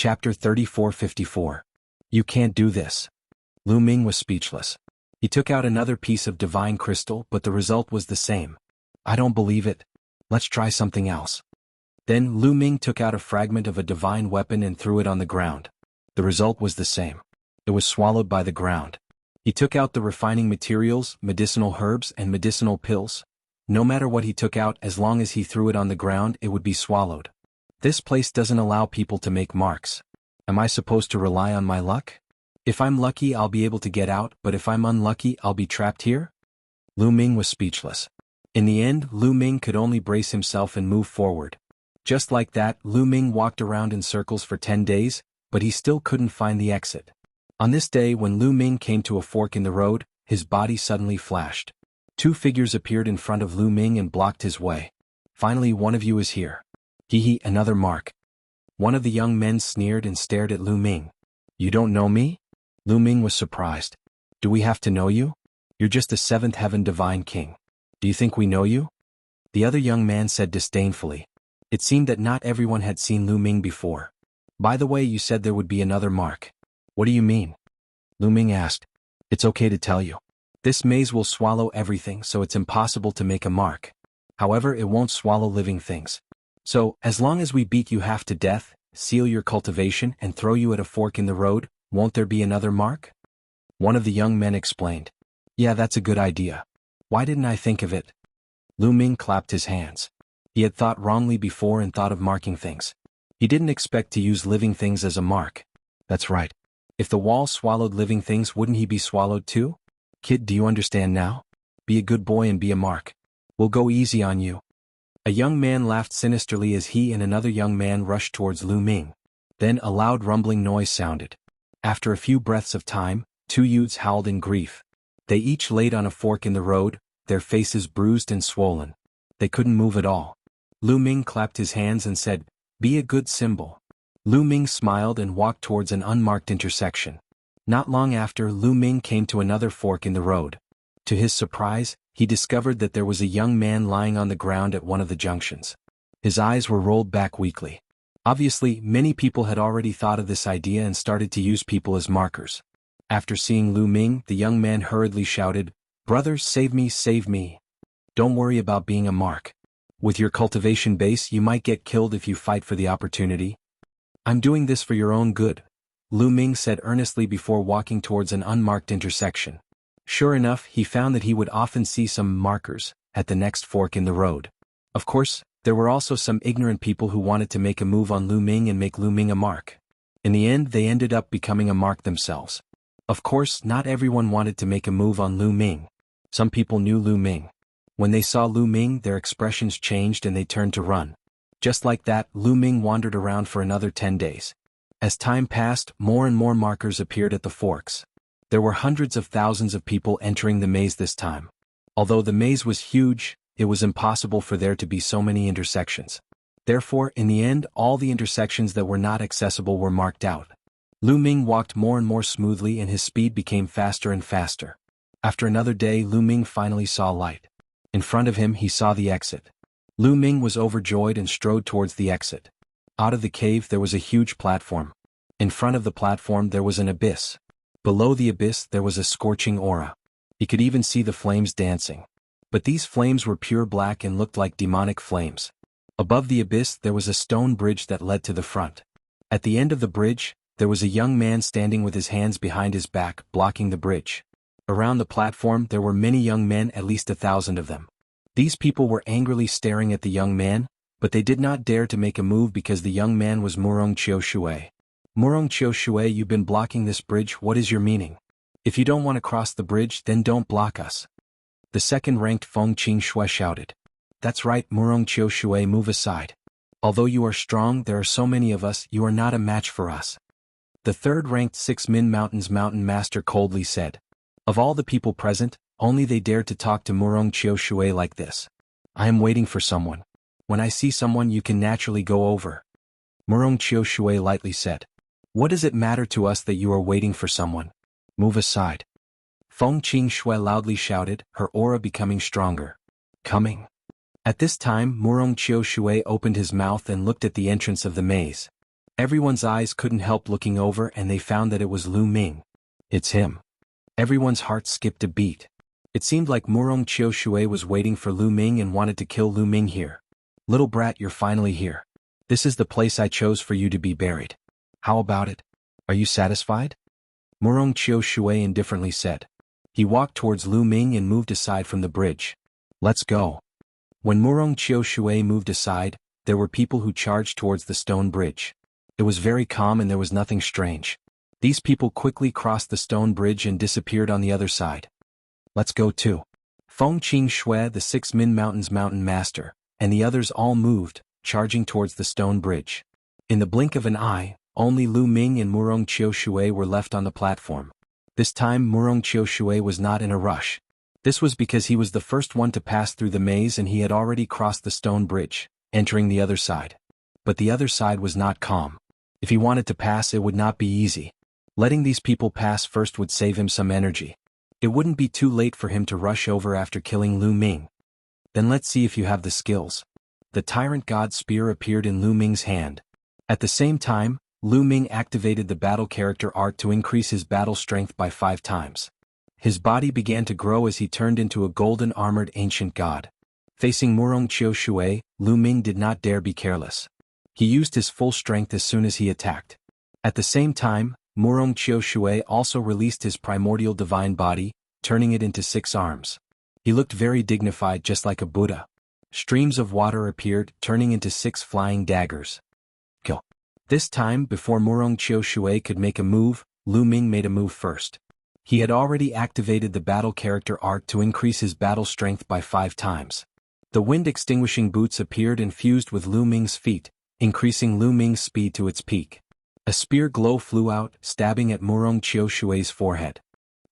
Chapter 3454. You can't do this. Lu Ming was speechless. He took out another piece of divine crystal, but the result was the same. I don't believe it. Let's try something else. Then Lu Ming took out a fragment of a divine weapon and threw it on the ground. The result was the same. It was swallowed by the ground. He took out the refining materials, medicinal herbs and medicinal pills. No matter what he took out, as long as he threw it on the ground, it would be swallowed. This place doesn't allow people to make marks. Am I supposed to rely on my luck? If I'm lucky, I'll be able to get out, but if I'm unlucky, I'll be trapped here? Lu Ming was speechless. In the end, Lu Ming could only brace himself and move forward. Just like that, Lu Ming walked around in circles for 10 days, but he still couldn't find the exit. On this day, when Lu Ming came to a fork in the road, his body suddenly flashed. Two figures appeared in front of Lu Ming and blocked his way. Finally, one of you is here. Hee, another mark. One of the young men sneered and stared at Lu Ming. You don't know me? Lu Ming was surprised. Do we have to know you? You're just the seventh heaven divine king. Do you think we know you? The other young man said disdainfully. It seemed that not everyone had seen Lu Ming before. By the way, you said there would be another mark. What do you mean? Lu Ming asked. It's okay to tell you. This maze will swallow everything, so it's impossible to make a mark. However, it won't swallow living things. So, as long as we beat you half to death, seal your cultivation and throw you at a fork in the road, won't there be another mark? One of the young men explained. Yeah, that's a good idea. Why didn't I think of it? Lu Ming clapped his hands. He had thought wrongly before and thought of marking things. He didn't expect to use living things as a mark. That's right. If the wall swallowed living things, wouldn't he be swallowed too? Kid, do you understand now? Be a good boy and be a mark. We'll go easy on you. A young man laughed sinisterly as he and another young man rushed towards Lu Ming. Then a loud rumbling noise sounded. After a few breaths of time, two youths howled in grief. They each laid on a fork in the road, their faces bruised and swollen. They couldn't move at all. Lu Ming clapped his hands and said, Be a good symbol. Lu Ming smiled and walked towards an unmarked intersection. Not long after, Lu Ming came to another fork in the road. To his surprise, he discovered that there was a young man lying on the ground at one of the junctions. His eyes were rolled back weakly. Obviously, many people had already thought of this idea and started to use people as markers. After seeing Lu Ming, the young man hurriedly shouted, Brothers, save me, save me. Don't worry about being a mark. With your cultivation base, you might get killed if you fight for the opportunity. I'm doing this for your own good, Lu Ming said earnestly before walking towards an unmarked intersection. Sure enough, he found that he would often see some markers at the next fork in the road. Of course, there were also some ignorant people who wanted to make a move on Lu Ming and make Lu Ming a mark. In the end, they ended up becoming a mark themselves. Of course, not everyone wanted to make a move on Lu Ming. Some people knew Lu Ming. When they saw Lu Ming, their expressions changed and they turned to run. Just like that, Lu Ming wandered around for another 10 days. As time passed, more and more markers appeared at the forks. There were hundreds of thousands of people entering the maze this time. Although the maze was huge, it was impossible for there to be so many intersections. Therefore, in the end, all the intersections that were not accessible were marked out. Lu Ming walked more and more smoothly and his speed became faster and faster. After another day, Lu Ming finally saw light. In front of him, he saw the exit. Lu Ming was overjoyed and strode towards the exit. Out of the cave there was a huge platform. In front of the platform there was an abyss. Below the abyss there was a scorching aura. He could even see the flames dancing. But these flames were pure black and looked like demonic flames. Above the abyss there was a stone bridge that led to the front. At the end of the bridge, there was a young man standing with his hands behind his back, blocking the bridge. Around the platform there were many young men, at least 1,000 of them. These people were angrily staring at the young man, but they did not dare to make a move because the young man was Murong Chiu Shui. Murong Chiu Shui, you've been blocking this bridge, what is your meaning? If you don't want to cross the bridge, then don't block us. The second-ranked Feng Qing Shui shouted. That's right, Murong Chiu Shui, move aside. Although you are strong, there are so many of us, you are not a match for us. The third-ranked 6 Min Mountains Mountain Master coldly said. Of all the people present, only they dared to talk to Murong Chiu Shui like this. I am waiting for someone. When I see someone you can naturally go over. Murong Chiu Shui lightly said. What does it matter to us that you are waiting for someone? Move aside. Feng Qing Shui loudly shouted, her aura becoming stronger. Coming. At this time, Murong Chiu Shui opened his mouth and looked at the entrance of the maze. Everyone's eyes couldn't help looking over and they found that it was Lu Ming. It's him. Everyone's heart skipped a beat. It seemed like Murong Qiushui was waiting for Lu Ming and wanted to kill Lu Ming here. Little brat, you're finally here. This is the place I chose for you to be buried. How about it? Are you satisfied? Murong Qiushui indifferently said. He walked towards Lu Ming and moved aside from the bridge. Let's go. When Murong Qiushui moved aside, there were people who charged towards the stone bridge. It was very calm and there was nothing strange. These people quickly crossed the stone bridge and disappeared on the other side. Let's go too. Feng Qing Shui, the 6 Min Mountains mountain master, and the others all moved, charging towards the stone bridge. In the blink of an eye, only Lu Ming and Murong Qiushui were left on the platform. This time Murong Qiushui was not in a rush. This was because he was the first one to pass through the maze and he had already crossed the stone bridge, entering the other side. But the other side was not calm. If he wanted to pass, it would not be easy. Letting these people pass first would save him some energy. It wouldn't be too late for him to rush over after killing Lu Ming. Then let's see if you have the skills. The Tyrant God Spear appeared in Lu Ming's hand. At the same time, Lu Ming activated the battle character art to increase his battle strength by 5 times. His body began to grow as he turned into a golden armored ancient god. Facing Murong Qiushui, Lu Ming did not dare be careless. He used his full strength as soon as he attacked. At the same time, Murong Qiushui also released his primordial divine body, turning it into 6 arms. He looked very dignified, just like a Buddha. Streams of water appeared, turning into 6 flying daggers. Kill. This time, before Murong Qiushui could make a move, Lu Ming made a move first. He had already activated the battle character art to increase his battle strength by 5 times. The wind-extinguishing boots appeared and fused with Lu Ming's feet, increasing Lu Ming's speed to its peak. A spear glow flew out, stabbing at Murong Qiushui's forehead.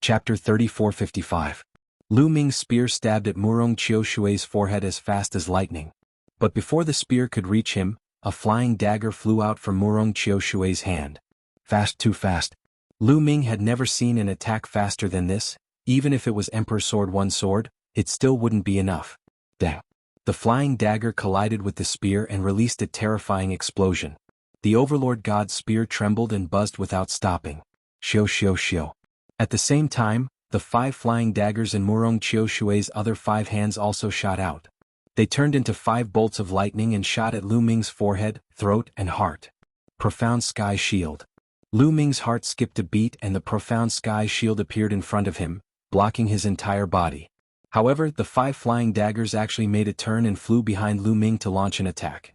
Chapter 3455. Lu Ming's spear stabbed at Murong Qiushui's forehead as fast as lightning. But before the spear could reach him, a flying dagger flew out from Murong Qiushui's hand. Fast, too fast. Lu Ming had never seen an attack faster than this. Even if it was Emperor Sword 1 sword, it still wouldn't be enough. Dang. The flying dagger collided with the spear and released a terrifying explosion. The Overlord God's spear trembled and buzzed without stopping. Shio shio shio. At the same time, the 5 flying daggers in Murong Qiushui's other 5 hands also shot out. They turned into 5 bolts of lightning and shot at Lu Ming's forehead, throat, and heart. Profound Sky Shield. Lu Ming's heart skipped a beat and the Profound Sky Shield appeared in front of him, blocking his entire body. However, the 5 flying daggers actually made a turn and flew behind Lu Ming to launch an attack.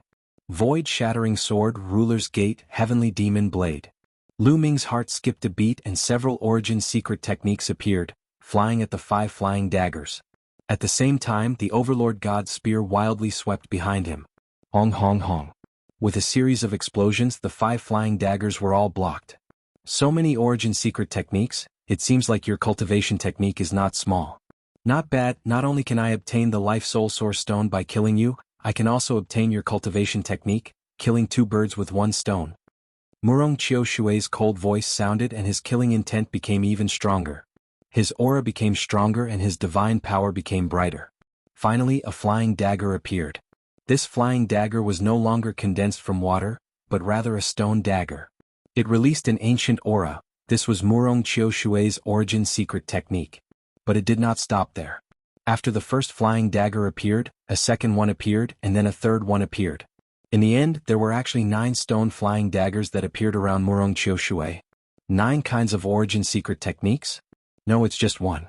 Void Shattering Sword, Ruler's Gate, Heavenly Demon Blade. Lu Ming's heart skipped a beat and several origin secret techniques appeared, flying at the 5 flying daggers. At the same time, the Overlord God's spear wildly swept behind him. Hong hong hong. With a series of explosions, the 5 flying daggers were all blocked. So many origin secret techniques, it seems like your cultivation technique is not small. Not bad. Not only can I obtain the Life Soul Source Stone by killing you, I can also obtain your cultivation technique, killing 2 birds with 1 stone. Murong Qiushui's cold voice sounded and his killing intent became even stronger. His aura became stronger and his divine power became brighter. Finally, a flying dagger appeared. This flying dagger was no longer condensed from water, but rather a stone dagger. It released an ancient aura. This was Murong Qiushui's origin secret technique. But it did not stop there. After the first flying dagger appeared, a second one appeared and then a third one appeared. In the end, there were actually 9 stone flying daggers that appeared around Murong Qiushui. 9 kinds of origin secret techniques? No, it's just one.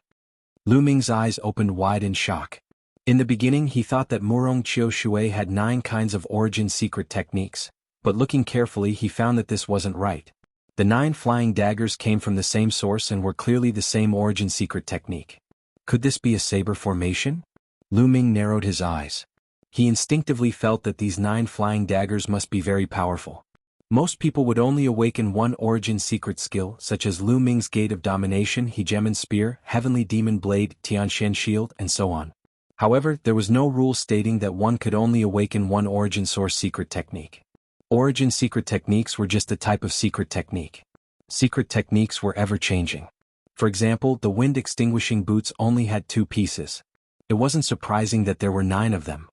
Lu Ming's eyes opened wide in shock. In the beginning he thought that Murong Qiushui had 9 kinds of origin secret techniques, but looking carefully he found that this wasn't right. The 9 flying daggers came from the same source and were clearly the same origin secret technique. Could this be a saber formation? Lu Ming narrowed his eyes. He instinctively felt that these 9 flying daggers must be very powerful. Most people would only awaken one origin secret skill, such as Lu Ming's Gate of Domination, Hegemon Spear, Heavenly Demon Blade, Tianxian Shield, and so on. However, there was no rule stating that one could only awaken one origin source secret technique. Origin secret techniques were just a type of secret technique. Secret techniques were ever-changing. For example, the wind-extinguishing boots only had 2 pieces. It wasn't surprising that there were 9 of them.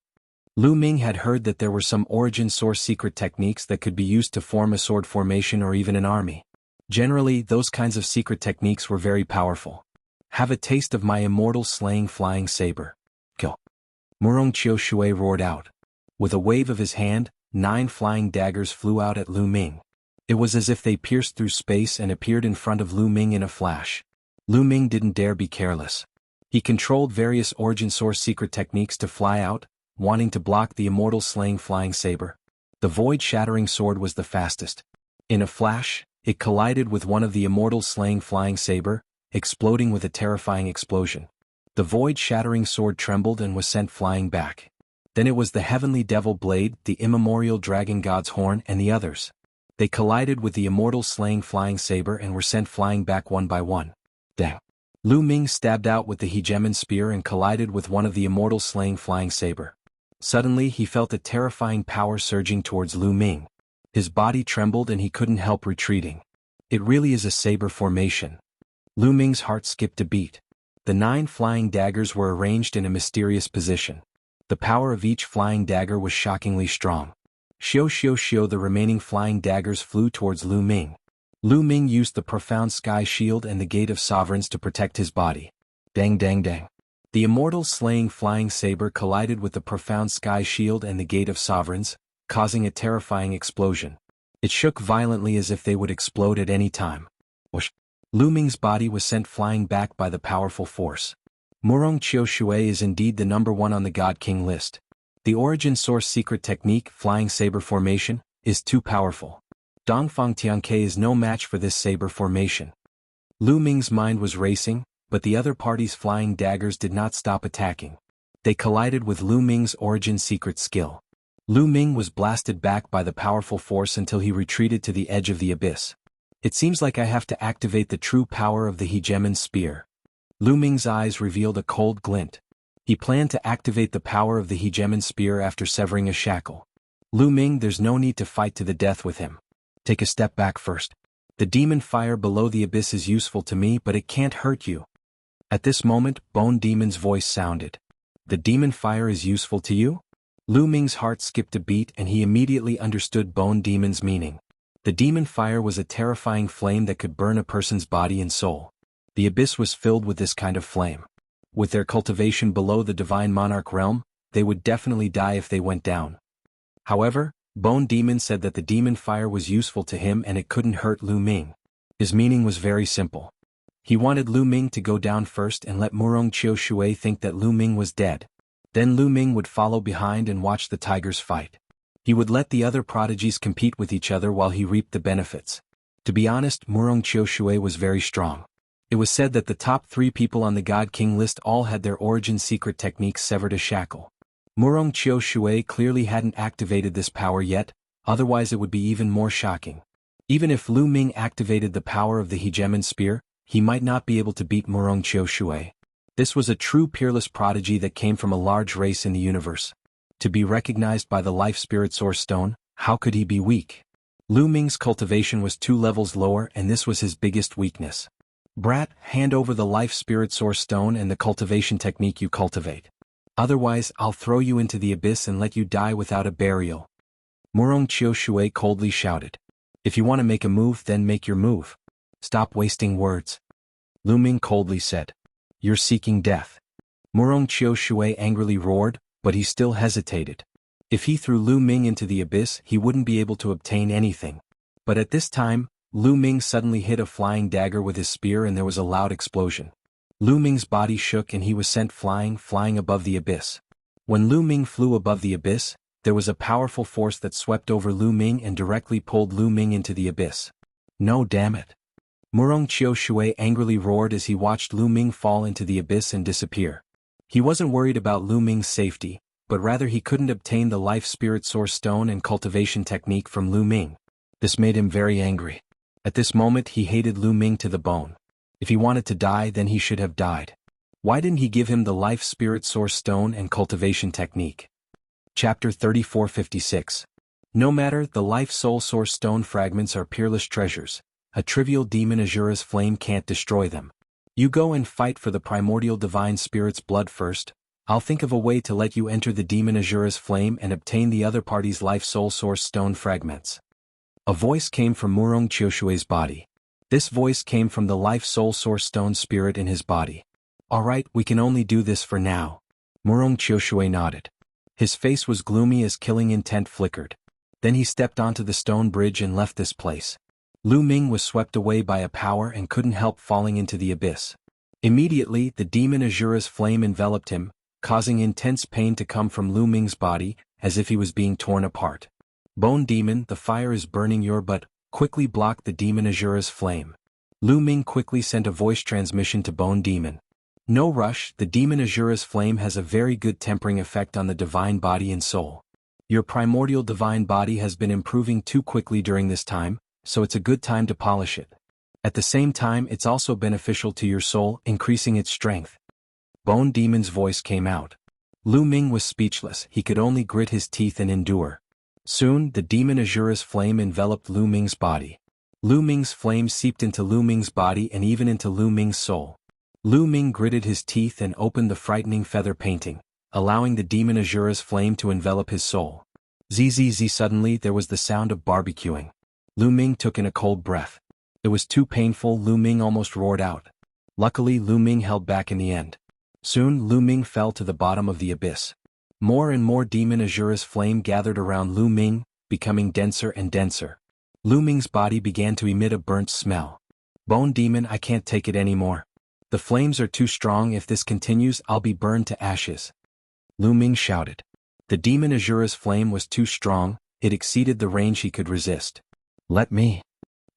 Lu Ming had heard that there were some origin source secret techniques that could be used to form a sword formation or even an army. Generally, those kinds of secret techniques were very powerful. Have a taste of my immortal slaying flying saber. Kill. Murong Chiu Shui roared out. With a wave of his hand, 9 flying daggers flew out at Lu Ming. It was as if they pierced through space and appeared in front of Lu Ming in a flash. Lu Ming didn't dare be careless. He controlled various origin source secret techniques to fly out, wanting to block the immortal slaying flying saber. The void-shattering sword was the fastest. In a flash, it collided with one of the immortal slaying flying saber, exploding with a terrifying explosion. The void-shattering sword trembled and was sent flying back. Then it was the heavenly devil blade, the immemorial dragon god's horn, and the others. They collided with the immortal slaying flying saber and were sent flying back one by one. Dang. Lu Ming stabbed out with the hegemon spear and collided with one of the immortal slaying flying saber. Suddenly he felt a terrifying power surging towards Lu Ming. His body trembled and he couldn't help retreating. It really is a saber formation. Lu Ming's heart skipped a beat. The 9 flying daggers were arranged in a mysterious position. The power of each flying dagger was shockingly strong. Xiu xiu xiu, the remaining flying daggers flew towards Lu Ming. Lu Ming used the profound sky shield and the gate of sovereigns to protect his body. Dang dang dang. The immortal slaying flying saber collided with the profound sky shield and the gate of sovereigns, causing a terrifying explosion. It shook violently as if they would explode at any time. Whoosh. Lu Ming's body was sent flying back by the powerful force. Murong Chiu Shui is indeed the #1 on the God King list. The origin source secret technique, flying saber formation, is too powerful. Dongfang Tianke is no match for this saber formation. Lu Ming's mind was racing, but the other party's flying daggers did not stop attacking. They collided with Lu Ming's origin secret skill. Lu Ming was blasted back by the powerful force until he retreated to the edge of the abyss. It seems like I have to activate the true power of the hegemon spear. Lu Ming's eyes revealed a cold glint. He planned to activate the power of the hegemon spear after severing a shackle. Lu Ming, there's no need to fight to the death with him. Take a step back first. The demon fire below the abyss is useful to me, but it can't hurt you. At this moment, Bone Demon's voice sounded. The demon fire is useful to you? Lu Ming's heart skipped a beat and he immediately understood Bone Demon's meaning. The demon fire was a terrifying flame that could burn a person's body and soul. The abyss was filled with this kind of flame. With their cultivation below the divine monarch realm, they would definitely die if they went down. However, Bone Demon said that the demon fire was useful to him and it couldn't hurt Lu Ming. His meaning was very simple. He wanted Lu Ming to go down first and let Murong Chiu Shui think that Lu Ming was dead. Then Lu Ming would follow behind and watch the tigers fight. He would let the other prodigies compete with each other while he reaped the benefits. To be honest, Murong Chiu Shui was very strong. It was said that the top 3 people on the God King list all had their origin secret techniques severed a shackle. Murong Chiu Shui clearly hadn't activated this power yet, otherwise it would be even more shocking. Even if Lu Ming activated the power of the hegemon spear, he might not be able to beat Murong Chiu Shui. This was a true peerless prodigy that came from a large race in the universe. To be recognized by the Life Spirit Source Stone, how could he be weak? Lu Ming's cultivation was 2 levels lower and this was his biggest weakness. Brat, hand over the Life Spirit Source Stone and the cultivation technique you cultivate. Otherwise, I'll throw you into the abyss and let you die without a burial. Murong Chiu Shui coldly shouted. If you want to make a move, then make your move. Stop wasting words. Lu Ming coldly said. You're seeking death. Murong Chiu Shui angrily roared, but he still hesitated. If he threw Lu Ming into the abyss, he wouldn't be able to obtain anything. But at this time, Lu Ming suddenly hit a flying dagger with his spear and there was a loud explosion. Lu Ming's body shook and he was sent flying above the abyss. When Lu Ming flew above the abyss, there was a powerful force that swept over Lu Ming and directly pulled Lu Ming into the abyss. No, damn it. Murong Chiu Shui angrily roared as he watched Lu Ming fall into the abyss and disappear. He wasn't worried about Lu Ming's safety, but rather he couldn't obtain the Life Spirit Source Stone and cultivation technique from Lu Ming. This made him very angry. At this moment he hated Lu Ming to the bone. If he wanted to die, then he should have died. Why didn't he give him the Life Spirit Source Stone and cultivation technique? Chapter 3456. No matter, the Life Soul Source Stone fragments are peerless treasures. A trivial demon Azura's flame can't destroy them. You go and fight for the primordial divine spirit's blood first, I'll think of a way to let you enter the demon Azura's flame and obtain the other party's life soul source stone fragments. A voice came from Murong Qiushui's body. This voice came from the life soul source stone spirit in his body. Alright, we can only do this for now. Murong Qiushui nodded. His face was gloomy as killing intent flickered. Then he stepped onto the stone bridge and left this place. Lu Ming was swept away by a power and couldn't help falling into the abyss. Immediately, the demon Azura's flame enveloped him, causing intense pain to come from Lu Ming's body, as if he was being torn apart. Bone Demon, the fire is burning your butt, quickly blocked the demon Azura's flame. Lu Ming quickly sent a voice transmission to Bone Demon. No rush, the demon Azura's flame has a very good tempering effect on the divine body and soul. Your primordial divine body has been improving too quickly during this time, so it's a good time to polish it. At the same time, it's also beneficial to your soul, increasing its strength. Bone Demon's voice came out. Lu Ming was speechless, he could only grit his teeth and endure. Soon, the demon Azura's flame enveloped Lu Ming's body. Lu Ming's flame seeped into Lu Ming's body and even into Lu Ming's soul. Lu Ming gritted his teeth and opened the frightening feather painting, allowing the demon Azura's flame to envelop his soul. Zzz, suddenly there was the sound of barbecuing. Lu Ming took in a cold breath. It was too painful, Lu Ming almost roared out. Luckily, Lu Ming held back in the end. Soon, Lu Ming fell to the bottom of the abyss. More and more demon Azura's flame gathered around Lu Ming, becoming denser and denser. Lu Ming's body began to emit a burnt smell. Bone Demon, I can't take it anymore. The flames are too strong, if this continues I'll be burned to ashes. Lu Ming shouted. The demon Azura's flame was too strong, it exceeded the range he could resist. Let me.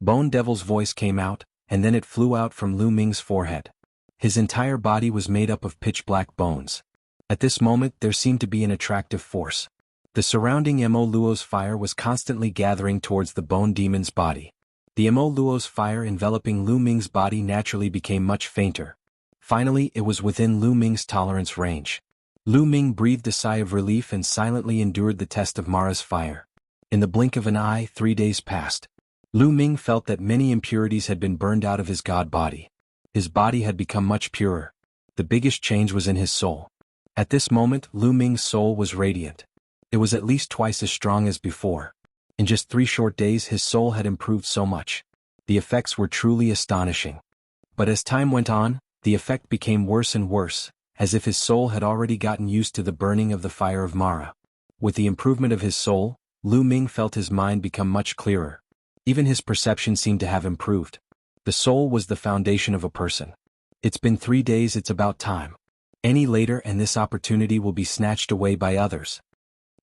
Bone Devil's voice came out, and then it flew out from Lu Ming's forehead. His entire body was made up of pitch-black bones. At this moment there seemed to be an attractive force. The surrounding Mo Luo's fire was constantly gathering towards the Bone Demon's body. The Mo Luo's fire enveloping Lu Ming's body naturally became much fainter. Finally, it was within Lu Ming's tolerance range. Lu Ming breathed a sigh of relief and silently endured the test of Mara's fire. In the blink of an eye, 3 days passed. Lu Ming felt that many impurities had been burned out of his god body. His body had become much purer. The biggest change was in his soul. At this moment, Lu Ming's soul was radiant. It was at least twice as strong as before. In just 3 short days his soul had improved so much. The effects were truly astonishing. But as time went on, the effect became worse and worse, as if his soul had already gotten used to the burning of the fire of Mara. With the improvement of his soul, Lu Ming felt his mind become much clearer. Even his perception seemed to have improved. The soul was the foundation of a person. It's been 3 days, it's about time. Any later and this opportunity will be snatched away by others.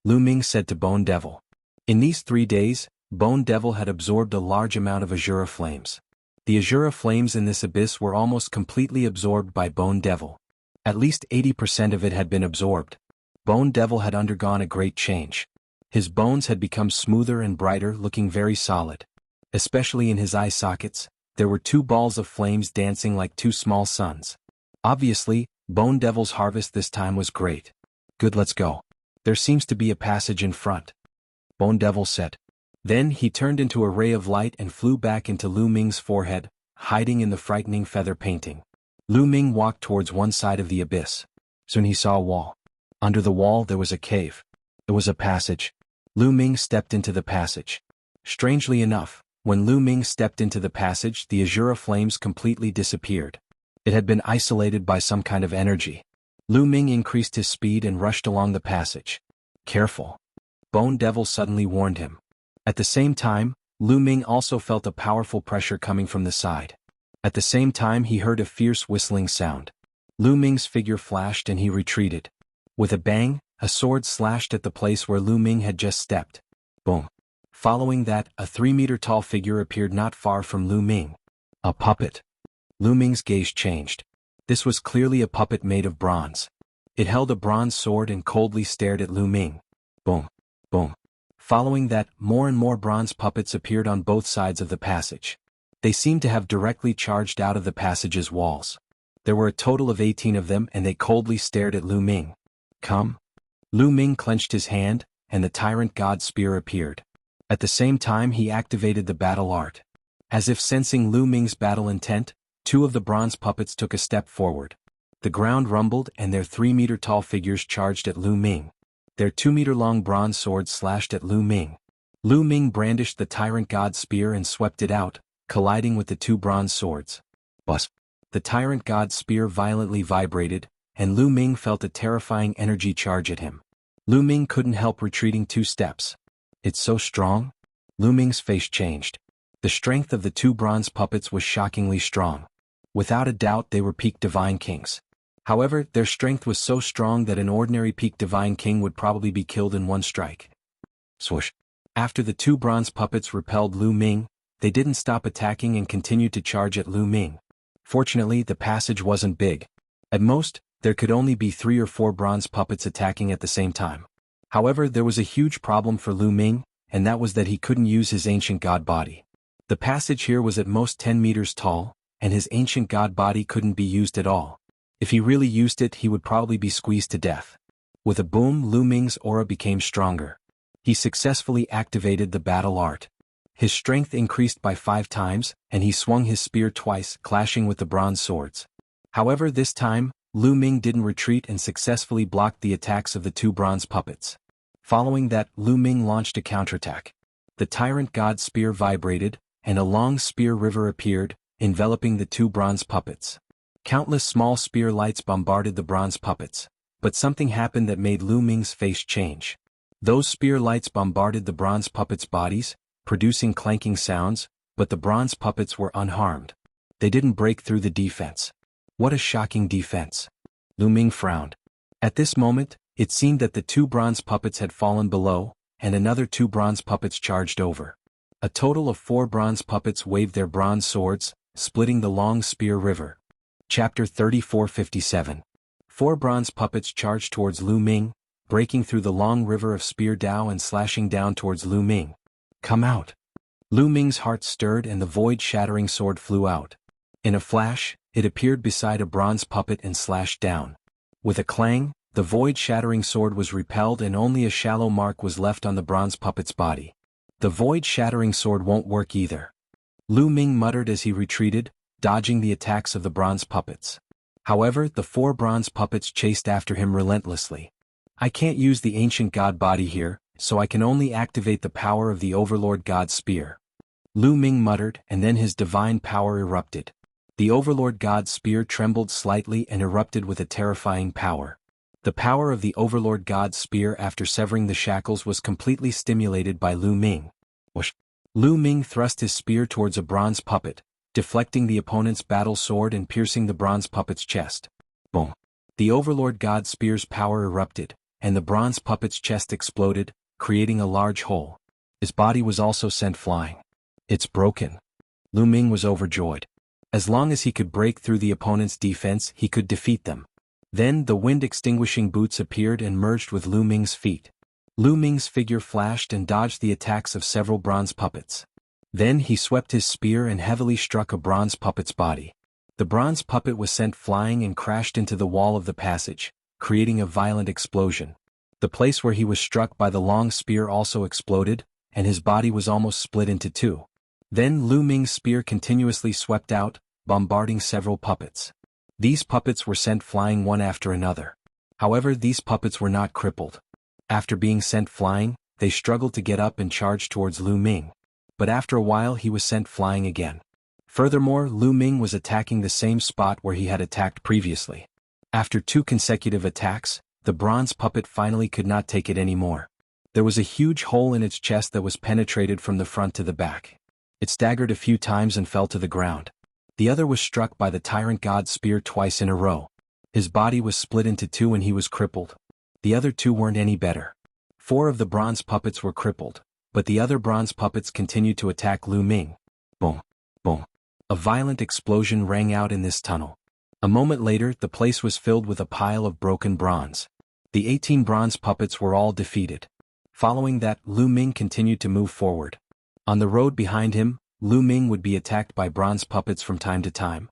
Lu Ming said to Bone Devil. In these 3 days, Bone Devil had absorbed a large amount of Azura flames. The Azura flames in this abyss were almost completely absorbed by Bone Devil. At least 80% of it had been absorbed. Bone Devil had undergone a great change. His bones had become smoother and brighter, looking very solid. Especially in his eye sockets, there were 2 balls of flames dancing like 2 small suns. Obviously, Bone Devil's harvest this time was great. Good, let's go. There seems to be a passage in front. Bone Devil said. Then he turned into a ray of light and flew back into Lu Ming's forehead, hiding in the frightening feather painting. Lu Ming walked towards one side of the abyss. Soon he saw a wall. Under the wall there was a cave. It was a passage. Lu Ming stepped into the passage. Strangely enough, when Lu Ming stepped into the passage, the Azura flames completely disappeared. It had been isolated by some kind of energy. Lu Ming increased his speed and rushed along the passage. Careful. Bone Devil suddenly warned him. At the same time, Lu Ming also felt a powerful pressure coming from the side. At the same time he heard a fierce whistling sound. Lu Ming's figure flashed and he retreated. With a bang, a sword slashed at the place where Lu Ming had just stepped. Boom. Following that, a 3-meter-tall figure appeared not far from Lu Ming. A puppet. Lu Ming's gaze changed. This was clearly a puppet made of bronze. It held a bronze sword and coldly stared at Lu Ming. Boom. Boom. Following that, more and more bronze puppets appeared on both sides of the passage. They seemed to have directly charged out of the passage's walls. There were a total of 18 of them and they coldly stared at Lu Ming. Come. Lu Ming clenched his hand, and the Tyrant God Spear appeared. At the same time he activated the battle art. As if sensing Lu Ming's battle intent, 2 of the bronze puppets took a step forward. The ground rumbled and their 3-meter-tall figures charged at Lu Ming. Their 2-meter-long bronze swords slashed at Lu Ming. Lu Ming brandished the Tyrant God Spear and swept it out, colliding with the 2 bronze swords. Buzz! The Tyrant God Spear violently vibrated, and Lu Ming felt a terrifying energy charge at him. Lu Ming couldn't help retreating 2 steps. It's so strong? Lu Ming's face changed. The strength of the 2 bronze puppets was shockingly strong. Without a doubt they were peak Divine Kings. However, their strength was so strong that an ordinary peak Divine King would probably be killed in one strike. Swoosh! After the 2 bronze puppets repelled Lu Ming, they didn't stop attacking and continued to charge at Lu Ming. Fortunately, the passage wasn't big. At most, there could only be 3 or 4 bronze puppets attacking at the same time. However, there was a huge problem for Lu Ming, and that was that he couldn't use his ancient god body. The passage here was at most 10 meters tall, and his ancient god body couldn't be used at all. If he really used it, he would probably be squeezed to death. With a boom, Lu Ming's aura became stronger. He successfully activated the battle art. His strength increased by 5 times, and he swung his spear twice, clashing with the bronze swords. However, this time, Lu Ming didn't retreat and successfully blocked the attacks of the 2 bronze puppets. Following that, Lu Ming launched a counterattack. The Tyrant God Spear vibrated, and a long spear river appeared, enveloping the 2 bronze puppets. Countless small spear lights bombarded the bronze puppets, but something happened that made Lu Ming's face change. Those spear lights bombarded the bronze puppets' bodies, producing clanking sounds, but the bronze puppets were unharmed. They didn't break through the defense. What a shocking defense! Lu Ming frowned. At this moment, it seemed that the 2 bronze puppets had fallen below, and another 2 bronze puppets charged over. A total of 4 bronze puppets waved their bronze swords, splitting the long spear river. Chapter 3457. 4 bronze puppets charged towards Lu Ming, breaking through the long river of spear Dao and slashing down towards Lu Ming. Come out! Lu Ming's heart stirred and the void-shattering sword flew out. In a flash, it appeared beside a bronze puppet and slashed down. With a clang, the void-shattering sword was repelled and only a shallow mark was left on the bronze puppet's body. The void-shattering sword won't work either. Lu Ming muttered as he retreated, dodging the attacks of the bronze puppets. However, the 4 bronze puppets chased after him relentlessly. I can't use the ancient god body here, so I can only activate the power of the Overlord God Spear. Lu Ming muttered, and then his divine power erupted. The Overlord God Spear trembled slightly and erupted with a terrifying power. The power of the Overlord God Spear after severing the shackles was completely stimulated by Lu Ming. Whoosh! Lu Ming thrust his spear towards a bronze puppet, deflecting the opponent's battle sword and piercing the bronze puppet's chest. Boom! The Overlord God Spear's power erupted, and the bronze puppet's chest exploded, creating a large hole. His body was also sent flying. It's broken. Lu Ming was overjoyed. As long as he could break through the opponent's defense, he could defeat them. Then the wind-extinguishing boots appeared and merged with Lu Ming's feet. Lu Ming's figure flashed and dodged the attacks of several bronze puppets. Then he swept his spear and heavily struck a bronze puppet's body. The bronze puppet was sent flying and crashed into the wall of the passage, creating a violent explosion. The place where he was struck by the long spear also exploded, and his body was almost split into 2. Then Lu Ming's spear continuously swept out, bombarding several puppets. These puppets were sent flying one after another. However, these puppets were not crippled. After being sent flying, they struggled to get up and charged towards Lu Ming. But after a while he was sent flying again. Furthermore, Lu Ming was attacking the same spot where he had attacked previously. After 2 consecutive attacks, the bronze puppet finally could not take it anymore. There was a huge hole in its chest that was penetrated from the front to the back. It staggered a few times and fell to the ground. The other was struck by the Tyrant God Spear twice in a row. His body was split into 2 and he was crippled. The other 2 weren't any better. 4 of the bronze puppets were crippled, but the other bronze puppets continued to attack Lu Ming. Boom! Boom! A violent explosion rang out in this tunnel. A moment later, the place was filled with a pile of broken bronze. The 18 bronze puppets were all defeated. Following that, Lu Ming continued to move forward. On the road behind him, Lu Ming would be attacked by bronze puppets from time to time.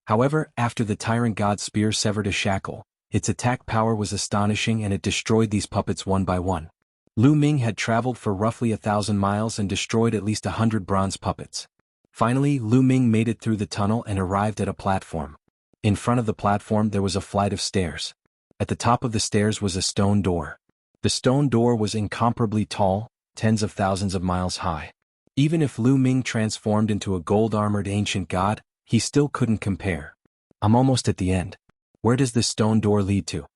However, after the Tyrant God Spear severed a shackle, its attack power was astonishing and it destroyed these puppets one by one. Lu Ming had traveled for roughly 1,000 miles and destroyed at least 100 bronze puppets. Finally, Lu Ming made it through the tunnel and arrived at a platform. In front of the platform there was a flight of stairs. At the top of the stairs was a stone door. The stone door was incomparably tall, tens of thousands of miles high. Even if Lu Ming transformed into a gold-armored ancient god, he still couldn't compare. I'm almost at the end. Where does this stone door lead to?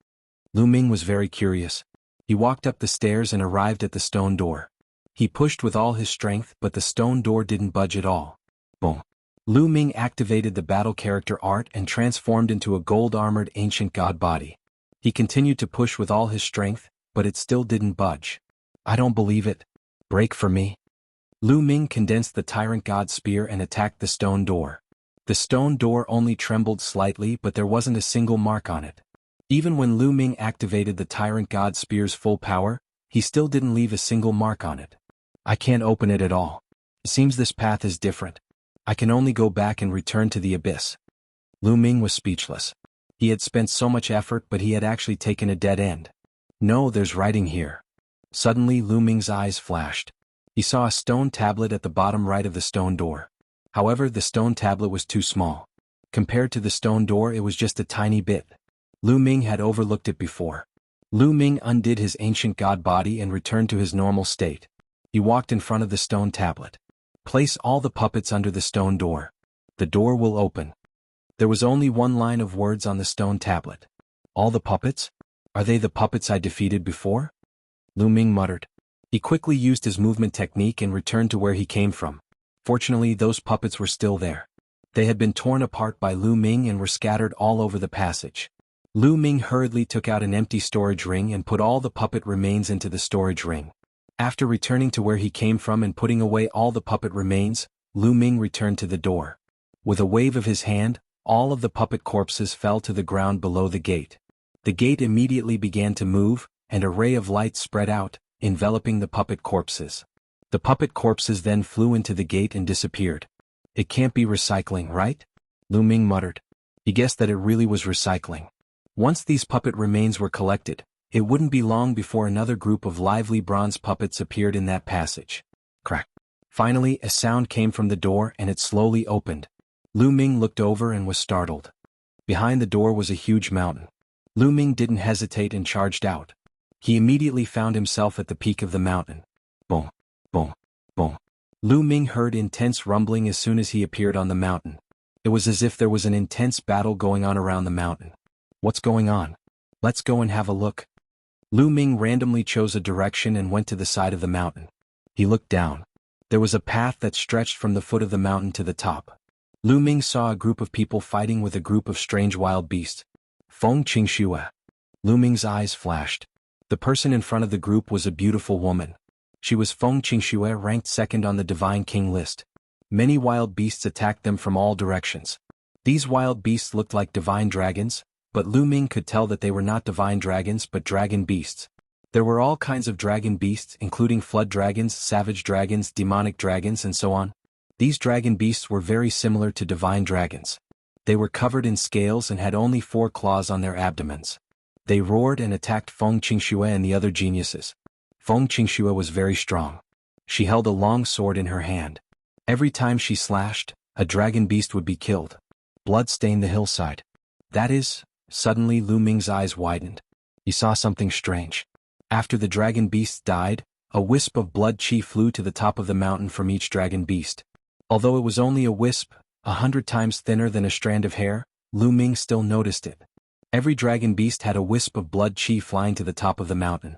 Lu Ming was very curious. He walked up the stairs and arrived at the stone door. He pushed with all his strength, but the stone door didn't budge at all. Boom. Lu Ming activated the battle character art and transformed into a gold-armored ancient god body. He continued to push with all his strength, but it still didn't budge. I don't believe it. Break for me. Lu Ming condensed the Tyrant God spear and attacked the stone door. The stone door only trembled slightly, but there wasn't a single mark on it. Even when Lu Ming activated the Tyrant God spear's full power, he still didn't leave a single mark on it. I can't open it at all. It seems this path is different. I can only go back and return to the abyss. Lu Ming was speechless. He had spent so much effort, but he had actually taken a dead end. No, there's writing here. Suddenly Lu Ming's eyes flashed. He saw a stone tablet at the bottom right of the stone door. However, the stone tablet was too small. Compared to the stone door, it was just a tiny bit. Lu Ming had overlooked it before. Lu Ming undid his ancient god body and returned to his normal state. He walked in front of the stone tablet. Place all the puppets under the stone door. The door will open. There was only one line of words on the stone tablet. All the puppets? Are they the puppets I defeated before? Lu Ming muttered. He quickly used his movement technique and returned to where he came from. Fortunately, those puppets were still there. They had been torn apart by Lu Ming and were scattered all over the passage. Lu Ming hurriedly took out an empty storage ring and put all the puppet remains into the storage ring. After returning to where he came from and putting away all the puppet remains, Lu Ming returned to the door. With a wave of his hand, all of the puppet corpses fell to the ground below the gate. The gate immediately began to move, and a ray of light spread out, enveloping the puppet corpses. The puppet corpses then flew into the gate and disappeared. It can't be recycling, right? Lu Ming muttered. He guessed that it really was recycling. Once these puppet remains were collected, it wouldn't be long before another group of lively bronze puppets appeared in that passage. Crack. Finally, a sound came from the door and it slowly opened. Lu Ming looked over and was startled. Behind the door was a huge mountain. Lu Ming didn't hesitate and charged out. He immediately found himself at the peak of the mountain. Boom, boom, boom. Lu Ming heard intense rumbling as soon as he appeared on the mountain. It was as if there was an intense battle going on around the mountain. What's going on? Let's go and have a look. Lu Ming randomly chose a direction and went to the side of the mountain. He looked down. There was a path that stretched from the foot of the mountain to the top. Lu Ming saw a group of people fighting with a group of strange wild beasts. Feng Qingxue. Lu Ming's eyes flashed. The person in front of the group was a beautiful woman. She was Feng Qingxue, ranked second on the Divine King list. Many wild beasts attacked them from all directions. These wild beasts looked like divine dragons, but Lu Ming could tell that they were not divine dragons but dragon beasts. There were all kinds of dragon beasts, including flood dragons, savage dragons, demonic dragons, and so on. These dragon beasts were very similar to divine dragons. They were covered in scales and had only 4 claws on their abdomens. They roared and attacked Feng Qingxue and the other geniuses. Feng Qingxue was very strong. She held a long sword in her hand. Every time she slashed, a dragon beast would be killed. Blood stained the hillside. That is... Suddenly Lu Ming's eyes widened. He saw something strange. After the dragon beasts died, a wisp of blood chi flew to the top of the mountain from each dragon beast. Although it was only a wisp, 100 times thinner than a strand of hair, Lu Ming still noticed it. Every dragon beast had a wisp of blood chi flying to the top of the mountain.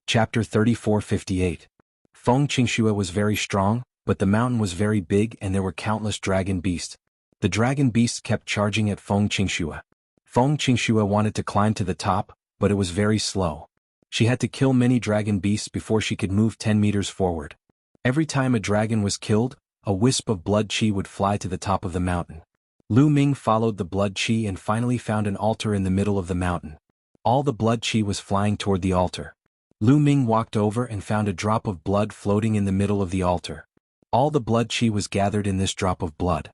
Chapter 3458. Feng Qingxue was very strong, but the mountain was very big and there were countless dragon beasts. The dragon beasts kept charging at Feng Qingxue. Feng Qingxue wanted to climb to the top, but it was very slow. She had to kill many dragon beasts before she could move 10 meters forward. Every time a dragon was killed, a wisp of blood chi would fly to the top of the mountain. Lu Ming followed the blood chi and finally found an altar in the middle of the mountain. All the blood chi was flying toward the altar. Lu Ming walked over and found a drop of blood floating in the middle of the altar. All the blood chi was gathered in this drop of blood.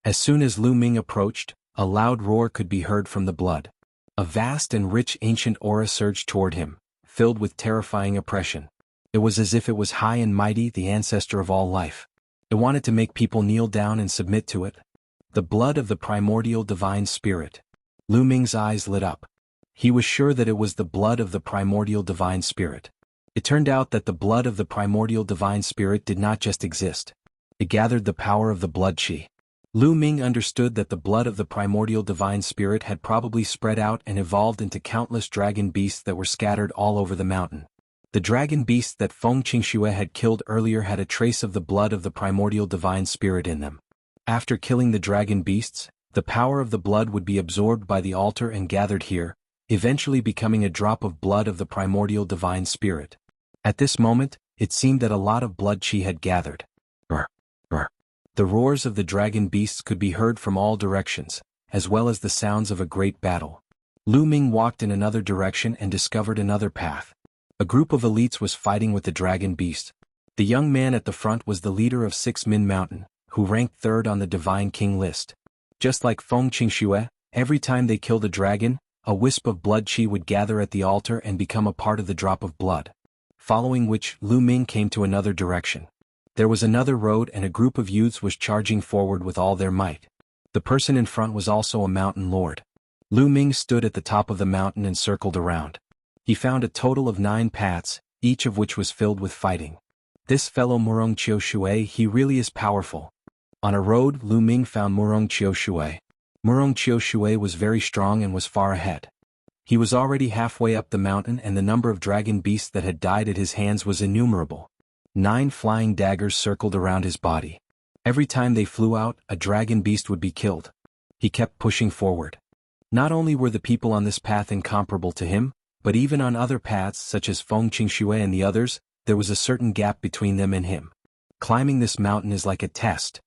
As soon as Lu Ming approached, a loud roar could be heard from the blood. A vast and rich ancient aura surged toward him, filled with terrifying oppression. It was as if it was high and mighty, the ancestor of all life. It wanted to make people kneel down and submit to it. The blood of the primordial divine spirit. Lu Ming's eyes lit up. He was sure that it was the blood of the primordial divine spirit. It turned out that the blood of the primordial divine spirit did not just exist. It gathered the power of the blood chi. Lu Ming understood that the blood of the primordial divine spirit had probably spread out and evolved into countless dragon beasts that were scattered all over the mountain. The dragon beasts that Feng Qingxue had killed earlier had a trace of the blood of the primordial divine spirit in them. After killing the dragon beasts, the power of the blood would be absorbed by the altar and gathered here, eventually becoming a drop of blood of the primordial divine spirit. At this moment, it seemed that a lot of blood chi had gathered. The roars of the dragon beasts could be heard from all directions, as well as the sounds of a great battle. Lu Ming walked in another direction and discovered another path. A group of elites was fighting with the dragon beast. The young man at the front was the leader of 6 Min Mountain, who ranked 3rd on the Divine King list. Just like Feng Qingxue, every time they killed a dragon, a wisp of blood chi would gather at the altar and become a part of the drop of blood. Following which, Lu Ming came to another direction. There was another road and a group of youths was charging forward with all their might. The person in front was also a mountain lord. Lu Ming stood at the top of the mountain and circled around. He found a total of 9 paths, each of which was filled with fighting. This fellow Murong Qiushue, he really is powerful. On a road, Lu Ming found Murong Qiushue. Murong Qiushue was very strong and was far ahead. He was already halfway up the mountain and the number of dragon beasts that had died at his hands was innumerable. 9 flying daggers circled around his body. Every time they flew out, a dragon beast would be killed. He kept pushing forward. Not only were the people on this path incomparable to him, but even on other paths such as Feng Qingxue and the others, there was a certain gap between them and him. Climbing this mountain is like a test.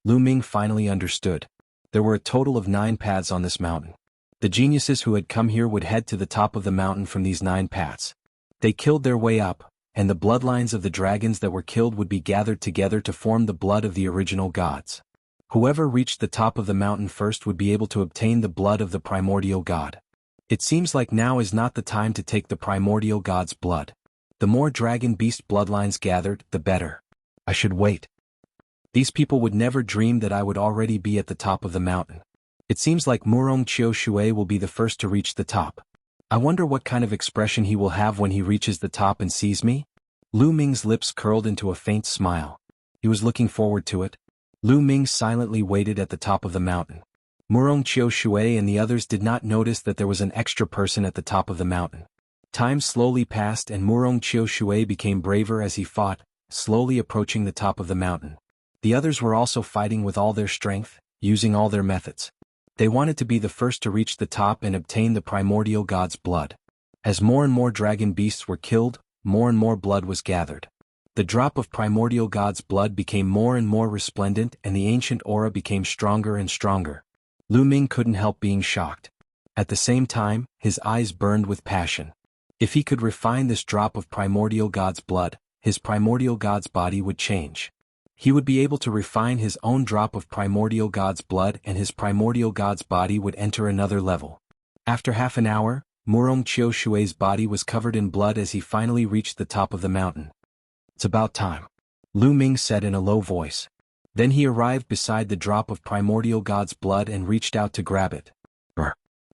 Lu Ming finally understood. There were a total of 9 paths on this mountain. The geniuses who had come here would head to the top of the mountain from these 9 paths. They killed their way up, and the bloodlines of the dragons that were killed would be gathered together to form the blood of the original gods. Whoever reached the top of the mountain first would be able to obtain the blood of the primordial god. It seems like now is not the time to take the primordial god's blood. The more dragon beast bloodlines gathered, the better. I should wait. These people would never dream that I would already be at the top of the mountain. It seems like Murong Qiushue will be the first to reach the top. I wonder what kind of expression he will have when he reaches the top and sees me? Lu Ming's lips curled into a faint smile. He was looking forward to it. Lu Ming silently waited at the top of the mountain. Murong Qiushue and the others did not notice that there was an extra person at the top of the mountain. Time slowly passed and Murong Qiushue became braver as he fought, slowly approaching the top of the mountain. The others were also fighting with all their strength, using all their methods. They wanted to be the first to reach the top and obtain the primordial god's blood. As more and more dragon beasts were killed, more and more blood was gathered. The drop of primordial god's blood became more and more resplendent and the ancient aura became stronger and stronger. Lu Ming couldn't help being shocked. At the same time, his eyes burned with passion. If he could refine this drop of primordial god's blood, his primordial god's body would change. He would be able to refine his own drop of primordial god's blood and his primordial god's body would enter another level. After half an hour, Murong Qiushue's body was covered in blood as he finally reached the top of the mountain. It's about time, Lu Ming said in a low voice. Then he arrived beside the drop of primordial god's blood and reached out to grab it.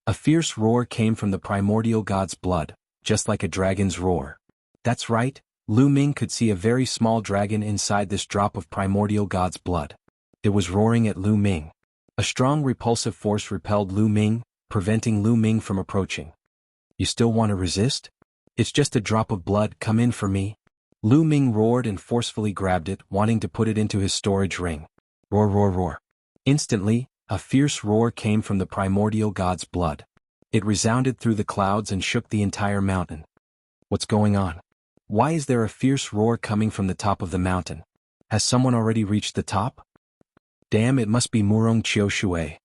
A fierce roar came from the primordial god's blood, just like a dragon's roar. That's right, Lu Ming could see a very small dragon inside this drop of primordial god's blood. It was roaring at Lu Ming. A strong repulsive force repelled Lu Ming, preventing Lu Ming from approaching. You still want to resist? It's just a drop of blood, come in for me. Lu Ming roared and forcefully grabbed it, wanting to put it into his storage ring. Roar, roar, roar. Instantly, a fierce roar came from the primordial god's blood. It resounded through the clouds and shook the entire mountain. What's going on? Why is there a fierce roar coming from the top of the mountain? Has someone already reached the top? Damn, it must be Murong Qiushue.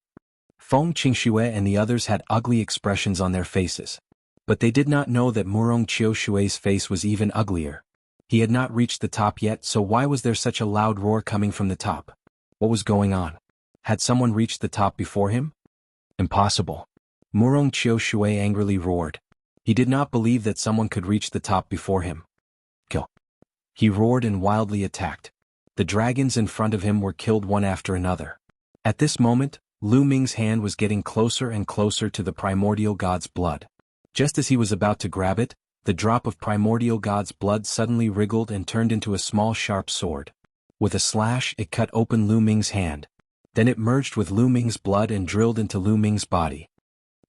Feng Qingxue and the others had ugly expressions on their faces. But they did not know that Murong Qiushue's face was even uglier. He had not reached the top yet, so why was there such a loud roar coming from the top? What was going on? Had someone reached the top before him? Impossible. Murong Qiushue angrily roared. He did not believe that someone could reach the top before him. Kill. He roared and wildly attacked. The dragons in front of him were killed one after another. At this moment, Lu Ming's hand was getting closer and closer to the primordial god's blood. Just as he was about to grab it, the drop of primordial god's blood suddenly wriggled and turned into a small sharp sword. With a slash, it cut open Lu Ming's hand. Then it merged with Lu Ming's blood and drilled into Lu Ming's body.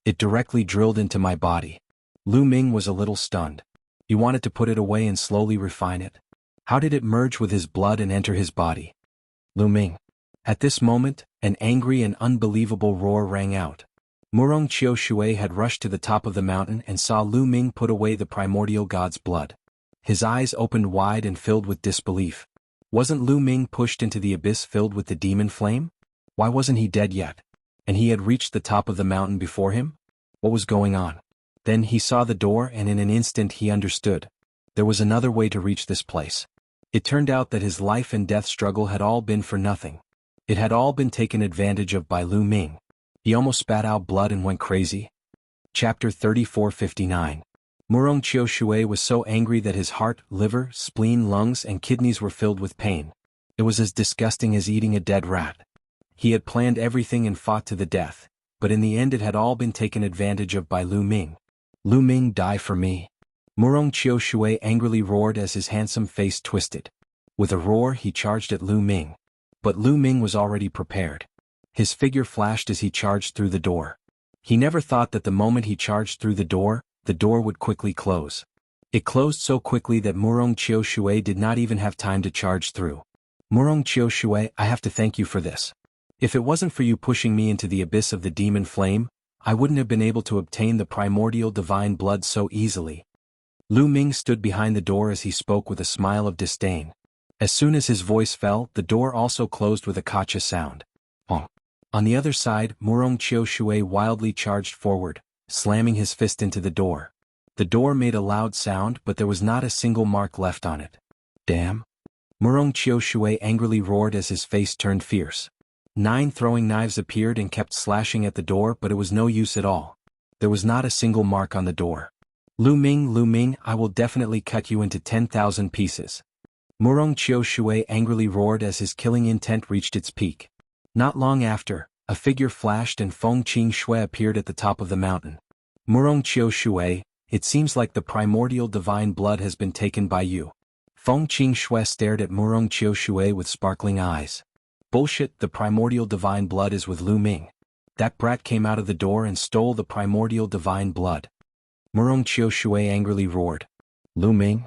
It directly drilled into my body. Lu Ming was a little stunned. He wanted to put it away and slowly refine it. How did it merge with his blood and enter his body? Lu Ming. At this moment, an angry and unbelievable roar rang out. Murong Chiu Shui had rushed to the top of the mountain and saw Lu Ming put away the primordial god's blood. His eyes opened wide and filled with disbelief. Wasn't Lu Ming pushed into the abyss filled with the demon flame? Why wasn't he dead yet? And he had reached the top of the mountain before him? What was going on? Then he saw the door and in an instant he understood. There was another way to reach this place. It turned out that his life and death struggle had all been for nothing. It had all been taken advantage of by Lu Ming. He almost spat out blood and went crazy. Chapter 34:59. Murong Chiu Shui was so angry that his heart, liver, spleen, lungs, and kidneys were filled with pain. It was as disgusting as eating a dead rat. He had planned everything and fought to the death, but in the end it had all been taken advantage of by Lu Ming. Lu Ming, die for me. Murong Chiu Shui angrily roared as his handsome face twisted. With a roar he charged at Lu Ming. But Lu Ming was already prepared. His figure flashed as he charged through the door. He never thought that the moment he charged through the door would quickly close. It closed so quickly that Murong Chiu Shui did not even have time to charge through. Murong Chiu Shui, I have to thank you for this. If it wasn't for you pushing me into the abyss of the demon flame, I wouldn't have been able to obtain the primordial divine blood so easily. Lu Ming stood behind the door as he spoke with a smile of disdain. As soon as his voice fell, the door also closed with a kacha sound. On the other side, Murong Chiu Shui wildly charged forward, slamming his fist into the door. The door made a loud sound, but there was not a single mark left on it. Damn! Murong Chiu Shui angrily roared as his face turned fierce. 9 throwing knives appeared and kept slashing at the door, but it was no use at all. There was not a single mark on the door. Lu Ming, I will definitely cut you into 10,000 pieces. Murong Chiu Shui angrily roared as his killing intent reached its peak. Not long after, a figure flashed and Feng Qing Shui appeared at the top of the mountain. Murong Chiu Shui, it seems like the primordial divine blood has been taken by you. Feng Qing Shui stared at Murong Chiu Shui with sparkling eyes. Bullshit, the primordial divine blood is with Lu Ming. That brat came out of the door and stole the primordial divine blood. Murong Chiu Shui angrily roared. Lu Ming?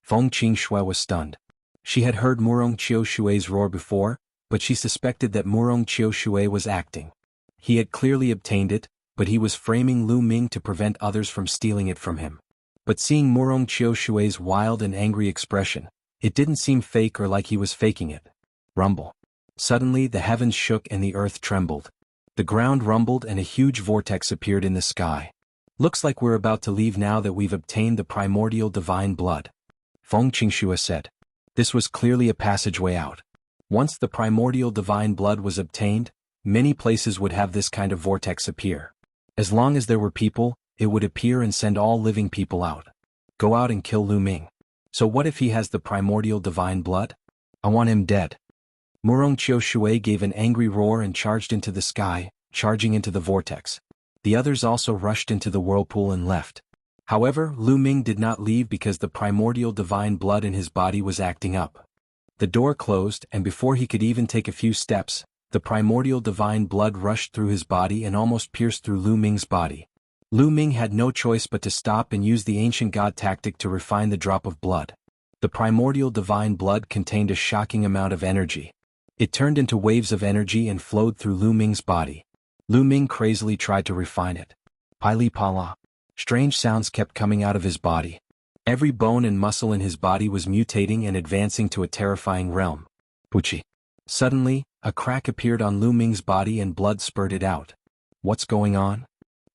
Feng Qing Shui was stunned. She had heard Murong Chiu Shui's roar before, but she suspected that Murong Chiu Shui was acting. He had clearly obtained it, but he was framing Lu Ming to prevent others from stealing it from him. But seeing Murong Chiu Shui's wild and angry expression, it didn't seem fake or like he was faking it. Rumble. Suddenly the heavens shook and the earth trembled. The ground rumbled and a huge vortex appeared in the sky. Looks like we're about to leave now that we've obtained the primordial divine blood. Feng Qingxue said. This was clearly a passageway out. Once the primordial divine blood was obtained, many places would have this kind of vortex appear. As long as there were people, it would appear and send all living people out. Go out and kill Lu Ming. So what if he has the primordial divine blood? I want him dead. Murong Chiu Shui gave an angry roar and charged into the sky, charging into the vortex. The others also rushed into the whirlpool and left. However, Lu Ming did not leave because the primordial divine blood in his body was acting up. The door closed, and before he could even take a few steps, the primordial divine blood rushed through his body and almost pierced through Lu Ming's body. Lu Ming had no choice but to stop and use the ancient god tactic to refine the drop of blood. The primordial divine blood contained a shocking amount of energy. It turned into waves of energy and flowed through Lu Ming's body. Lu Ming crazily tried to refine it. Pili pala. Strange sounds kept coming out of his body. Every bone and muscle in his body was mutating and advancing to a terrifying realm. Puchi. Suddenly, a crack appeared on Lu Ming's body and blood spurted out. What's going on?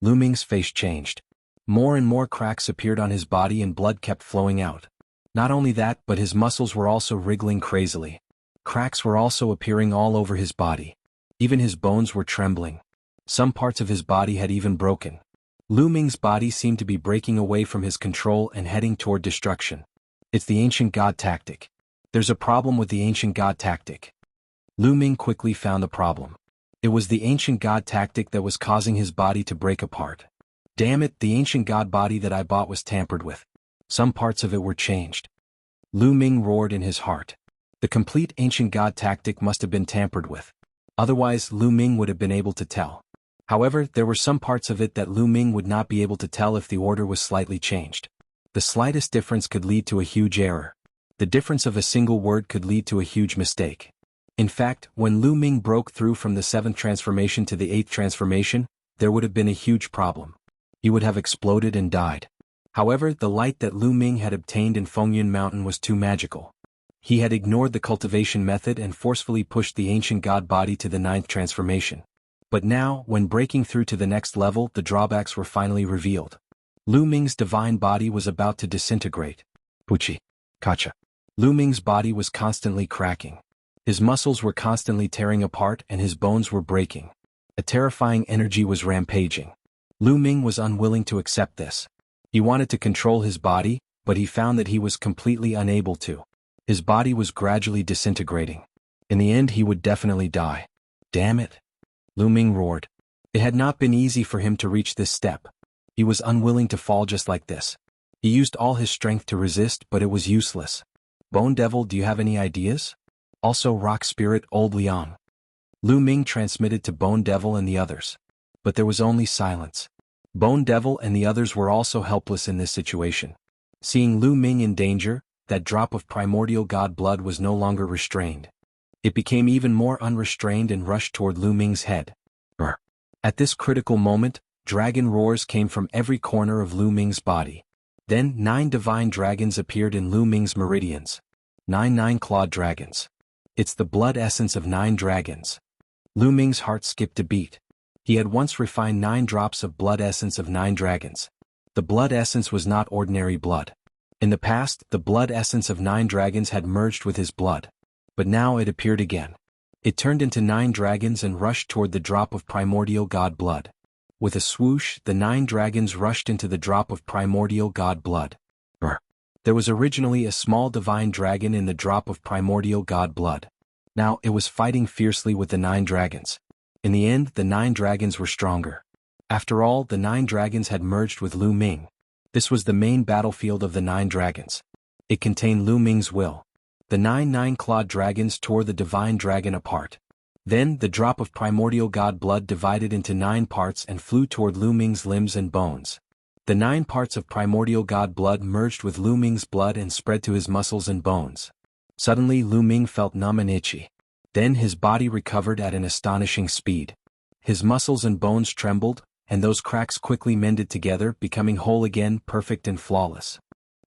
Lu Ming's face changed. More and more cracks appeared on his body and blood kept flowing out. Not only that, but his muscles were also wriggling crazily. Cracks were also appearing all over his body. Even his bones were trembling. Some parts of his body had even broken. Lu Ming's body seemed to be breaking away from his control and heading toward destruction. It's the ancient god tactic. There's a problem with the ancient god tactic. Lu Ming quickly found the problem. It was the ancient god tactic that was causing his body to break apart. Damn it, the ancient god body that I bought was tampered with. Some parts of it were changed. Lu Ming roared in his heart. The complete ancient god tactic must have been tampered with. Otherwise, Lu Ming would have been able to tell. However, there were some parts of it that Lu Ming would not be able to tell if the order was slightly changed. The slightest difference could lead to a huge error. The difference of a single word could lead to a huge mistake. In fact, when Lu Ming broke through from the 7th transformation to the 8th transformation, there would have been a huge problem. He would have exploded and died. However, the light that Lu Ming had obtained in Fengyun Mountain was too magical. He had ignored the cultivation method and forcefully pushed the ancient god body to the 9th transformation. But now, when breaking through to the next level, the drawbacks were finally revealed. Lu Ming's divine body was about to disintegrate. Puchi. Kacha. Lu Ming's body was constantly cracking. His muscles were constantly tearing apart and his bones were breaking. A terrifying energy was rampaging. Lu Ming was unwilling to accept this. He wanted to control his body, but he found that he was completely unable to. His body was gradually disintegrating. In the end, he would definitely die. Damn it! Lu Ming roared. It had not been easy for him to reach this step. He was unwilling to fall just like this. He used all his strength to resist, but it was useless. Bone Devil, do you have any ideas? Also Rock Spirit, Old Liang. Lu Ming transmitted to Bone Devil and the others. But there was only silence. Bone Devil and the others were also helpless in this situation. Seeing Lu Ming in danger, that drop of primordial god blood was no longer restrained. It became even more unrestrained and rushed toward Lu Ming's head. Brr. At this critical moment, dragon roars came from every corner of Lu Ming's body. Then 9 divine dragons appeared in Lu Ming's meridians. 9 clawed dragons. It's the blood essence of 9 dragons. Lu Ming's heart skipped a beat. He had once refined 9 drops of blood essence of 9 dragons. The blood essence was not ordinary blood. In the past, the blood essence of 9 dragons had merged with his blood. But now it appeared again. It turned into 9 dragons and rushed toward the drop of primordial god blood. With a swoosh, the 9 dragons rushed into the drop of primordial god blood. Brr. There was originally a small divine dragon in the drop of primordial god blood. Now it was fighting fiercely with the 9 dragons. In the end, the 9 dragons were stronger. After all, the 9 dragons had merged with Lu Ming. This was the main battlefield of the 9 dragons. It contained Lu Ming's will. The 9 clawed dragons tore the divine dragon apart. Then, the drop of primordial god blood divided into 9 parts and flew toward Lu Ming's limbs and bones. The 9 parts of primordial god blood merged with Lu Ming's blood and spread to his muscles and bones. Suddenly Lu Ming felt numb and itchy. Then his body recovered at an astonishing speed. His muscles and bones trembled, and those cracks quickly mended together, becoming whole again, perfect and flawless.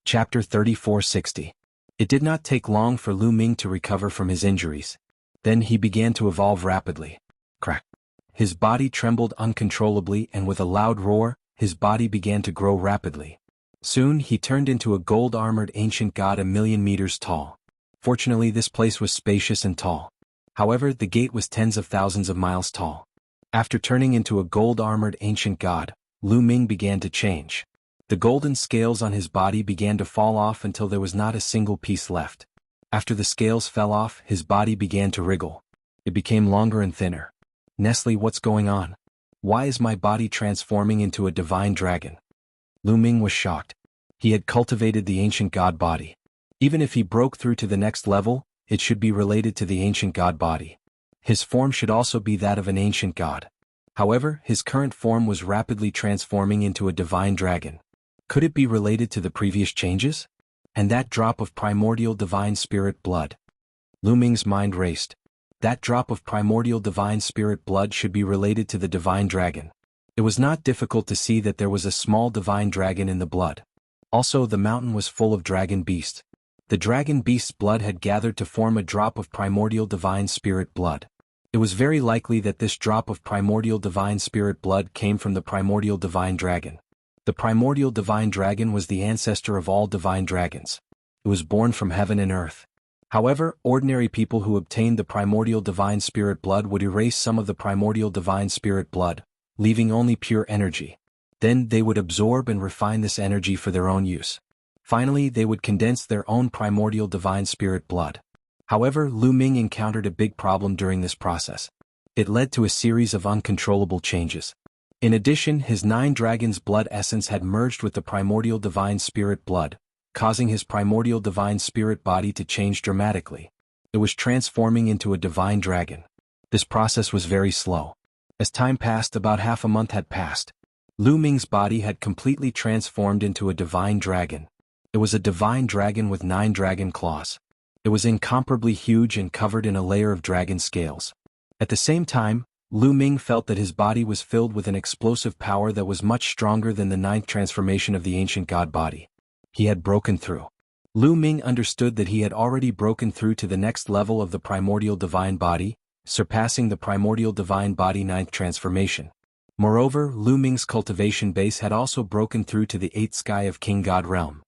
Chapter 3460. It did not take long for Lu Ming to recover from his injuries. Then he began to evolve rapidly. Crack. His body trembled uncontrollably, and with a loud roar, his body began to grow rapidly. Soon he turned into a gold-armored ancient god 1,000,000 meters tall. Fortunately, this place was spacious and tall. However, the gate was tens of thousands of miles tall. After turning into a gold-armored ancient god, Lu Ming began to change. The golden scales on his body began to fall off until there was not a single piece left. After the scales fell off, his body began to wriggle. It became longer and thinner. Nestle, what's going on? Why is my body transforming into a divine dragon? Lu Ming was shocked. He had cultivated the ancient god body. Even if he broke through to the next level, it should be related to the ancient god body. His form should also be that of an ancient god. However, his current form was rapidly transforming into a divine dragon. Could it be related to the previous changes? And that drop of primordial divine spirit blood? Lu Ming's mind raced. That drop of primordial divine spirit blood should be related to the divine dragon. It was not difficult to see that there was a small divine dragon in the blood. Also, the mountain was full of dragon beasts. The dragon beast's blood had gathered to form a drop of primordial divine spirit blood. It was very likely that this drop of primordial divine spirit blood came from the primordial divine dragon. The primordial divine dragon was the ancestor of all divine dragons. It was born from heaven and earth. However, ordinary people who obtained the primordial divine spirit blood would erase some of the primordial divine spirit blood, leaving only pure energy. Then they would absorb and refine this energy for their own use. Finally, they would condense their own primordial divine spirit blood. However, Lu Ming encountered a big problem during this process. It led to a series of uncontrollable changes. In addition, his 9 dragons' blood essence had merged with the primordial divine spirit blood, causing his primordial divine spirit body to change dramatically. It was transforming into a divine dragon. This process was very slow. As time passed, about half a month had passed. Lu Ming's body had completely transformed into a divine dragon. It was a divine dragon with 9 dragon claws. It was incomparably huge and covered in a layer of dragon scales. At the same time, Lu Ming felt that his body was filled with an explosive power that was much stronger than the 9th transformation of the ancient god body. He had broken through. Lu Ming understood that he had already broken through to the next level of the primordial divine body, surpassing the primordial divine body 9th transformation. Moreover, Lu Ming's cultivation base had also broken through to the 8th sky of King God realm.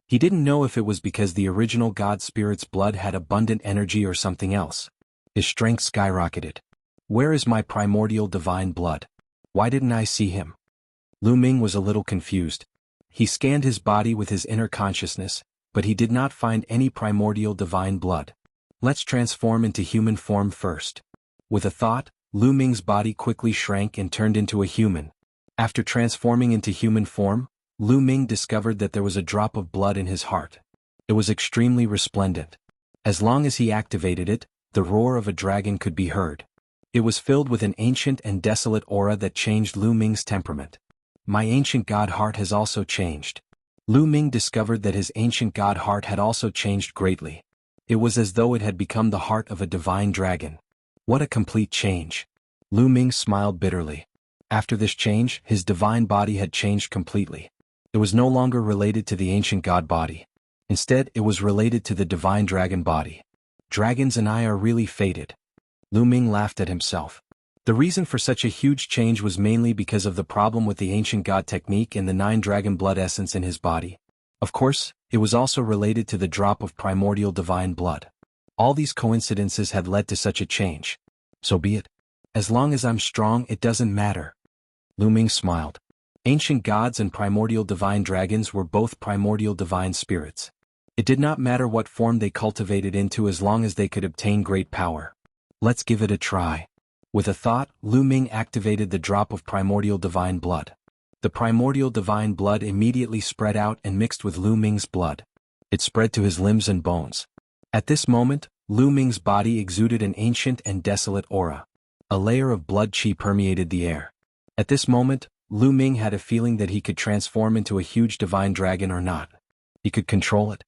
He didn't know if it was because the original god spirit's blood had abundant energy or something else. His strength skyrocketed. Where is my primordial divine blood? Why didn't I see him? Lu Ming was a little confused. He scanned his body with his inner consciousness, but he did not find any primordial divine blood. Let's transform into human form first. With a thought, Lu Ming's body quickly shrank and turned into a human. After transforming into human form, Lu Ming discovered that there was a drop of blood in his heart. It was extremely resplendent. As long as he activated it, the roar of a dragon could be heard. It was filled with an ancient and desolate aura that changed Lu Ming's temperament. My ancient god heart has also changed. Lu Ming discovered that his ancient god heart had also changed greatly. It was as though it had become the heart of a divine dragon. What a complete change. Lu Ming smiled bitterly. After this change, his divine body had changed completely. It was no longer related to the ancient god body. Instead, it was related to the divine dragon body. Dragons and I are really fated. Lu Ming laughed at himself. The reason for such a huge change was mainly because of the problem with the ancient god technique and the 9 dragon blood essence in his body. Of course, it was also related to the drop of primordial divine blood. All these coincidences had led to such a change. So be it. As long as I'm strong, it doesn't matter. Lu Ming smiled. Ancient gods and primordial divine dragons were both primordial divine spirits. It did not matter what form they cultivated into as long as they could obtain great power. Let's give it a try. With a thought, Lu Ming activated the drop of primordial divine blood. The primordial divine blood immediately spread out and mixed with Lu Ming's blood. It spread to his limbs and bones. At this moment, Lu Ming's body exuded an ancient and desolate aura. A layer of blood chi permeated the air. At this moment, Lu Ming had a feeling that he could transform into a huge divine dragon or not. He could control it.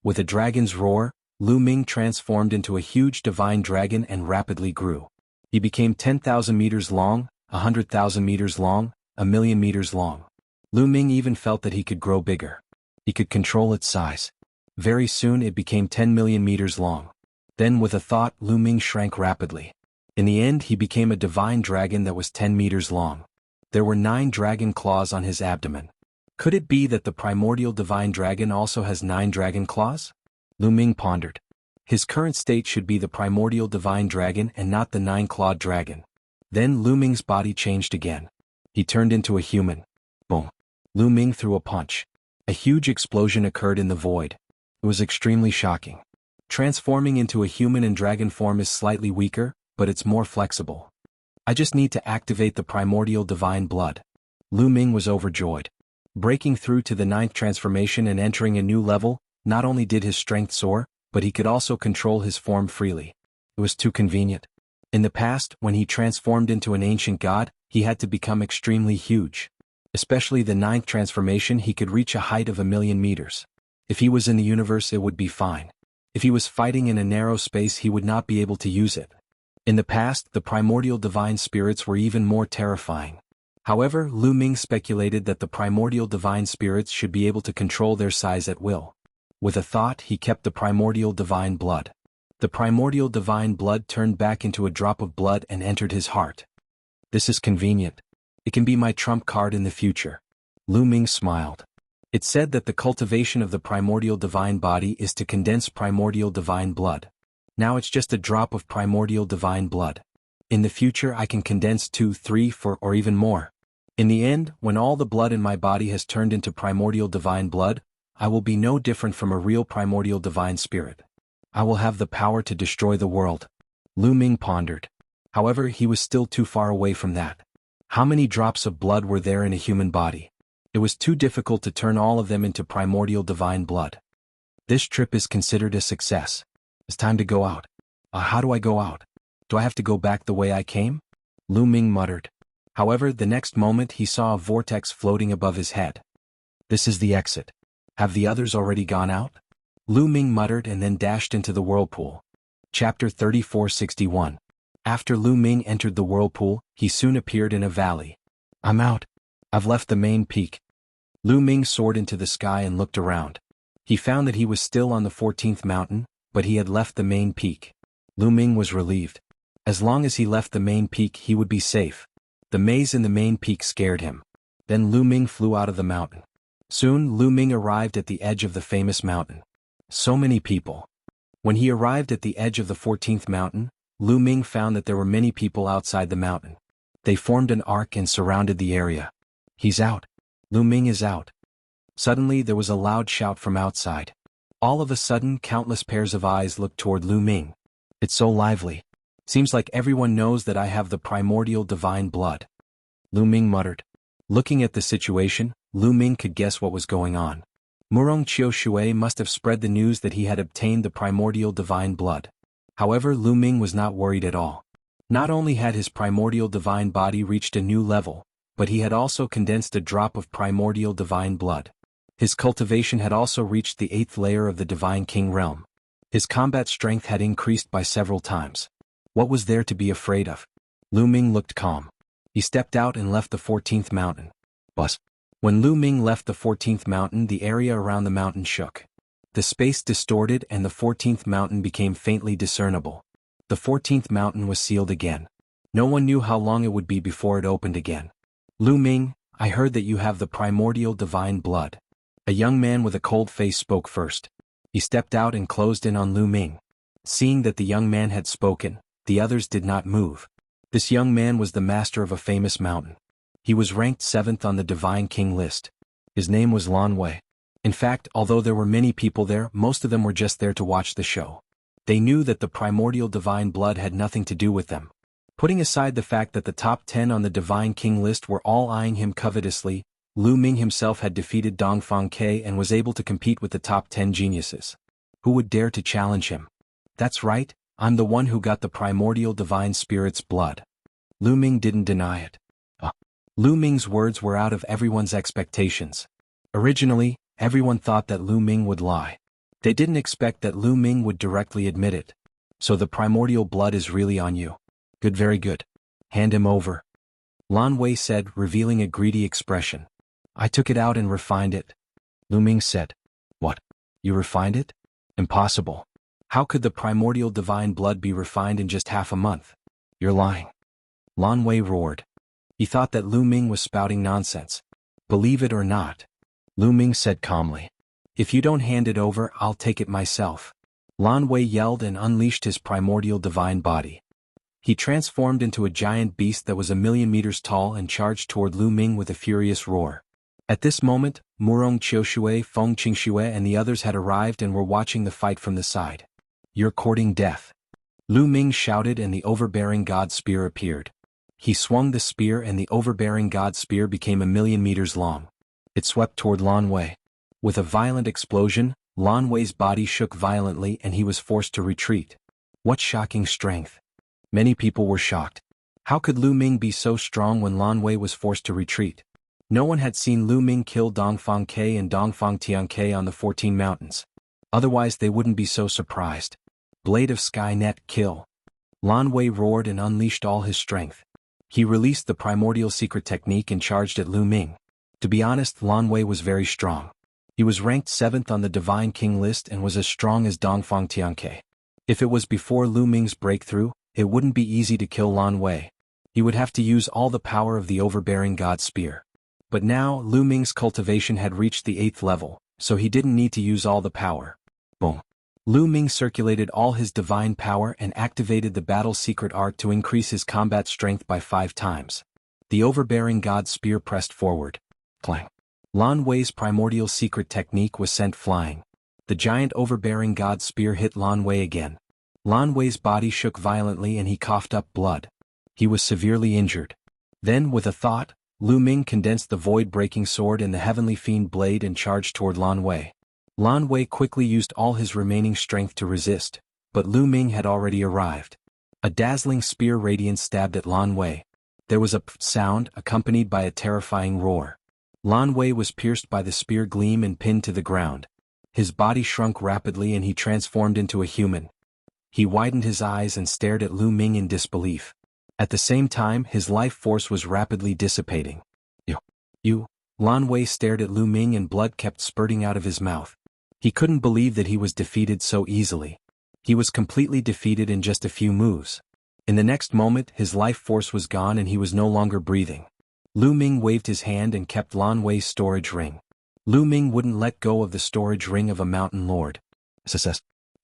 With a dragon's roar, Lu Ming transformed into a huge divine dragon and rapidly grew. He became 10,000 meters long, 100,000 meters long, 1,000,000 meters long. Lu Ming even felt that he could grow bigger. He could control its size. Very soon it became 10 million meters long. Then with a thought, Lu Ming shrank rapidly. In the end he became a divine dragon that was 10 meters long. There were 9 dragon claws on his abdomen. Could it be that the primordial divine dragon also has 9 dragon claws? Lu Ming pondered. His current state should be the primordial divine dragon and not the 9-clawed dragon. Then Lu Ming's body changed again. He turned into a human. Boom. Lu Ming threw a punch. A huge explosion occurred in the void. It was extremely shocking. Transforming into a human in dragon form is slightly weaker, but it's more flexible. I just need to activate the primordial divine blood. Lu Ming was overjoyed. Breaking through to the 9th transformation and entering a new level, not only did his strength soar, but he could also control his form freely. It was too convenient. In the past, when he transformed into an ancient god, he had to become extremely huge. Especially the 9th transformation, he could reach a height of 1,000,000 meters. If he was in the universe, it would be fine. If he was fighting in a narrow space, he would not be able to use it. In the past, the primordial divine spirits were even more terrifying. However, Lu Ming speculated that the primordial divine spirits should be able to control their size at will. With a thought, he kept the primordial divine blood. The primordial divine blood turned back into a drop of blood and entered his heart. This is convenient. It can be my trump card in the future. Lu Ming smiled. It said that the cultivation of the primordial divine body is to condense primordial divine blood. Now it's just a drop of primordial divine blood. In the future I can condense 2, 3, 4 or even more. In the end, when all the blood in my body has turned into primordial divine blood, I will be no different from a real primordial divine spirit. I will have the power to destroy the world. Lu Ming pondered. However, he was still too far away from that. How many drops of blood were there in a human body? It was too difficult to turn all of them into primordial divine blood. This trip is considered a success. It's time to go out. How do I go out? Do I have to go back the way I came? Lu Ming muttered. However, the next moment he saw a vortex floating above his head. This is the exit. Have the others already gone out? Lu Ming muttered and then dashed into the whirlpool. Chapter 3461. After Lu Ming entered the whirlpool, he soon appeared in a valley. I'm out. I've left the main peak. Lu Ming soared into the sky and looked around. He found that he was still on the 14th mountain, but he had left the main peak. Lu Ming was relieved. As long as he left the main peak, he would be safe. The maze in the main peak scared him. Then Lu Ming flew out of the mountain. Soon Lu Ming arrived at the edge of the famous mountain. So many people. When he arrived at the edge of the 14th mountain, Lu Ming found that there were many people outside the mountain. They formed an arc and surrounded the area. He's out. Lu Ming is out. Suddenly there was a loud shout from outside. All of a sudden countless pairs of eyes looked toward Lu Ming. It's so lively. Seems like everyone knows that I have the primordial divine blood. Lu Ming muttered. Looking at the situation, Lu Ming could guess what was going on. Murong Qiushui must have spread the news that he had obtained the primordial divine blood. However, Lu Ming was not worried at all. Not only had his primordial divine body reached a new level, but he had also condensed a drop of primordial divine blood. His cultivation had also reached the 8th layer of the Divine King realm. His combat strength had increased by several times. What was there to be afraid of? Lu Ming looked calm. He stepped out and left the 14th mountain. But when Lu Ming left the 14th mountain, the area around the mountain shook. The space distorted and the 14th mountain became faintly discernible. The 14th mountain was sealed again. No one knew how long it would be before it opened again. Lu Ming, I heard that you have the primordial divine blood. A young man with a cold face spoke first. He stepped out and closed in on Lu Ming. Seeing that the young man had spoken, the others did not move. This young man was the master of a famous mountain. He was ranked 7th on the Divine King list. His name was Lan Wei. In fact, although there were many people there, most of them were just there to watch the show. They knew that the primordial divine blood had nothing to do with them. Putting aside the fact that the top 10 on the Divine King list were all eyeing him covetously, Lu Ming himself had defeated Dongfang Ke and was able to compete with the top 10 geniuses. Who would dare to challenge him? That's right, I'm the one who got the primordial divine spirit's blood. Lu Ming didn't deny it. Lu Ming's words were out of everyone's expectations. Originally, everyone thought that Lu Ming would lie. They didn't expect that Lu Ming would directly admit it. So the primordial blood is really on you. Good, very good. Hand him over. Lan Wei said, revealing a greedy expression. I took it out and refined it. Lu Ming said. What? You refined it? Impossible. How could the primordial divine blood be refined in just half a month? You're lying. Lan Wei roared. He thought that Lu Ming was spouting nonsense. Believe it or not. Lu Ming said calmly. If you don't hand it over, I'll take it myself. Lan Wei yelled and unleashed his primordial divine body. He transformed into a giant beast that was 1,000,000 meters tall and charged toward Lu Ming with a furious roar. At this moment, Murong Qiushui, Feng Qingxue and the others had arrived and were watching the fight from the side. You're courting death. Lu Ming shouted and the overbearing god spear appeared. He swung the spear and the overbearing god spear became 1,000,000 meters long. It swept toward Lan Wei. With a violent explosion, Lan Wei's body shook violently and he was forced to retreat. What shocking strength! Many people were shocked. How could Lu Ming be so strong when Lan Wei was forced to retreat? No one had seen Lu Ming kill Dongfang Ke and Dongfang Tian Ke on the 14 mountains. Otherwise they wouldn't be so surprised. Blade of Skynet, kill. Lan Wei roared and unleashed all his strength. He released the primordial secret technique and charged at Lu Ming. To be honest, Lan Wei was very strong. He was ranked 7th on the Divine King list and was as strong as Dongfang Tianke. If it was before Lu Ming's breakthrough, it wouldn't be easy to kill Lan Wei. He would have to use all the power of the overbearing god spear. But now, Lu Ming's cultivation had reached the 8th level, so he didn't need to use all the power. Boom. Lu Ming circulated all his divine power and activated the battle secret art to increase his combat strength by 5 times. The overbearing god spear pressed forward. Clang. Lan Wei's primordial secret technique was sent flying. The giant overbearing god spear hit Lan Wei again. Lan Wei's body shook violently and he coughed up blood. He was severely injured. Then, with a thought, Lu Ming condensed the void-breaking sword in the heavenly fiend blade and charged toward Lan Wei. Lan Wei quickly used all his remaining strength to resist, but Lu Ming had already arrived. A dazzling spear radiance stabbed at Lan Wei. There was a sound accompanied by a terrifying roar. Lan Wei was pierced by the spear gleam and pinned to the ground. His body shrunk rapidly and he transformed into a human. He widened his eyes and stared at Lu Ming in disbelief. At the same time, his life force was rapidly dissipating. You. Lan Wei stared at Lu Ming and blood kept spurting out of his mouth. He couldn't believe that he was defeated so easily. He was completely defeated in just a few moves. In the next moment, his life force was gone and he was no longer breathing. Lu Ming waved his hand and kept Lan Wei's storage ring. Lu Ming wouldn't let go of the storage ring of a mountain lord.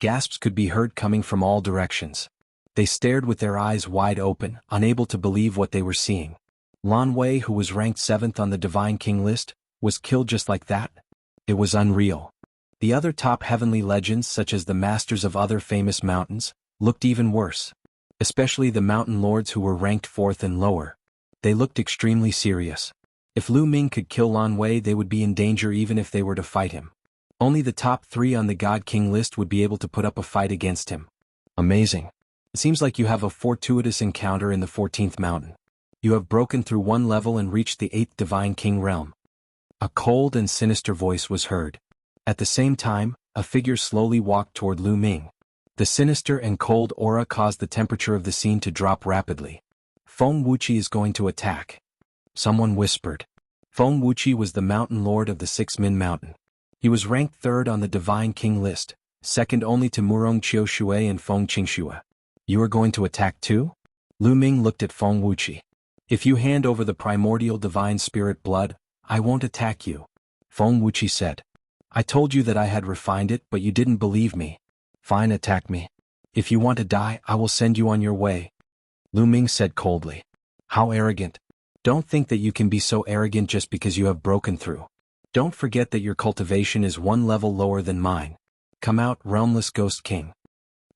Gasps could be heard coming from all directions. They stared with their eyes wide open, unable to believe what they were seeing. Lan Wei, who was ranked 7th on the Divine King list, was killed just like that? It was unreal. The other top heavenly legends, such as the masters of other famous mountains, looked even worse. Especially the mountain lords who were ranked 4th and lower. They looked extremely serious. If Lu Ming could kill Lan Wei, they would be in danger even if they were to fight him. Only the top 3 on the God King list would be able to put up a fight against him. Amazing. It seems like you have a fortuitous encounter in the 14th mountain. You have broken through one level and reached the 8th Divine King realm. A cold and sinister voice was heard. At the same time, a figure slowly walked toward Lu Ming. The sinister and cold aura caused the temperature of the scene to drop rapidly. Feng Wuxi is going to attack. Someone whispered. Feng Wuxi was the mountain lord of the 6 Min Mountain. He was ranked 3rd on the Divine King list, second only to Murong Qiushui and Feng Qingxue. You are going to attack too? Lu Ming looked at Feng Wuxi. If you hand over the primordial divine spirit blood, I won't attack you. Feng Wuxi said. I told you that I had refined it, but you didn't believe me. Fine, attack me. If you want to die, I will send you on your way. Lu Ming said coldly. How arrogant. Don't think that you can be so arrogant just because you have broken through. Don't forget that your cultivation is 1 level lower than mine. Come out, realmless ghost king.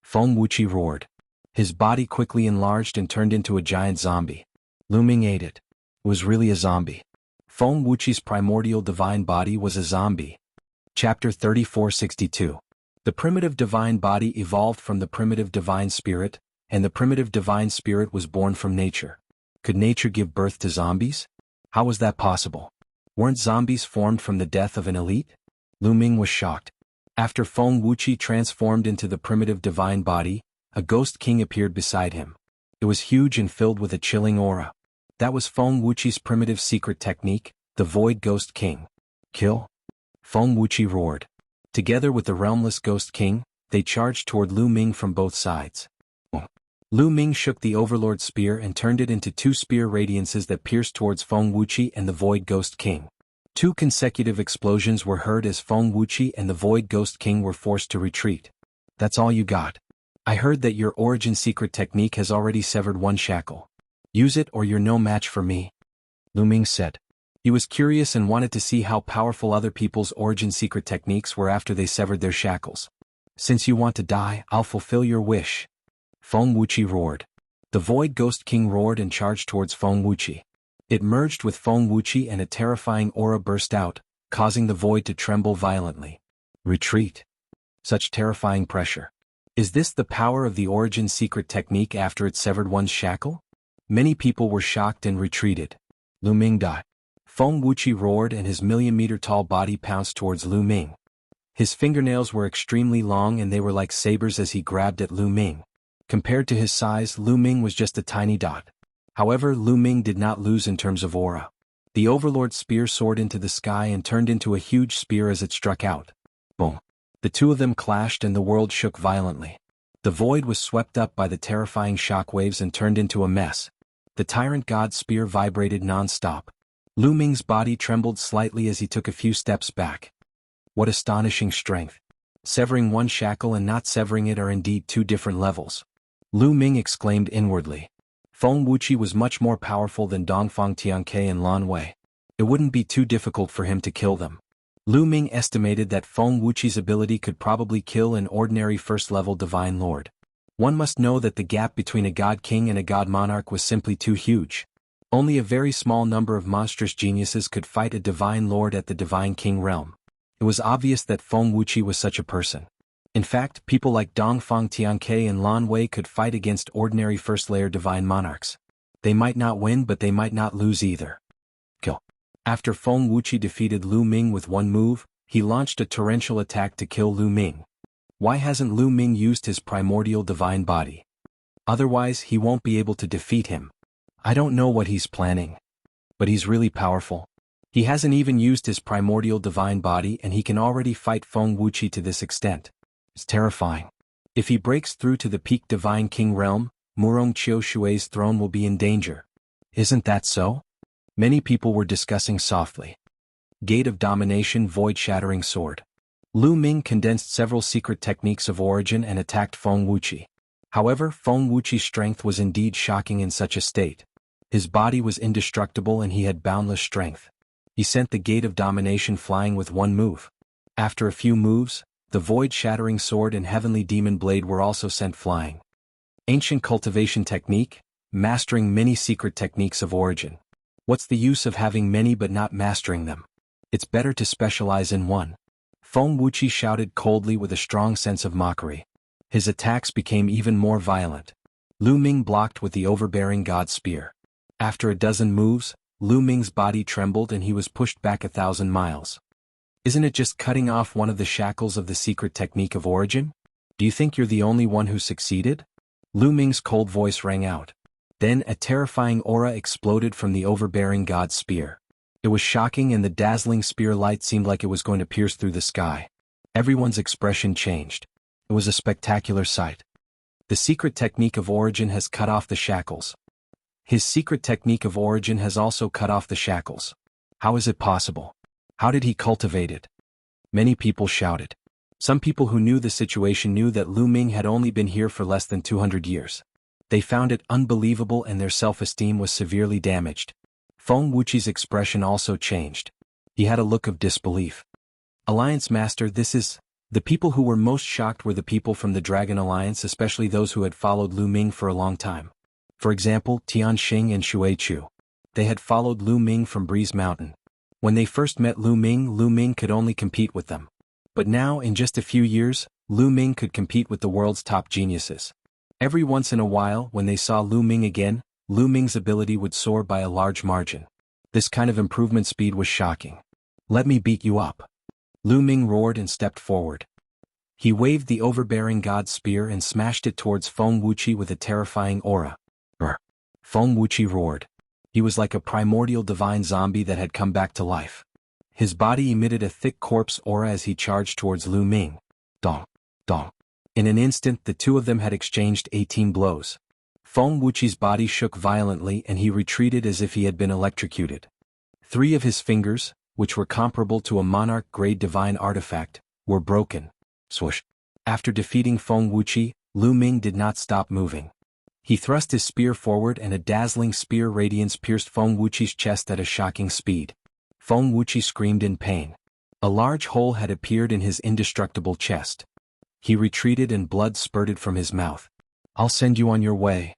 Feng Wuxi roared. His body quickly enlarged and turned into a giant zombie. Lu Ming ate it. It was really a zombie. Feng Wuxi's primordial divine body was a zombie. Chapter 3462. The primitive divine body evolved from the primitive divine spirit, and the primitive divine spirit was born from nature. Could nature give birth to zombies? How was that possible? Weren't zombies formed from the death of an elite? Lu Ming was shocked. After Feng Wuxi transformed into the primitive divine body, a ghost king appeared beside him. It was huge and filled with a chilling aura. That was Feng Wuxi's primitive secret technique, the Void Ghost King. Kill? Feng Wuxi roared. Together with the realmless ghost king, they charged toward Lu Ming from both sides. Lu Ming shook the Overlord spear and turned it into 2 spear radiances that pierced towards Feng Wuxi and the Void Ghost King. 2 consecutive explosions were heard as Feng Wuxi and the Void Ghost King were forced to retreat. That's all you got. I heard that your origin secret technique has already severed 1 shackle. Use it or you're no match for me. Lu Ming said. He was curious and wanted to see how powerful other people's origin secret techniques were after they severed their shackles. Since you want to die, I'll fulfill your wish. Feng Wuxi roared. The Void Ghost King roared and charged towards Feng Wuxi. It merged with Feng Wuxi and a terrifying aura burst out, causing the void to tremble violently. Retreat. Such terrifying pressure. Is this the power of the origin secret technique after it severed one's shackle? Many people were shocked and retreated. Lu Ming died. Feng Wuxi roared and his million-meter-tall body pounced towards Lu Ming. His fingernails were extremely long and they were like sabers as he grabbed at Lu Ming. Compared to his size, Lu Ming was just a tiny dot. However, Lu Ming did not lose in terms of aura. The Overlord spear soared into the sky and turned into a huge spear as it struck out. Boom. The 2 of them clashed and the world shook violently. The void was swept up by the terrifying shockwaves and turned into a mess. The Tyrant God spear vibrated non-stop. Lu Ming's body trembled slightly as he took a few steps back. What astonishing strength. Severing 1 shackle and not severing it are indeed 2 different levels. Lu Ming exclaimed inwardly. Feng Wuxi was much more powerful than Dongfang Tianke and Lan Wei. It wouldn't be too difficult for him to kill them. Lu Ming estimated that Feng Wuxi's ability could probably kill an ordinary 1st-level divine lord. One must know that the gap between a god king and a god monarch was simply too huge. Only a very small number of monstrous geniuses could fight a divine lord at the divine king realm. It was obvious that Feng Wuqi was such a person. In fact, people like Dongfang Tianke and Lan Wei could fight against ordinary first-layer divine monarchs. They might not win, but they might not lose either. Kill. After Feng Wuqi defeated Lu Ming with one move, he launched a torrential attack to kill Lu Ming. Why hasn't Lu Ming used his primordial divine body? Otherwise, he won't be able to defeat him. I don't know what he's planning. But he's really powerful. He hasn't even used his primordial divine body and he can already fight Feng Wuqi to this extent. It's terrifying. If he breaks through to the peak divine king realm, Murong Qiushui's throne will be in danger. Isn't that so? Many people were discussing softly. Gate of Domination, Void-Shattering Sword. Lu Ming condensed several secret techniques of origin and attacked Feng Wuqi. However, Feng Wuqi's strength was indeed shocking in such a state. His body was indestructible and he had boundless strength. He sent the Gate of Domination flying with one move. After a few moves, the Void-Shattering Sword and Heavenly Demon Blade were also sent flying. Ancient Cultivation Technique, mastering many secret techniques of origin. What's the use of having many but not mastering them? It's better to specialize in one. Feng Wuqi shouted coldly with a strong sense of mockery. His attacks became even more violent. Lu Ming blocked with the overbearing God Spear. After a dozen moves, Lu Ming's body trembled and he was pushed back 1,000 miles. Isn't it just cutting off one of the shackles of the secret technique of origin? Do you think you're the only one who succeeded? Lu Ming's cold voice rang out. Then a terrifying aura exploded from the overbearing God Spear. It was shocking and the dazzling spear light seemed like it was going to pierce through the sky. Everyone's expression changed. It was a spectacular sight. The secret technique of origin has cut off the shackles. His secret technique of origin has also cut off the shackles. How is it possible? How did he cultivate it? Many people shouted. Some people who knew the situation knew that Lu Ming had only been here for less than 200 years. They found it unbelievable and their self-esteem was severely damaged. Feng Wuqi's expression also changed. He had a look of disbelief. Alliance Master, the people who were most shocked were the people from the Dragon Alliance, especially those who had followed Lu Ming for a long time. For example, Tian Xing and Xue Chu. They had followed Lu Ming from Breeze Mountain. When they first met Lu Ming could only compete with them. But now, in just a few years, Lu Ming could compete with the world's top geniuses. Every once in a while, when they saw Lu Ming again, Lu Ming's ability would soar by a large margin. This kind of improvement speed was shocking. Let me beat you up. Lu Ming roared and stepped forward. He waved the overbearing God Spear and smashed it towards Feng Wuqi with a terrifying aura. Brr. Feng Wuqi roared. He was like a primordial divine zombie that had come back to life. His body emitted a thick corpse aura as he charged towards Lu Ming. Dong. Dong. In an instant the two of them had exchanged 18 blows. Feng Wuqi's body shook violently and he retreated as if he had been electrocuted. 3 of his fingers, which were comparable to a monarch-grade divine artifact, were broken. Swoosh. After defeating Feng Wuqi, Lu Ming did not stop moving. He thrust his spear forward and a dazzling spear radiance pierced Feng Wuqi's chest at a shocking speed. Feng Wuqi screamed in pain. A large hole had appeared in his indestructible chest. He retreated and blood spurted from his mouth. I'll send you on your way.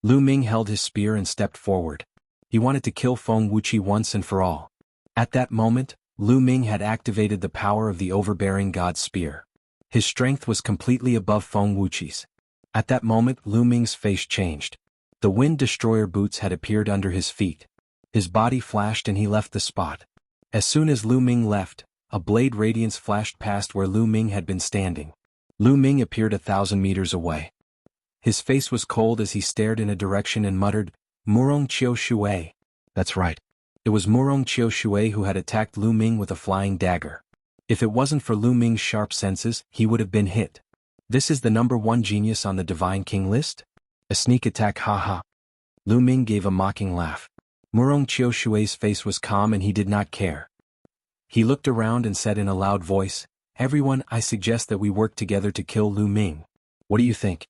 Lu Ming held his spear and stepped forward. He wanted to kill Feng Wuqi once and for all. At that moment, Lu Ming had activated the power of the overbearing God Spear. His strength was completely above Feng Wuqi's. At that moment Lu Ming's face changed. The Wind Destroyer boots had appeared under his feet. His body flashed and he left the spot. As soon as Lu Ming left, a blade radiance flashed past where Lu Ming had been standing. Lu Ming appeared 1,000 meters away. His face was cold as he stared in a direction and muttered, Murong Qiushui. That's right. It was Murong Qiushui who had attacked Lu Ming with a flying dagger. If it wasn't for Lu Ming's sharp senses, he would have been hit. This is the #1 genius on the Divine King list? A sneak attack, haha. Lu Ming gave a mocking laugh. Murong Qiushui's face was calm and he did not care. He looked around and said in a loud voice, Everyone, I suggest that we work together to kill Lu Ming. What do you think?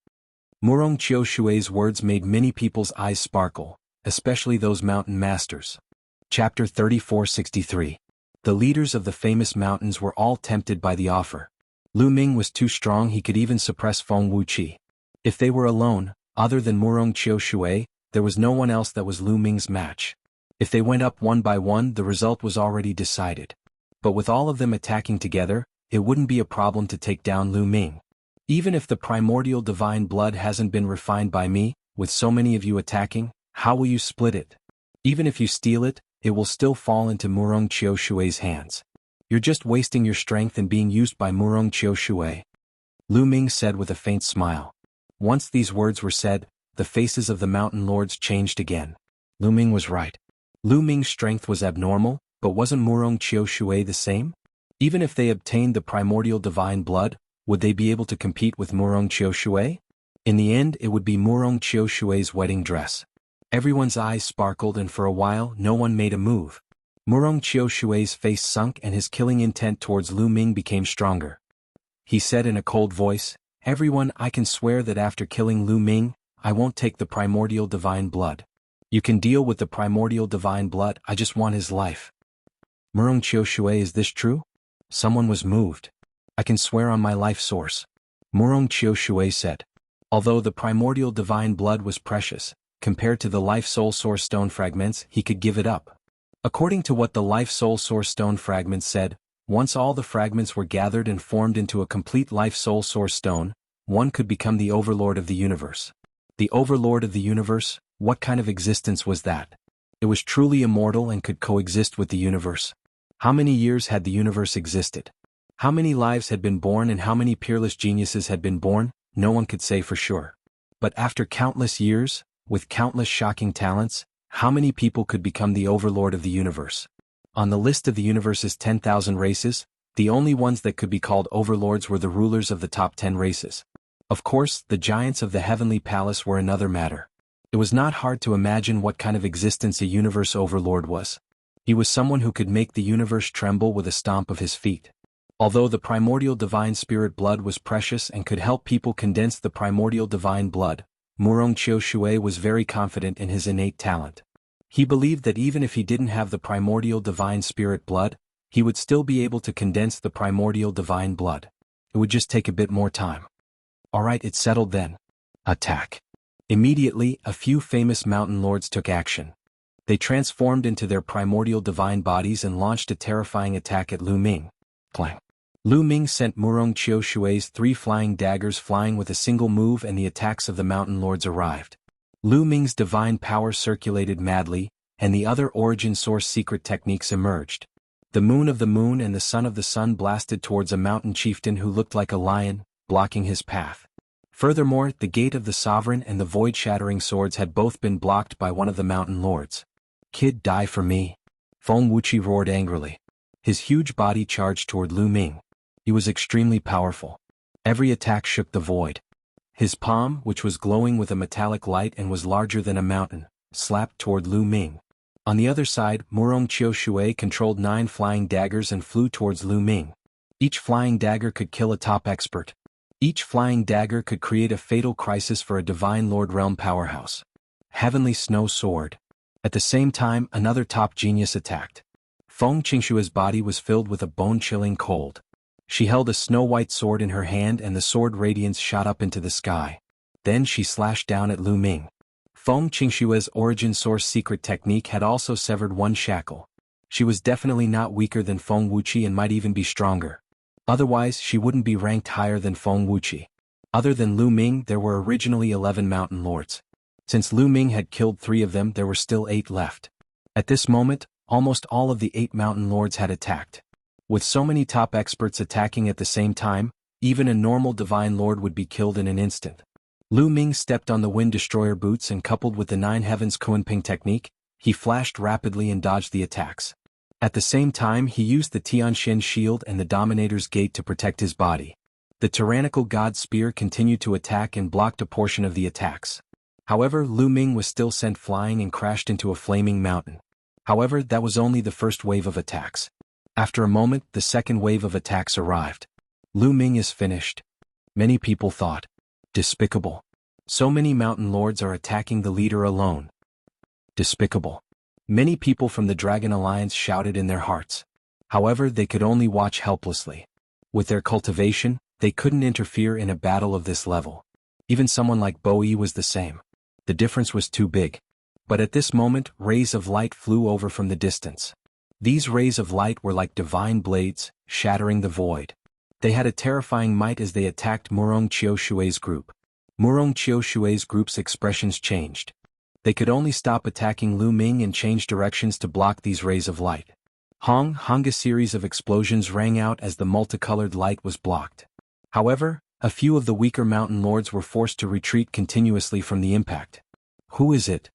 Murong Qiushui's words made many people's eyes sparkle, especially those mountain masters. Chapter 3463. The leaders of the famous mountains were all tempted by the offer. Lu Ming was too strong, he could even suppress Feng Wuqi. If they were alone, other than Murong Qiushui, there was no one else that was Lu Ming's match. If they went up one by one, the result was already decided. But with all of them attacking together, it wouldn't be a problem to take down Lu Ming. Even if the primordial divine blood hasn't been refined by me, with so many of you attacking, how will you split it? Even if you steal it, it will still fall into Murong Qiushui's hands. You're just wasting your strength and being used by Murong Qiushui. Lu Ming said with a faint smile. Once these words were said, the faces of the mountain lords changed again. Lu Ming was right. Lu Ming's strength was abnormal, but wasn't Murong Qiushui the same? Even if they obtained the primordial divine blood, would they be able to compete with Murong Qiushui? In the end, it would be Murong Qiushui's wedding dress. Everyone's eyes sparkled, and for a while no one made a move. Murong Qiushui's face sunk and his killing intent towards Lu Ming became stronger. He said in a cold voice, "Everyone, I can swear that after killing Lu Ming, I won't take the primordial divine blood. You can deal with the primordial divine blood, I just want his life." Murong Qiushui, is this true? Someone was moved. I can swear on my life source. Murong Qiushui said. Although the primordial divine blood was precious, compared to the life soul source stone fragments, he could give it up. According to what the life soul source stone fragments said, once all the fragments were gathered and formed into a complete life soul source stone, one could become the overlord of the universe. The overlord of the universe, what kind of existence was that? It was truly immortal and could coexist with the universe. How many years had the universe existed? How many lives had been born and how many peerless geniuses had been born? No one could say for sure. But after countless years, with countless shocking talents, how many people could become the overlord of the universe? On the list of the universe's 10,000 races, the only ones that could be called overlords were the rulers of the top 10 races. Of course, the giants of the heavenly palace were another matter. It was not hard to imagine what kind of existence a universe overlord was. He was someone who could make the universe tremble with a stomp of his feet. Although the primordial divine spirit blood was precious and could help people condense the primordial divine blood, Murong Qiushui was very confident in his innate talent. He believed that even if he didn't have the primordial divine spirit blood, he would still be able to condense the primordial divine blood. It would just take a bit more time. Alright, it's settled then. Attack. Immediately, a few famous mountain lords took action. They transformed into their primordial divine bodies and launched a terrifying attack at Lu Ming. Clang. Lu Ming sent Murong Qiushui's 3 flying daggers flying with a single move, and the attacks of the mountain lords arrived. Lu Ming's divine power circulated madly, and the other origin source secret techniques emerged. The moon of the moon and the sun of the sun blasted towards a mountain chieftain who looked like a lion, blocking his path. Furthermore, the gate of the sovereign and the void-shattering swords had both been blocked by one of the mountain lords. "Kid, die for me!" Feng Wuxi roared angrily. His huge body charged toward Lu Ming. He was extremely powerful. Every attack shook the void. His palm, which was glowing with a metallic light and was larger than a mountain, slapped toward Lu Ming. On the other side, Murong Qiushui controlled 9 flying daggers and flew towards Lu Ming. Each flying dagger could kill a top expert. Each flying dagger could create a fatal crisis for a divine lord realm powerhouse. Heavenly Snow Sword. At the same time, another top genius attacked. Feng Qingshua's body was filled with a bone-chilling cold. She held a snow-white sword in her hand and the sword radiance shot up into the sky. Then she slashed down at Lu Ming. Feng Qingshua's origin source secret technique had also severed one shackle. She was definitely not weaker than Feng Wuxi and might even be stronger. Otherwise, she wouldn't be ranked higher than Feng Wuxi. Other than Lu Ming, there were originally 11 mountain lords. Since Lu Ming had killed 3 of them, there were still 8 left. At this moment, almost all of the 8 mountain lords had attacked. With so many top experts attacking at the same time, even a normal divine lord would be killed in an instant. Lu Ming stepped on the wind destroyer boots and coupled with the 9 heavens Kunping technique, he flashed rapidly and dodged the attacks. At the same time, he used the Tianxin shield and the Dominator's Gate to protect his body. The tyrannical god spear continued to attack and blocked a portion of the attacks. However, Lu Ming was still sent flying and crashed into a flaming mountain. However, that was only the first wave of attacks. After a moment, the second wave of attacks arrived. Lu Ming is finished. Many people thought. Despicable. So many mountain lords are attacking the leader alone. Despicable. Many people from the Dragon Alliance shouted in their hearts. However, they could only watch helplessly. With their cultivation, they couldn't interfere in a battle of this level. Even someone like Bo Yi was the same. The difference was too big. But at this moment, rays of light flew over from the distance. These rays of light were like divine blades, shattering the void. They had a terrifying might as they attacked Murong Qiushui's group. Murong Qiushui's group's expressions changed. They could only stop attacking Lu Ming and change directions to block these rays of light. A series of explosions rang out as the multicolored light was blocked. However, a few of the weaker mountain lords were forced to retreat continuously from the impact. Who is it?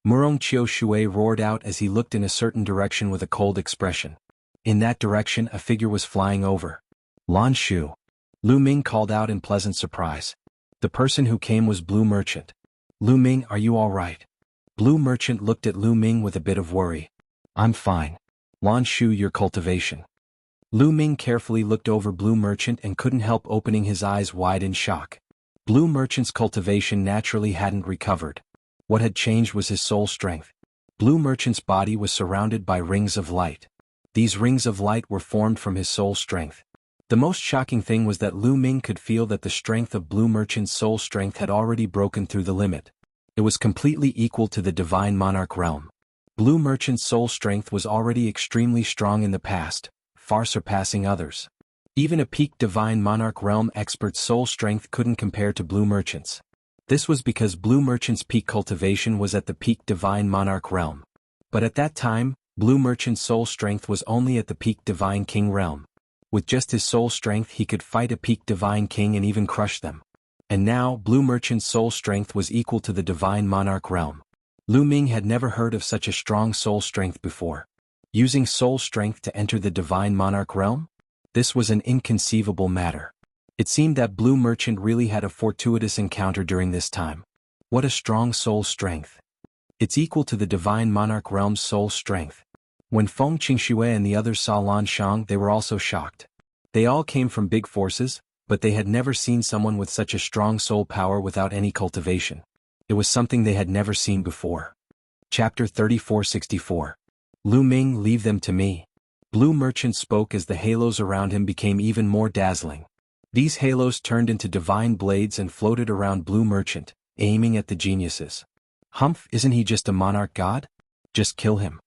Murong Qiushui roared out as he looked in a certain direction with a cold expression. In that direction a figure was flying over. Lan Shu. Lu Ming called out in pleasant surprise. The person who came was Blue Merchant. Lu Ming, are you all right? Blue Merchant looked at Lu Ming with a bit of worry. I'm fine. Lan Shu, your cultivation. Lu Ming carefully looked over Blue Merchant and couldn't help opening his eyes wide in shock. Blue Merchant's cultivation naturally hadn't recovered. What had changed was his soul strength. Blue Merchant's body was surrounded by rings of light. These rings of light were formed from his soul strength. The most shocking thing was that Lu Ming could feel that the strength of Blue Merchant's soul strength had already broken through the limit. It was completely equal to the Divine Monarch realm. Blue Merchant's soul strength was already extremely strong in the past, far surpassing others. Even a peak Divine Monarch realm expert's soul strength couldn't compare to Blue Merchant's. This was because Blue Merchant's peak cultivation was at the peak Divine Monarch realm. But at that time, Blue Merchant's soul strength was only at the peak Divine King realm. With just his soul strength he could fight a peak Divine King and even crush them. And now, Blue Merchant's soul strength was equal to the Divine Monarch realm. Lu Ming had never heard of such a strong soul strength before. Using soul strength to enter the Divine Monarch realm? This was an inconceivable matter. It seemed that Blue Merchant really had a fortuitous encounter during this time. What a strong soul strength. It's equal to the Divine Monarch realm's soul strength. When Feng Qingxue and the others saw Lan Shang, they were also shocked. They all came from big forces, but they had never seen someone with such a strong soul power without any cultivation. It was something they had never seen before. Chapter 3464. Lu Ming, leave them to me. Blue Merchant spoke as the halos around him became even more dazzling. These halos turned into divine blades and floated around Blue Merchant, aiming at the geniuses. Humph, isn't he just a monarch god? Just kill him.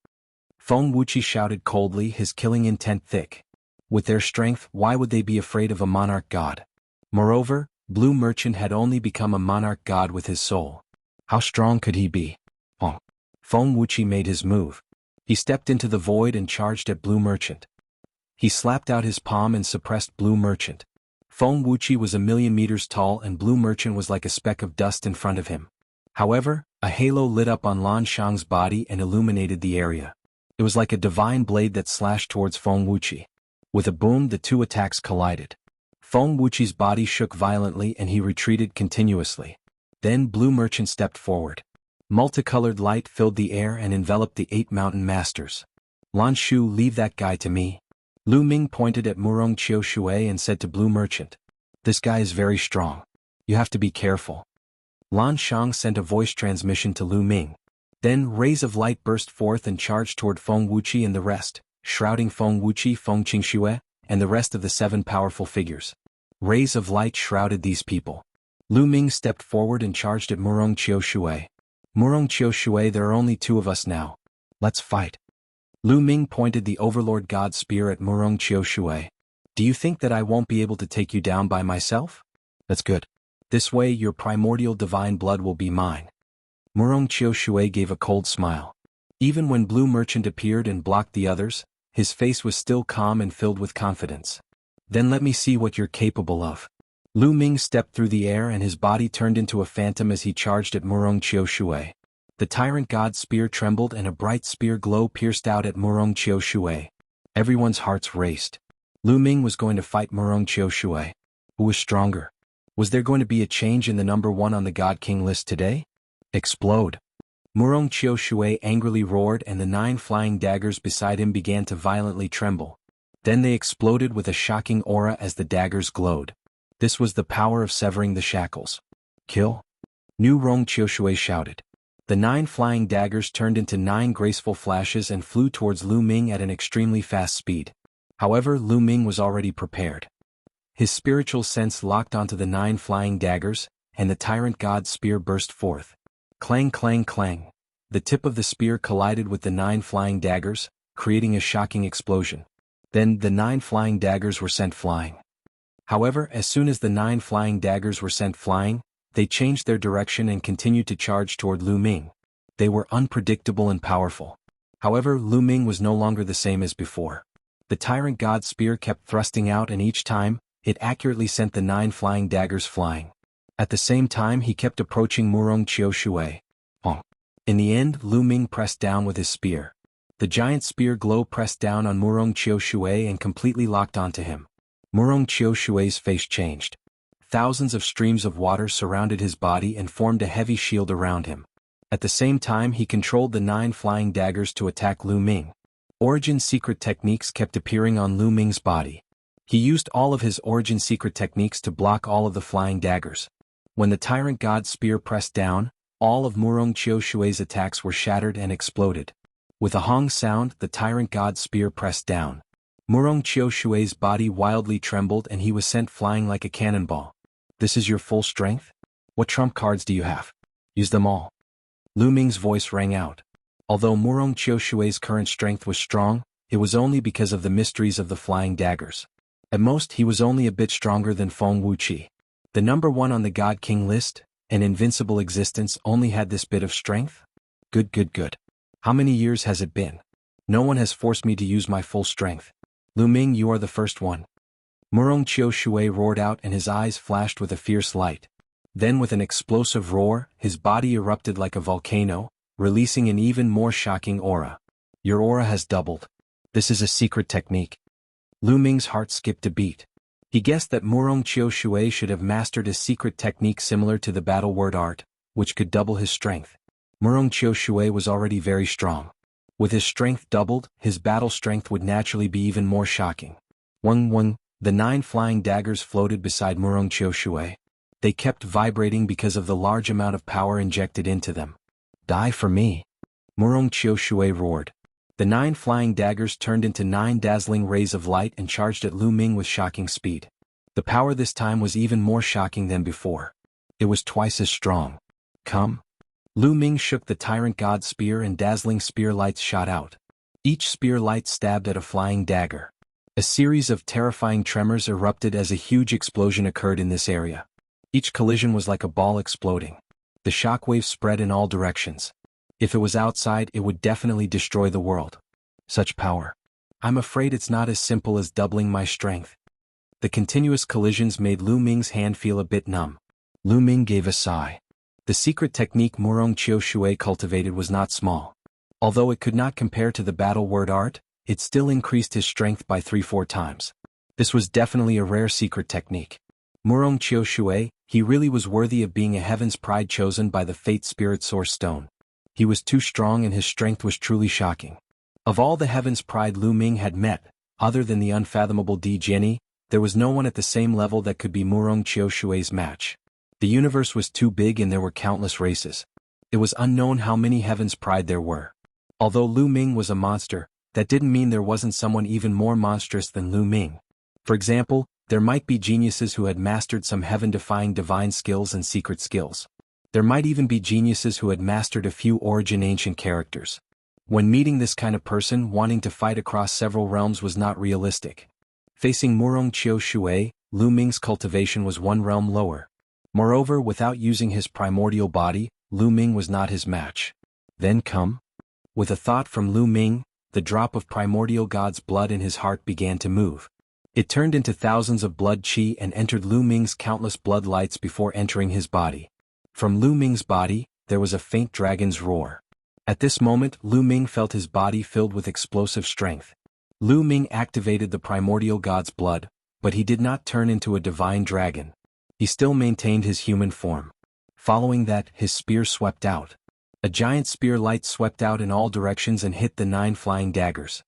Feng Wuxi shouted coldly, his killing intent thick. With their strength, why would they be afraid of a monarch god? Moreover, Blue Merchant had only become a monarch god with his soul. How strong could he be? Feng Wuxi made his move. He stepped into the void and charged at Blue Merchant. He slapped out his palm and suppressed Blue Merchant. Feng Wuxi was 1,000,000 meters tall and Blue Merchant was like a speck of dust in front of him. However, a halo lit up on Lan Shang's body and illuminated the area. It was like a divine blade that slashed towards Feng Wuxi. With a boom, the two attacks collided. Feng Wuxi's body shook violently and he retreated continuously. Then Blue Merchant stepped forward. Multicolored light filled the air and enveloped the 8 mountain masters. Lan Shu, leave that guy to me. Lu Ming pointed at Murong Qiushui and said to Blue Merchant, this guy is very strong. You have to be careful. Lan Shang sent a voice transmission to Lu Ming. Then rays of light burst forth and charged toward Feng Wuxi and the rest, shrouding Feng Wuxi, Feng Qingxue, and the rest of the 7 powerful figures. Rays of light shrouded these people. Lu Ming stepped forward and charged at Murong Qiushui. Murong Qiushui, there are only 2 of us now. Let's fight. Lu Ming pointed the Overlord God Spear at Murong Qiushui. Do you think that I won't be able to take you down by myself? That's good. This way your primordial divine blood will be mine. Murong Qiushui gave a cold smile. Even when Blue Merchant appeared and blocked the others, his face was still calm and filled with confidence. Then let me see what you're capable of. Lu Ming stepped through the air and his body turned into a phantom as he charged at Murong Qiushui. The Tyrant God's spear trembled and a bright spear glow pierced out at Murong Qiushui. Everyone's hearts raced. Lu Ming was going to fight Murong Qiushui. Who was stronger? Was there going to be a change in the number 1 on the God King list today? Explode. Murong Qiushui angrily roared and the 9 flying daggers beside him began to violently tremble. Then they exploded with a shocking aura as the daggers glowed. This was the power of severing the shackles. Kill. New Rong Qiushui shouted. The 9 flying daggers turned into 9 graceful flashes and flew towards Lu Ming at an extremely fast speed. However, Lu Ming was already prepared. His spiritual sense locked onto the 9 flying daggers, and the Tyrant God's spear burst forth. Clang clang clang. The tip of the spear collided with the 9 flying daggers, creating a shocking explosion. Then the 9 flying daggers were sent flying. However, as soon as the 9 flying daggers were sent flying, they changed their direction and continued to charge toward Lu Ming. They were unpredictable and powerful. However, Lu Ming was no longer the same as before. The Tyrant God's spear kept thrusting out, and each time, it accurately sent the 9 flying daggers flying. At the same time, he kept approaching Murong Qiu Shui. In the end, Lu Ming pressed down with his spear. The giant spear glow pressed down on Murong Qiu Shui and completely locked onto him. Murong Qiu Shui's face changed. Thousands of streams of water surrounded his body and formed a heavy shield around him. At the same time, he controlled the 9 flying daggers to attack Lu Ming. Origin secret techniques kept appearing on Lu Ming's body. He used all of his origin secret techniques to block all of the flying daggers. When the Tyrant God's spear pressed down, all of Murong Qiu Shui's attacks were shattered and exploded. With a hong sound, the Tyrant God's spear pressed down. Murong Qiu Shui's body wildly trembled and he was sent flying like a cannonball. This is your full strength? What trump cards do you have? Use them all. Lu Ming's voice rang out. Although Murong Qiu Shui's current strength was strong, it was only because of the mysteries of the flying daggers. At most, he was only a bit stronger than Feng Wuqi. The number 1 on the God King list, an invincible existence, only had this bit of strength? Good. How many years has it been? No one has forced me to use my full strength. Lu Ming, you are the first one. Murong Qiu Shui roared out and his eyes flashed with a fierce light. Then with an explosive roar, his body erupted like a volcano, releasing an even more shocking aura. Your aura has doubled. This is a secret technique. Lu Ming's heart skipped a beat. He guessed that Murong Qiu Shui should have mastered a secret technique similar to the battle word art, which could double his strength. Murong Qiu Shui was already very strong. With his strength doubled, his battle strength would naturally be even more shocking. Weng. The 9 flying daggers floated beside Murong Qiu Shui. They kept vibrating because of the large amount of power injected into them. Die for me. Murong Qiu Shui roared. The 9 flying daggers turned into 9 dazzling rays of light and charged at Lu Ming with shocking speed. The power this time was even more shocking than before. It was twice as strong. Come. Lu Ming shook the Tyrant God's spear and dazzling spear lights shot out. Each spear light stabbed at a flying dagger. A series of terrifying tremors erupted as a huge explosion occurred in this area. Each collision was like a ball exploding. The shockwaves spread in all directions. If it was outside, it would definitely destroy the world. Such power. I'm afraid it's not as simple as doubling my strength. The continuous collisions made Lu Ming's hand feel a bit numb. Lu Ming gave a sigh. The secret technique Murong Qiu Shui cultivated was not small. Although it could not compare to the battle word art, it still increased his strength by 3-4 times. This was definitely a rare secret technique. Murong Qiu Shui, he really was worthy of being a heaven's pride chosen by the Fate Spirit Source Stone. He was too strong and his strength was truly shocking. Of all the heaven's pride Lu Ming had met, other than the unfathomable Di Jianyi, there was no one at the same level that could be Murong Qiu Shui's match. The universe was too big and there were countless races. It was unknown how many heaven's pride there were. Although Lu Ming was a monster, that didn't mean there wasn't someone even more monstrous than Lu Ming. For example, there might be geniuses who had mastered some heaven-defying divine skills and secret skills. There might even be geniuses who had mastered a few origin ancient characters. When meeting this kind of person, wanting to fight across several realms was not realistic. Facing Murong Qiu Shui, Lu Ming's cultivation was 1 realm lower. Moreover, without using his primordial body, Lu Ming was not his match. Then come. With a thought from Lu Ming, the drop of primordial God's blood in his heart began to move. It turned into thousands of blood qi and entered Lu Ming's countless blood lights before entering his body. From Lu Ming's body, there was a faint dragon's roar. At this moment, Lu Ming felt his body filled with explosive strength. Lu Ming activated the primordial God's blood, but he did not turn into a divine dragon. He still maintained his human form. Following that, his spear swept out. A giant spear light swept out in all directions and hit the 9 flying daggers.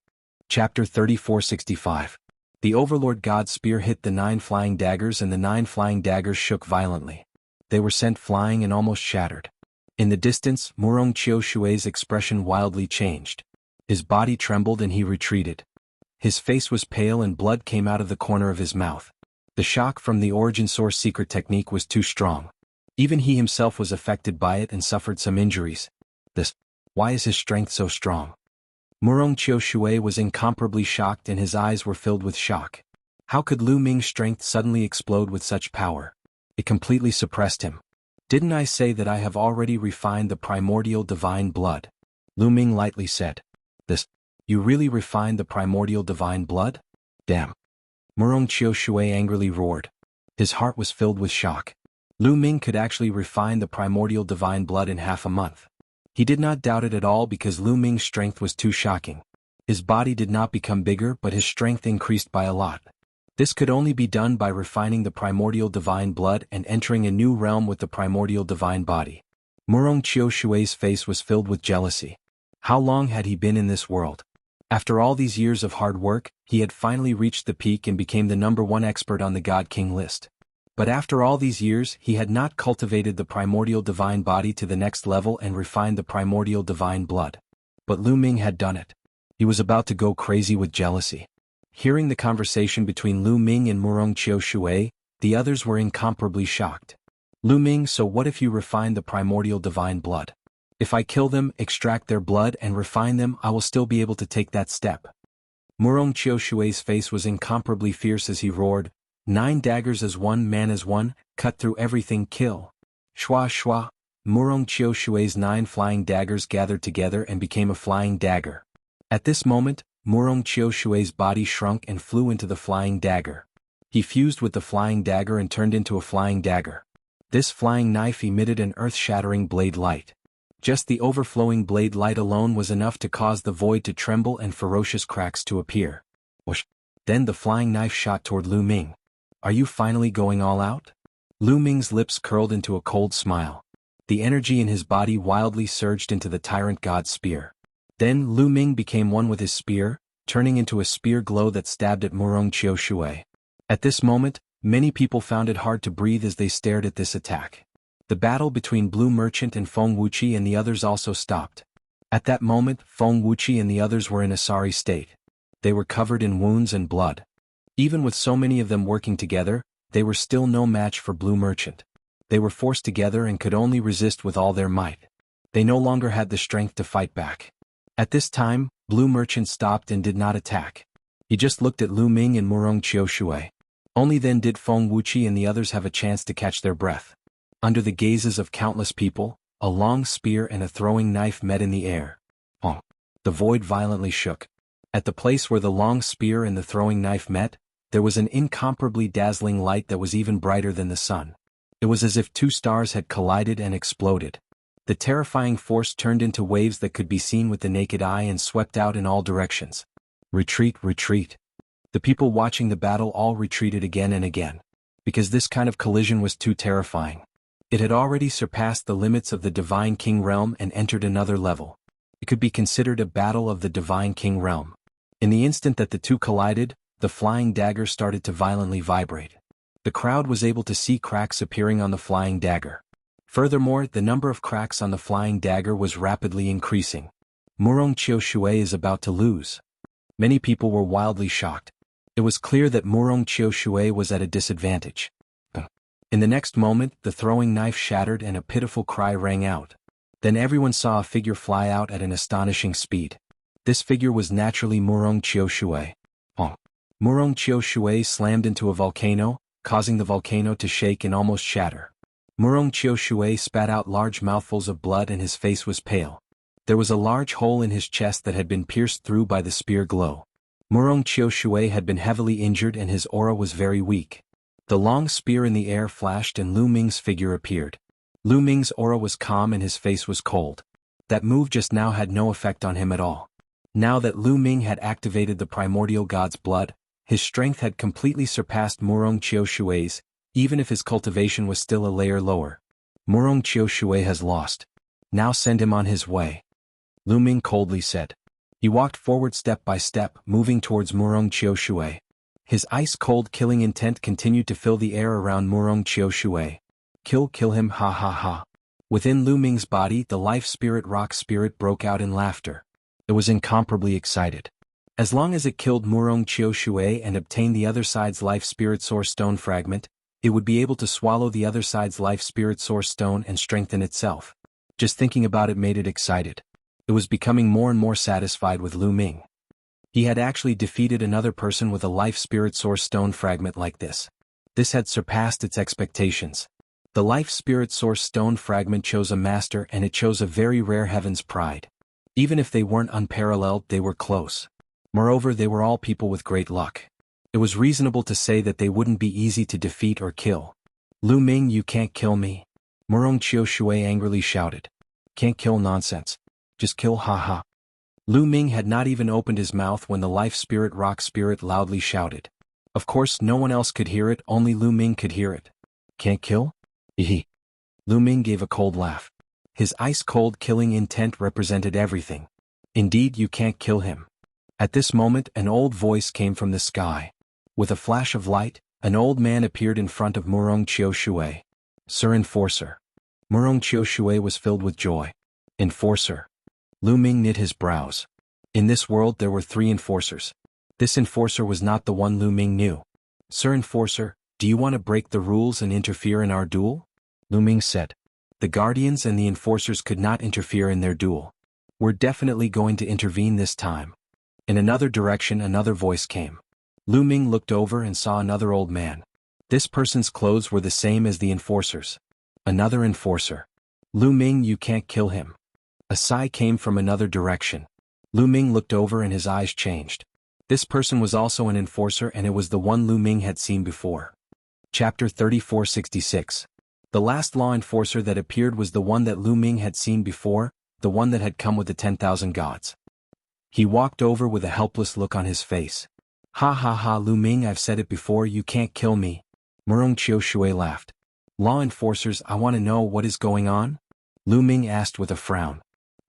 Chapter 3465. The Overlord God's spear hit the 9 flying daggers and the 9 flying daggers shook violently. They were sent flying and almost shattered. In the distance, Murong Qiu Shui's expression wildly changed. His body trembled and he retreated. His face was pale and blood came out of the corner of his mouth. The shock from the origin source secret technique was too strong. Even he himself was affected by it and suffered some injuries. Why is his strength so strong? Murong Qiushui was incomparably shocked and his eyes were filled with shock. How could Lu Ming's strength suddenly explode with such power? It completely suppressed him. Didn't I say that I have already refined the primordial divine blood? Lu Ming lightly said. You really refined the primordial divine blood? Damn. Murong Qiushui angrily roared. His heart was filled with shock. Lu Ming could actually refine the primordial divine blood in half a month. He did not doubt it at all because Lu Ming's strength was too shocking. His body did not become bigger but his strength increased by a lot. This could only be done by refining the primordial divine blood and entering a new realm with the primordial divine body. Murong Qiushui's face was filled with jealousy. How long had he been in this world? After all these years of hard work, he had finally reached the peak and became the #1 expert on the God King list. But after all these years, he had not cultivated the primordial divine body to the next level and refined the primordial divine blood. But Lu Ming had done it. He was about to go crazy with jealousy. Hearing the conversation between Lu Ming and Murong Qiushui, the others were incomparably shocked. Lu Ming, so what if you refine the primordial divine blood? If I kill them, extract their blood and refine them, I will still be able to take that step. Murong Qiushui's face was incomparably fierce as he roared, 9 daggers as one man as one, cut through everything, kill. Shwa shwa, Murong Qiushui's 9 flying daggers gathered together and became a flying dagger. At this moment, Murong Qiushui's body shrunk and flew into the flying dagger. He fused with the flying dagger and turned into a flying dagger. This flying knife emitted an earth-shattering blade light. Just the overflowing blade light alone was enough to cause the void to tremble and ferocious cracks to appear. Whoosh! Then the flying knife shot toward Lu Ming. Are you finally going all out? Lu Ming's lips curled into a cold smile. The energy in his body wildly surged into the Tyrant God's spear. Then Lu Ming became one with his spear, turning into a spear glow that stabbed at Murong Qiushui. At this moment, many people found it hard to breathe as they stared at this attack. The battle between Blue Merchant and Feng Wuxia and the others also stopped. At that moment, Feng Wuxia and the others were in a sorry state. They were covered in wounds and blood. Even with so many of them working together, they were still no match for Blue Merchant. They were forced together and could only resist with all their might. They no longer had the strength to fight back. At this time, Blue Merchant stopped and did not attack. He just looked at Lu Ming and Murong Qiushui. Only then did Feng Wuxia and the others have a chance to catch their breath. Under the gazes of countless people, a long spear and a throwing knife met in the air. Honk! The void violently shook. At the place where the long spear and the throwing knife met, there was an incomparably dazzling light that was even brighter than the sun. It was as if 2 stars had collided and exploded. The terrifying force turned into waves that could be seen with the naked eye and swept out in all directions. Retreat, retreat. The people watching the battle all retreated again and again. Because this kind of collision was too terrifying. It had already surpassed the limits of the Divine King realm and entered another level. It could be considered a battle of the Divine King realm. In the instant that the two collided, the flying dagger started to violently vibrate. The crowd was able to see cracks appearing on the flying dagger. Furthermore, the number of cracks on the flying dagger was rapidly increasing. Murong Qiushui is about to lose. Many people were wildly shocked. It was clear that Murong Qiushui was at a disadvantage. In the next moment, the throwing knife shattered and a pitiful cry rang out. Then everyone saw a figure fly out at an astonishing speed. This figure was naturally Murong Qiushui. Murong Qiushui slammed into a volcano, causing the volcano to shake and almost shatter. Murong Qiushui spat out large mouthfuls of blood and his face was pale. There was a large hole in his chest that had been pierced through by the spear glow. Murong Qiushui had been heavily injured and his aura was very weak. The long spear in the air flashed and Lu Ming's figure appeared. Lu Ming's aura was calm and his face was cold. That move just now had no effect on him at all. Now that Lu Ming had activated the primordial god's blood, his strength had completely surpassed Murong Qiushui's, even if his cultivation was still a layer lower. Murong Qiushui has lost. Now send him on his way. Lu Ming coldly said. He walked forward step by step, moving towards Murong Qiushui. His ice-cold killing intent continued to fill the air around Murong Qiushui. Kill him, ha ha ha. Within Lu Ming's body, the life spirit rock spirit broke out in laughter. It was incomparably excited. As long as it killed Murong Qiushui and obtained the other side's life spirit source stone fragment, It would be able to swallow the other side's life spirit source stone and strengthen itself. Just thinking about it made it excited. It was becoming more and more satisfied with Lu Ming. He had actually defeated another person with a life spirit source stone fragment like this. This had surpassed its expectations. The life spirit source stone fragment chose a master, and it chose a very rare heaven's pride. Even if they weren't unparalleled, they were close. Moreover, they were all people with great luck. It was reasonable to say that they wouldn't be easy to defeat or kill. Lu Ming, you can't kill me. Murong Qiu Shui angrily shouted. Can't kill nonsense. Just kill, haha. Lu Ming had not even opened his mouth when the life spirit rock spirit loudly shouted. Of course, no one else could hear it, only Lu Ming could hear it. Can't kill? Hehe. Lu Ming gave a cold laugh. His ice-cold killing intent represented everything. Indeed, you can't kill him. At this moment, an old voice came from the sky. With a flash of light, an old man appeared in front of Murong Qiu Shui. Sir Enforcer. Murong Qiu Shui was filled with joy. Enforcer. Lu Ming knit his brows. In this world there were 3 enforcers. This enforcer was not the one Lu Ming knew. Sir Enforcer, do you want to break the rules and interfere in our duel? Lu Ming said. The guardians and the enforcers could not interfere in their duel. We're definitely going to intervene this time. In another direction, another voice came. Lu Ming looked over and saw another old man. This person's clothes were the same as the enforcers. Another enforcer. Lu Ming, you can't kill him. A sigh came from another direction. Lu Ming looked over and his eyes changed. This person was also an enforcer, and it was the one Lu Ming had seen before. Chapter 3466. The last law enforcer that appeared was the one that Lu Ming had seen before, the one that had come with the 10,000 gods. He walked over with a helpless look on his face. Ha ha ha, Lu Ming, I've said it before, you can't kill me. Murong Qiu Shui laughed. Law enforcers, I want to know what is going on? Lu Ming asked with a frown.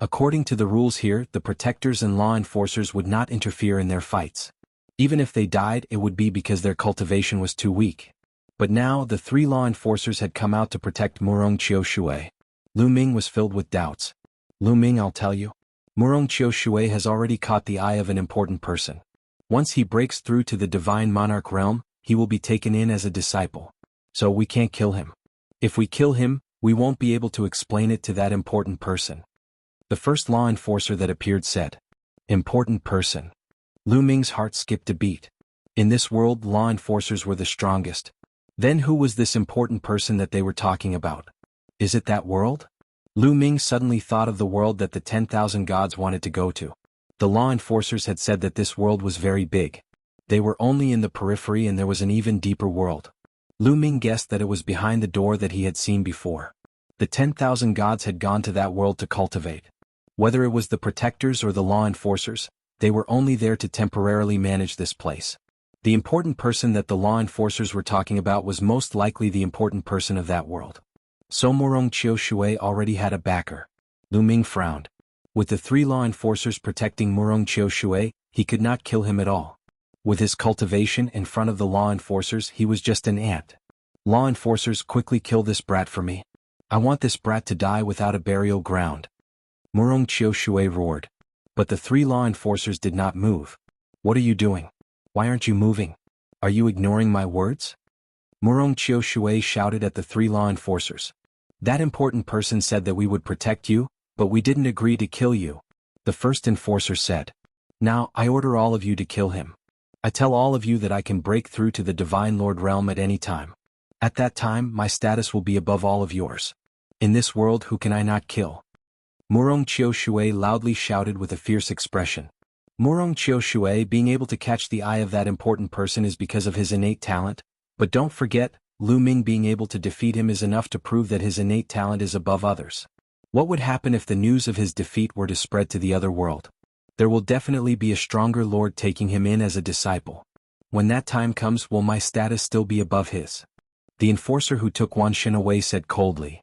According to the rules here, the protectors and law enforcers would not interfere in their fights. Even if they died, it would be because their cultivation was too weak. But now, the 3 law enforcers had come out to protect Murong Qiu Shui. Lu Ming was filled with doubts. Lu Ming, I'll tell you. Murong Qiu Shui has already caught the eye of an important person. Once he breaks through to the divine monarch realm, he will be taken in as a disciple. So we can't kill him. If we kill him, we won't be able to explain it to that important person. The first law enforcer that appeared said, Important person. Lu Ming's heart skipped a beat. In this world, law enforcers were the strongest. Then who was this important person that they were talking about? Is it that world? Lu Ming suddenly thought of the world that the 10,000 gods wanted to go to. The law enforcers had said that this world was very big. They were only in the periphery, and there was an even deeper world. Lu Ming guessed that it was behind the door that he had seen before. The 10,000 gods had gone to that world to cultivate. Whether it was the protectors or the law enforcers, they were only there to temporarily manage this place. The important person that the law enforcers were talking about was most likely the important person of that world. So Murong Qiu Shui already had a backer. Lu Ming frowned. With the 3 law enforcers protecting Murong Qiu Shui, he could not kill him at all. With his cultivation in front of the law enforcers, he was just an ant. Law enforcers, quickly kill this brat for me. I want this brat to die without a burial ground. Murong Qiu Shui roared. But the 3 law enforcers did not move. What are you doing? Why aren't you moving? Are you ignoring my words? Murong Qiu Shui shouted at the 3 law enforcers. That important person said that we would protect you, but we didn't agree to kill you. The first enforcer said. Now, I order all of you to kill him. I tell all of you that I can break through to the Divine Lord realm at any time. At that time, my status will be above all of yours. In this world, who can I not kill? Murong Qiu Shui loudly shouted with a fierce expression. Murong Qiu Shui being able to catch the eye of that important person is because of his innate talent, but don't forget, Lu Ming being able to defeat him is enough to prove that his innate talent is above others. What would happen if the news of his defeat were to spread to the other world? There will definitely be a stronger lord taking him in as a disciple. When that time comes, will my status still be above his? The enforcer who took Wan Shin away said coldly.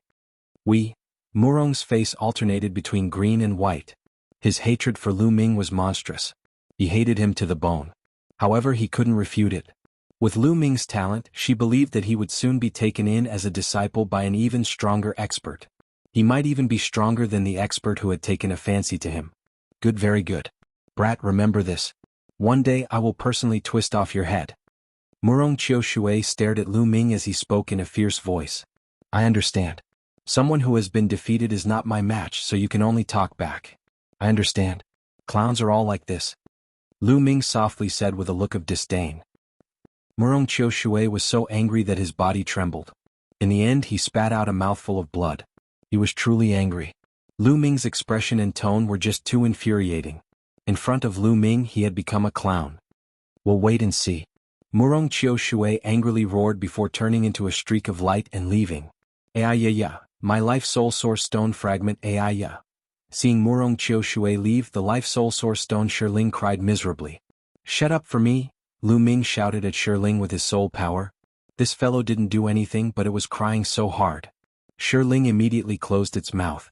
Murong's face alternated between green and white. His hatred for Lu Ming was monstrous. He hated him to the bone. However, he couldn't refute it. With Lu Ming's talent, she believed that he would soon be taken in as a disciple by an even stronger expert. He might even be stronger than the expert who had taken a fancy to him. Good, very good. Brat, remember this. One day I will personally twist off your head. Murong Qiushui stared at Lu Ming as he spoke in a fierce voice. I understand. Someone who has been defeated is not my match, so you can only talk back. I understand. Clowns are all like this. Lu Ming softly said with a look of disdain. Murong Qiushui was so angry that his body trembled. In the end he spat out a mouthful of blood. He was truly angry. Lu Ming's expression and tone were just too infuriating. In front of Lu Ming he had become a clown. We'll wait and see. Murong Qiushui angrily roared before turning into a streak of light and leaving. Ayaya, my life soul source stone fragment Ayaya. Seeing Murong Qiushui leave the life soul source stone, Shiling cried miserably. Shut up for me, Lu Ming shouted at Shiling with his soul power. This fellow didn't do anything, but it was crying so hard. Shiling immediately closed its mouth.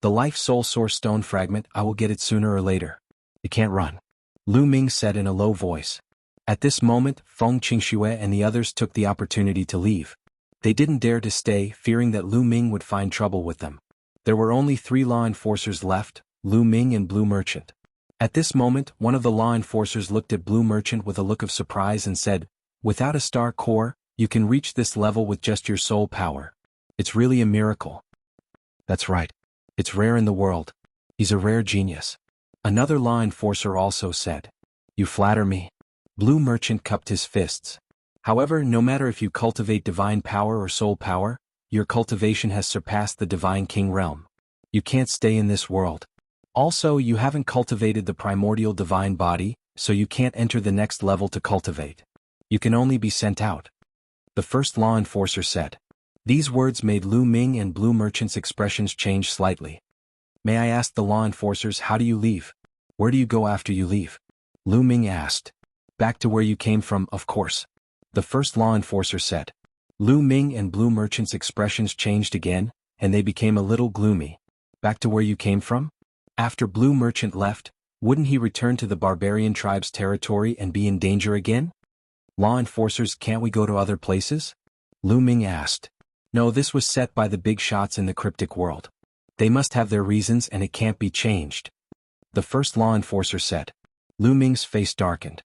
The life soul source stone fragment, I will get it sooner or later. It can't run. Lu Ming said in a low voice. At this moment, Feng Qingxue and the others took the opportunity to leave. They didn't dare to stay, fearing that Lu Ming would find trouble with them. There were only 3 law enforcers left, Lu Ming and Blue Merchant. At this moment, one of the law enforcers looked at Blue Merchant with a look of surprise and said, without a star core, you can reach this level with just your soul power. It's really a miracle. That's right. It's rare in the world. He's a rare genius. Another law enforcer also said. You flatter me. Blue Merchant cupped his fists. However, no matter if you cultivate divine power or soul power, your cultivation has surpassed the divine king realm. You can't stay in this world. Also, you haven't cultivated the primordial divine body, so you can't enter the next level to cultivate. You can only be sent out. The first law enforcer said. These words made Lu Ming and Blue Merchant's expressions change slightly. May I ask the law enforcers, how do you leave? Where do you go after you leave? Lu Ming asked. Back to where you came from, of course. The first law enforcer said. Lu Ming and Blue Merchant's expressions changed again, and they became a little gloomy. Back to where you came from? After Blue Merchant left, wouldn't he return to the barbarian tribe's territory and be in danger again? Law enforcers, can't we go to other places? Lu Ming asked. No, this was set by the big shots in the cryptic world. They must have their reasons and it can't be changed. The first law enforcer said. Lu Ming's face darkened.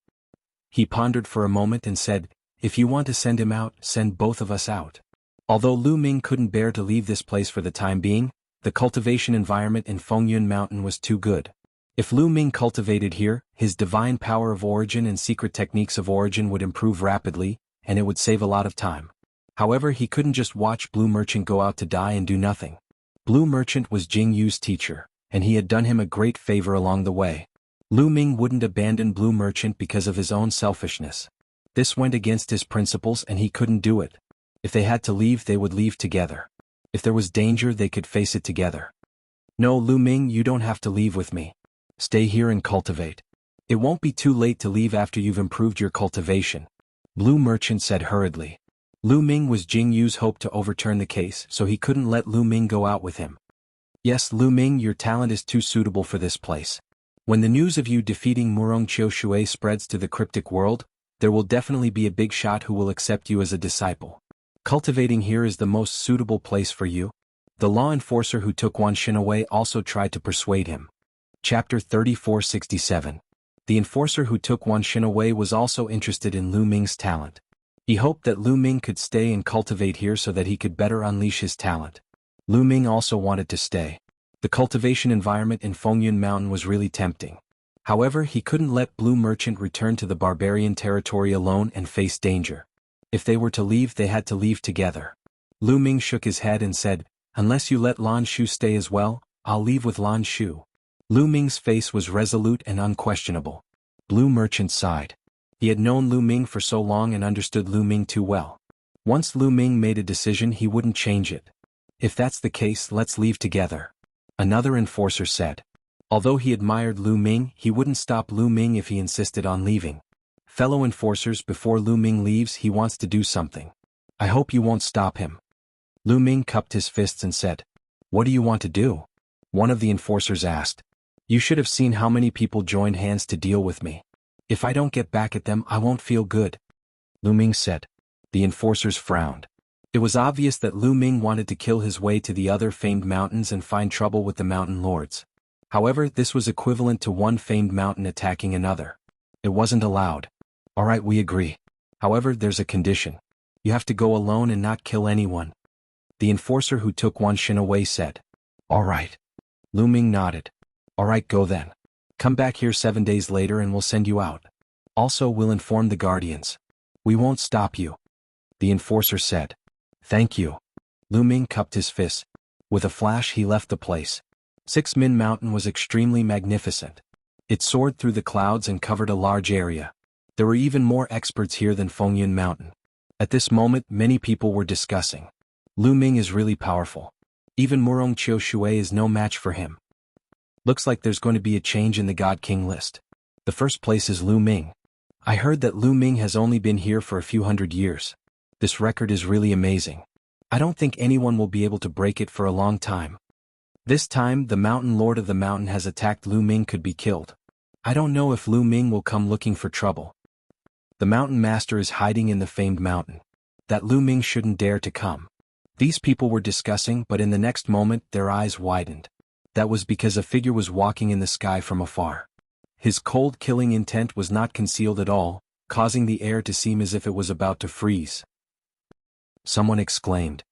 He pondered for a moment and said, if you want to send him out, send both of us out. Although Lu Ming couldn't bear to leave this place for the time being, the cultivation environment in Fengyun Mountain was too good. If Lu Ming cultivated here, his divine power of origin and secret techniques of origin would improve rapidly, and it would save a lot of time. However, he couldn't just watch Blue Merchant go out to die and do nothing. Blue Merchant was Jianghu's teacher, and he had done him a great favor along the way. Lu Ming wouldn't abandon Blue Merchant because of his own selfishness. This went against his principles and he couldn't do it. If they had to leave, they would leave together. If there was danger, they could face it together. No, Lu Ming, you don't have to leave with me. Stay here and cultivate. It won't be too late to leave after you've improved your cultivation. Blue Merchant said hurriedly. Lu Ming was Jianghu's hope to overturn the case, so he couldn't let Lu Ming go out with him. Yes, Lu Ming, your talent is too suitable for this place. When the news of you defeating Murong Qiushui spreads to the cryptic world, there will definitely be a big shot who will accept you as a disciple. Cultivating here is the most suitable place for you. The law enforcer who took Wan Xin away also tried to persuade him. Chapter 3467. The enforcer who took Wan Xin away was also interested in Lu Ming's talent. He hoped that Lu Ming could stay and cultivate here so that he could better unleash his talent. Lu Ming also wanted to stay. The cultivation environment in Fengyun Mountain was really tempting. However, he couldn't let Blue Merchant return to the barbarian territory alone and face danger. If they were to leave, they had to leave together. Lu Ming shook his head and said, unless you let Lan Shu stay as well, I'll leave with Lan Shu. Lu Ming's face was resolute and unquestionable. Blue Merchant sighed. He had known Lu Ming for so long and understood Lu Ming too well. Once Lu Ming made a decision, he wouldn't change it. If that's the case, let's leave together. Another enforcer said. Although he admired Lu Ming, he wouldn't stop Lu Ming if he insisted on leaving. Fellow enforcers, before Lu Ming leaves, he wants to do something. I hope you won't stop him. Lu Ming cupped his fists and said, what do you want to do? One of the enforcers asked. You should have seen how many people joined hands to deal with me. If I don't get back at them, I won't feel good. Lu Ming said. The enforcers frowned. It was obvious that Lu Ming wanted to kill his way to the other famed mountains and find trouble with the mountain lords. However, this was equivalent to one famed mountain attacking another. It wasn't allowed. All right, we agree. However, there's a condition. You have to go alone and not kill anyone. The enforcer who took Wan Shin away said. All right. Lu Ming nodded. All right, go then. Come back here 7 days later and we'll send you out. Also, we'll inform the guardians. We won't stop you. The enforcer said. Thank you. Lu Ming cupped his fists. With a flash he left the place. Six Min Mountain was extremely magnificent. It soared through the clouds and covered a large area. There were even more experts here than Fengyun Mountain. At this moment many people were discussing. Lu Ming is really powerful. Even Murong Chiu Shui is no match for him. Looks like there's going to be a change in the God King list. The first place is Lu Ming. I heard that Lu Ming has only been here for a few hundred years. This record is really amazing. I don't think anyone will be able to break it for a long time. This time the Mountain Lord of the Mountain has attacked. Lu Ming could be killed. I don't know if Lu Ming will come looking for trouble. The Mountain Master is hiding in the famed mountain. That Lu Ming shouldn't dare to come. These people were discussing, but in the next moment their eyes widened. That was because a figure was walking in the sky from afar. His cold killing intent was not concealed at all, causing the air to seem as if it was about to freeze. Someone exclaimed.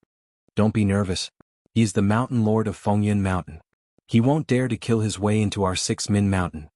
Don't be nervous. He is the Mountain Lord of Fengyun Mountain. He won't dare to kill his way into our 6 Min Mountain.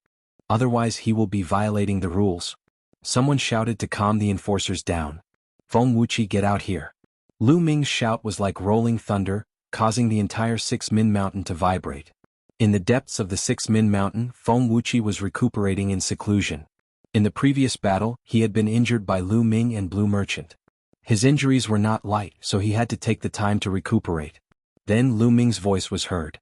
Otherwise he will be violating the rules. Someone shouted to calm the enforcers down. Feng Wuqi, get out here. Lu Ming's shout was like rolling thunder, causing the entire 6 Min Mountain to vibrate. In the depths of the 6 Min Mountain, Feng Wuqi was recuperating in seclusion. In the previous battle, he had been injured by Lu Ming and Blue Merchant. His injuries were not light, so he had to take the time to recuperate. Then Lu Ming's voice was heard.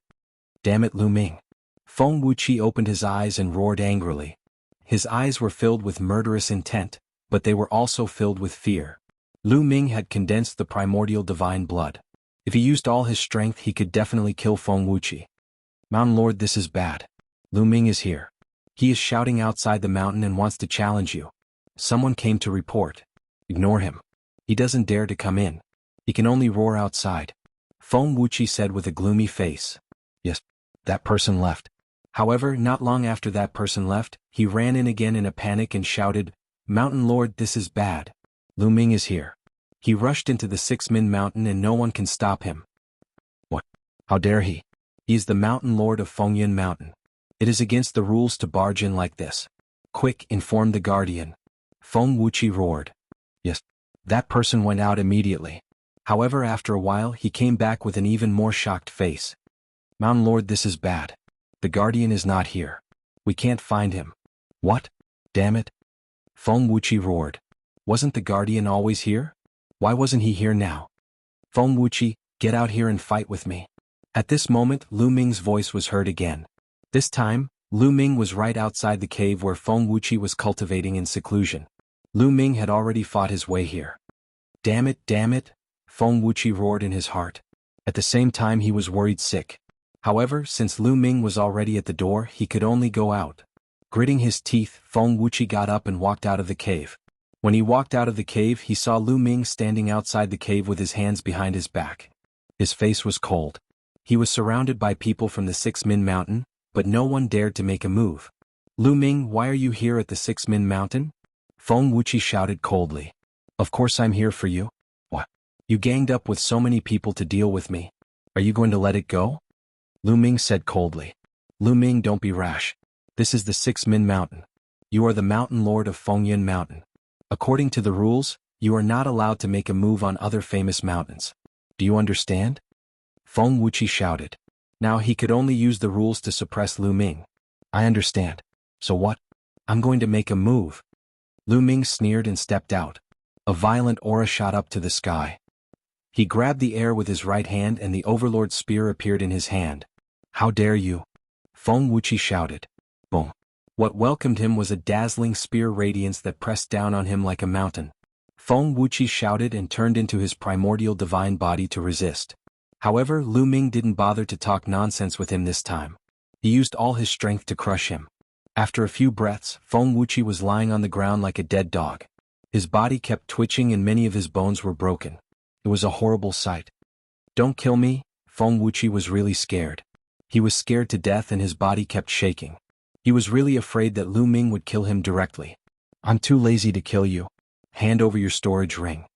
Damn it, Lu Ming. Feng Wuqi opened his eyes and roared angrily. His eyes were filled with murderous intent, but they were also filled with fear. Lu Ming had condensed the primordial divine blood. If he used all his strength he could definitely kill Feng Wuqi. Mountain Lord, this is bad. Lu Ming is here. He is shouting outside the mountain and wants to challenge you. Someone came to report. Ignore him. He doesn't dare to come in. He can only roar outside. Feng Wuqi said with a gloomy face. Yes, that person left. However, not long after that person left, he ran in again in a panic and shouted, Mountain Lord, this is bad. Lu Ming is here. He rushed into the 6 Min Mountain and no one can stop him. What? How dare he? He is the Mountain Lord of Fengyun Mountain. It is against the rules to barge in like this. Quick, inform the guardian. Feng Wuqi roared. Yes. That person went out immediately. However, after a while he came back with an even more shocked face. Mountain Lord, this is bad. The guardian is not here. We can't find him. What? Damn it. Feng Wuqi roared. Wasn't the guardian always here? Why wasn't he here now? Feng Wuqi, get out here and fight with me. At this moment Lu Ming's voice was heard again. This time, Lu Ming was right outside the cave where Feng Wuqi was cultivating in seclusion. Lu Ming had already fought his way here. Damn it, Feng Wuqi roared in his heart. At the same time he was worried sick. However, since Lu Ming was already at the door, he could only go out. Gritting his teeth, Feng Wuqi got up and walked out of the cave. When he walked out of the cave he saw Lu Ming standing outside the cave with his hands behind his back. His face was cold. He was surrounded by people from the 6 Min Mountain, but no one dared to make a move. Lu Ming, why are you here at the 6 Min Mountain? Feng Wuqi shouted coldly. Of course I'm here for you. What? You ganged up with so many people to deal with me. Are you going to let it go? Lu Ming said coldly. Lu Ming, don't be rash. This is the 6 Min Mountain. You are the Mountain Lord of Fengyun Mountain. According to the rules, you are not allowed to make a move on other famous mountains. Do you understand? Feng Wuqi shouted. Now he could only use the rules to suppress Lu Ming. I understand. So what? I'm going to make a move. Lu Ming sneered and stepped out. A violent aura shot up to the sky. He grabbed the air with his right hand and the Overlord's spear appeared in his hand. How dare you? Feng Wuqi shouted. Boom. What welcomed him was a dazzling spear radiance that pressed down on him like a mountain. Feng Wuqi shouted and turned into his primordial divine body to resist. However, Lu Ming didn't bother to talk nonsense with him this time. He used all his strength to crush him. After a few breaths, Feng Wuqi was lying on the ground like a dead dog. His body kept twitching and many of his bones were broken. It was a horrible sight. Don't kill me, Feng Wuqi was really scared. He was scared to death and his body kept shaking. He was really afraid that Lu Ming would kill him directly. I'm too lazy to kill you. Hand over your storage ring.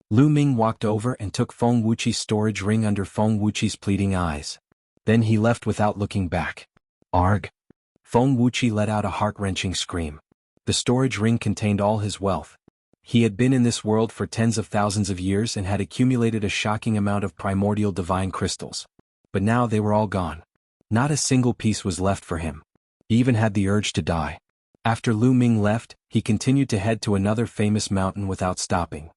Lu Ming walked over and took Feng Wuqi's storage ring under Feng Wuqi's pleading eyes. Then he left without looking back. Arg! Feng Wuqi let out a heart-wrenching scream. The storage ring contained all his wealth. He had been in this world for tens of thousands of years and had accumulated a shocking amount of primordial divine crystals. But now they were all gone. Not a single piece was left for him. He even had the urge to die. After Lu Ming left, he continued to head to another famous mountain without stopping.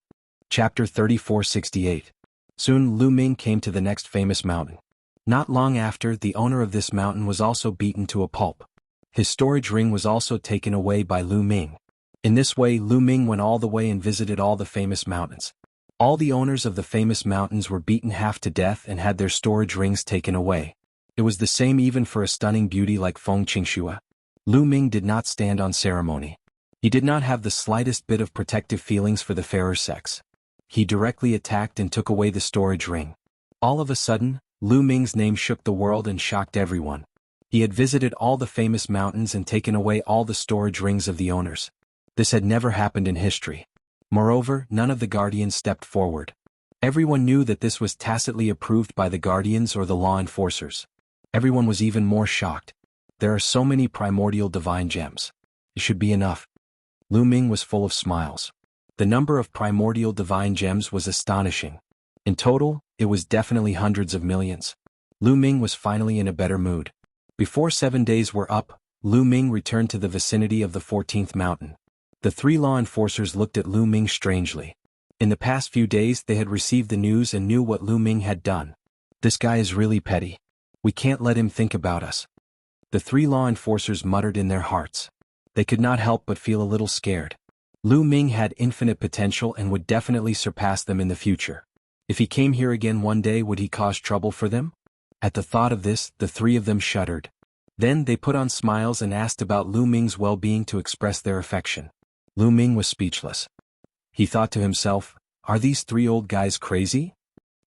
Chapter 3468. Soon Lu Ming came to the next famous mountain. Not long after, the owner of this mountain was also beaten to a pulp. His storage ring was also taken away by Lu Ming. In this way, Lu Ming went all the way and visited all the famous mountains. All the owners of the famous mountains were beaten half to death and had their storage rings taken away. It was the same even for a stunning beauty like Feng Qingxue. Lu Ming did not stand on ceremony. He did not have the slightest bit of protective feelings for the fairer sex. He directly attacked and took away the storage ring. All of a sudden, Lu Ming's name shook the world and shocked everyone. He had visited all the famous mountains and taken away all the storage rings of the owners. This had never happened in history. Moreover, none of the guardians stepped forward. Everyone knew that this was tacitly approved by the guardians or the law enforcers. Everyone was even more shocked. There are so many primordial divine gems. It should be enough. Lu Ming was full of smiles. The number of primordial divine gems was astonishing. In total, it was definitely hundreds of millions. Lu Ming was finally in a better mood. Before 7 days were up, Lu Ming returned to the vicinity of the 14th mountain. The 3 law enforcers looked at Lu Ming strangely. In the past few days they had received the news and knew what Lu Ming had done. This guy is really petty. We can't let him think about us. The 3 law enforcers muttered in their hearts. They could not help but feel a little scared. Lu Ming had infinite potential and would definitely surpass them in the future. If he came here again one day, would he cause trouble for them? At the thought of this, the 3 of them shuddered. Then they put on smiles and asked about Lu Ming's well-being to express their affection. Lu Ming was speechless. He thought to himself, are these 3 old guys crazy?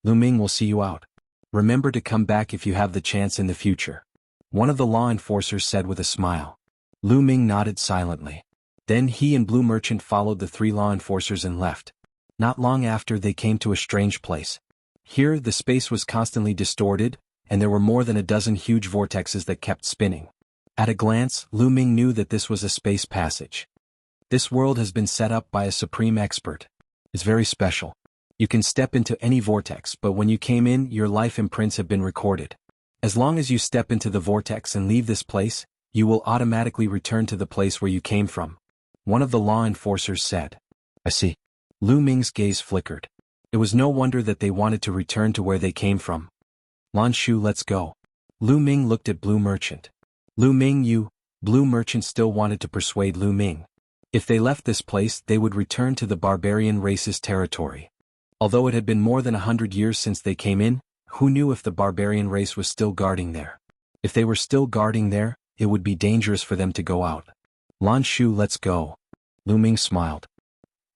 Lu Ming will see you out. Remember to come back if you have the chance in the future. One of the law enforcers said with a smile. Lu Ming nodded silently. Then he and Blue Merchant followed the 3 law enforcers and left. Not long after, they came to a strange place. Here, the space was constantly distorted, and there were more than a dozen huge vortexes that kept spinning. At a glance, Lu Ming knew that this was a space passage. This world has been set up by a supreme expert. It's very special. You can step into any vortex, but when you came in, your life imprints have been recorded. As long as you step into the vortex and leave this place, you will automatically return to the place where you came from. One of the law enforcers said. I see. Lu Ming's gaze flickered. It was no wonder that they wanted to return to where they came from. Lan Shu, let's go. Lu Ming looked at Blue Merchant. Lu Ming, you. Blue Merchant still wanted to persuade Lu Ming. If they left this place, they would return to the barbarian race's territory. Although it had been more than 100 years since they came in, who knew if the barbarian race was still guarding there? If they were still guarding there, it would be dangerous for them to go out. Lan Shu, let's go. Lu Ming smiled.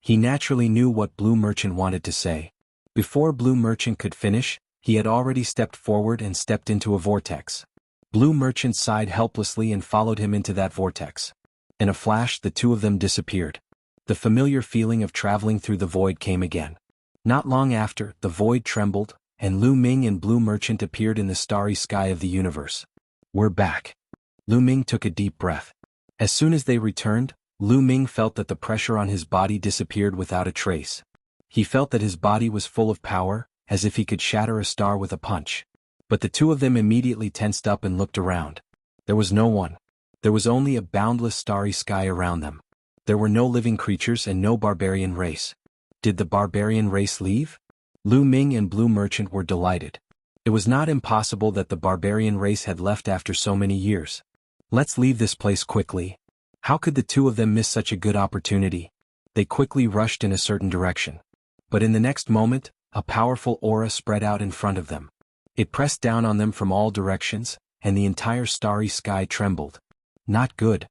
He naturally knew what Blue Merchant wanted to say. Before Blue Merchant could finish, he had already stepped forward and stepped into a vortex. Blue Merchant sighed helplessly and followed him into that vortex. In a flash, the 2 of them disappeared. The familiar feeling of traveling through the void came again. Not long after, the void trembled, and Lu Ming and Blue Merchant appeared in the starry sky of the universe. We're back. Lu Ming took a deep breath. As soon as they returned, Lu Ming felt that the pressure on his body disappeared without a trace. He felt that his body was full of power, as if he could shatter a star with a punch. But the 2 of them immediately tensed up and looked around. There was no one. There was only a boundless starry sky around them. There were no living creatures and no barbarian race. Did the barbarian race leave? Lu Ming and Blue Merchant were delighted. It was not impossible that the barbarian race had left after so many years. Let's leave this place quickly. How could the 2 of them miss such a good opportunity? They quickly rushed in a certain direction. But in the next moment, a powerful aura spread out in front of them. It pressed down on them from all directions, and the entire starry sky trembled. Not good.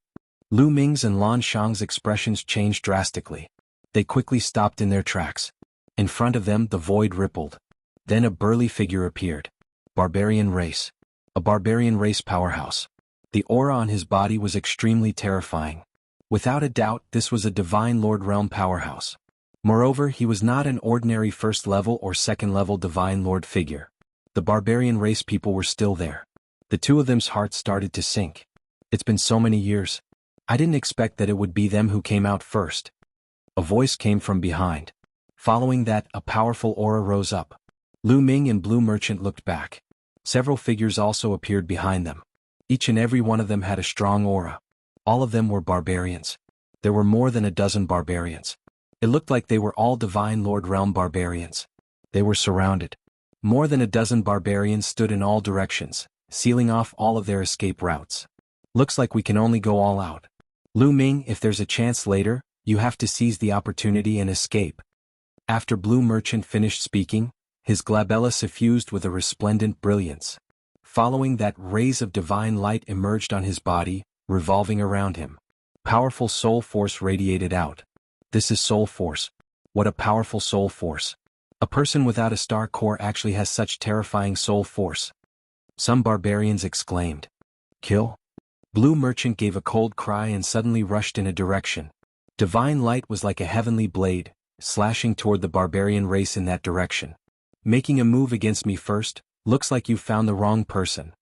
Lu Ming's and Lan Shang's expressions changed drastically. They quickly stopped in their tracks. In front of them, the void rippled. Then a burly figure appeared. Barbarian race. A barbarian race powerhouse. The aura on his body was extremely terrifying. Without a doubt, this was a divine Lord Realm powerhouse. Moreover, he was not an ordinary first-level or second-level Divine Lord figure. The barbarian race people were still there. The two of them's hearts started to sink. It's been so many years. I didn't expect that it would be them who came out first. A voice came from behind. Following that, a powerful aura rose up. Lu Ming and Blue Merchant looked back. Several figures also appeared behind them. Each and every one of them had a strong aura. All of them were barbarians. There were more than a dozen barbarians. It looked like they were all Divine Lord Realm barbarians. They were surrounded. More than a dozen barbarians stood in all directions, sealing off all of their escape routes. Looks like we can only go all out. Lu Ming, if there's a chance later, you have to seize the opportunity and escape. After Blue Merchant finished speaking, his glabella suffused with a resplendent brilliance. Following that, rays of divine light emerged on his body, revolving around him. Powerful soul force radiated out. This is soul force. What a powerful soul force. A person without a star core actually has such terrifying soul force. Some barbarians exclaimed. Kill? Blue Merchant gave a cold cry and suddenly rushed in a direction. Divine light was like a heavenly blade, slashing toward the barbarian race in that direction. Making a move against me first, looks like you've found the wrong person.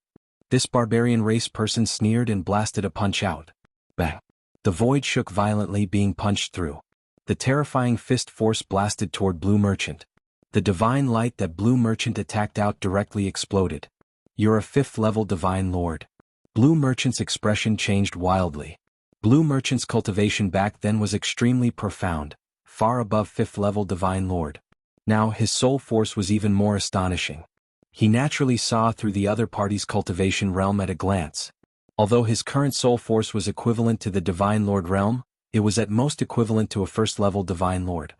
This barbarian race person sneered and blasted a punch out. Bang! The void shook violently, being punched through. The terrifying fist force blasted toward Blue Merchant. The divine light that Blue Merchant attacked out directly exploded. You're a 5th level Divine Lord. Blue Merchant's expression changed wildly. Blue Merchant's cultivation back then was extremely profound, far above 5th level Divine Lord. Now his soul force was even more astonishing. He naturally saw through the other party's cultivation realm at a glance. Although his current soul force was equivalent to the Divine Lord realm, it was at most equivalent to a 1st level Divine Lord.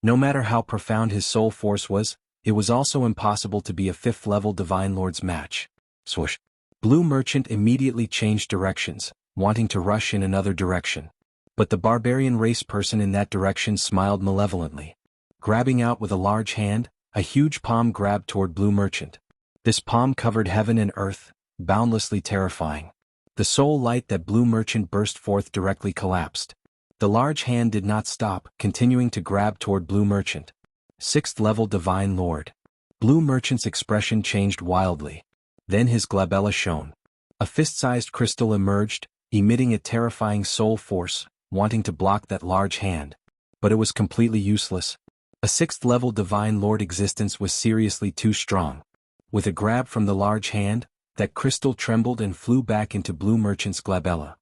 No matter how profound his soul force was, it was also impossible to be a 5th level Divine Lord's match. Swoosh! Blue Merchant immediately changed directions, wanting to rush in another direction. But the barbarian race person in that direction smiled malevolently. Grabbing out with a large hand, a huge palm grabbed toward Blue Merchant. This palm covered heaven and earth, boundlessly terrifying. The soul light that Blue Merchant burst forth directly collapsed. The large hand did not stop, continuing to grab toward Blue Merchant. 6th level Divine Lord. Blue Merchant's expression changed wildly. Then his glabella shone. A fist-sized crystal emerged, emitting a terrifying soul force, wanting to block that large hand. But it was completely useless. A 6th level Divine Lord existence was seriously too strong. With a grab from the large hand, that crystal trembled and flew back into Blue Merchant's glabella.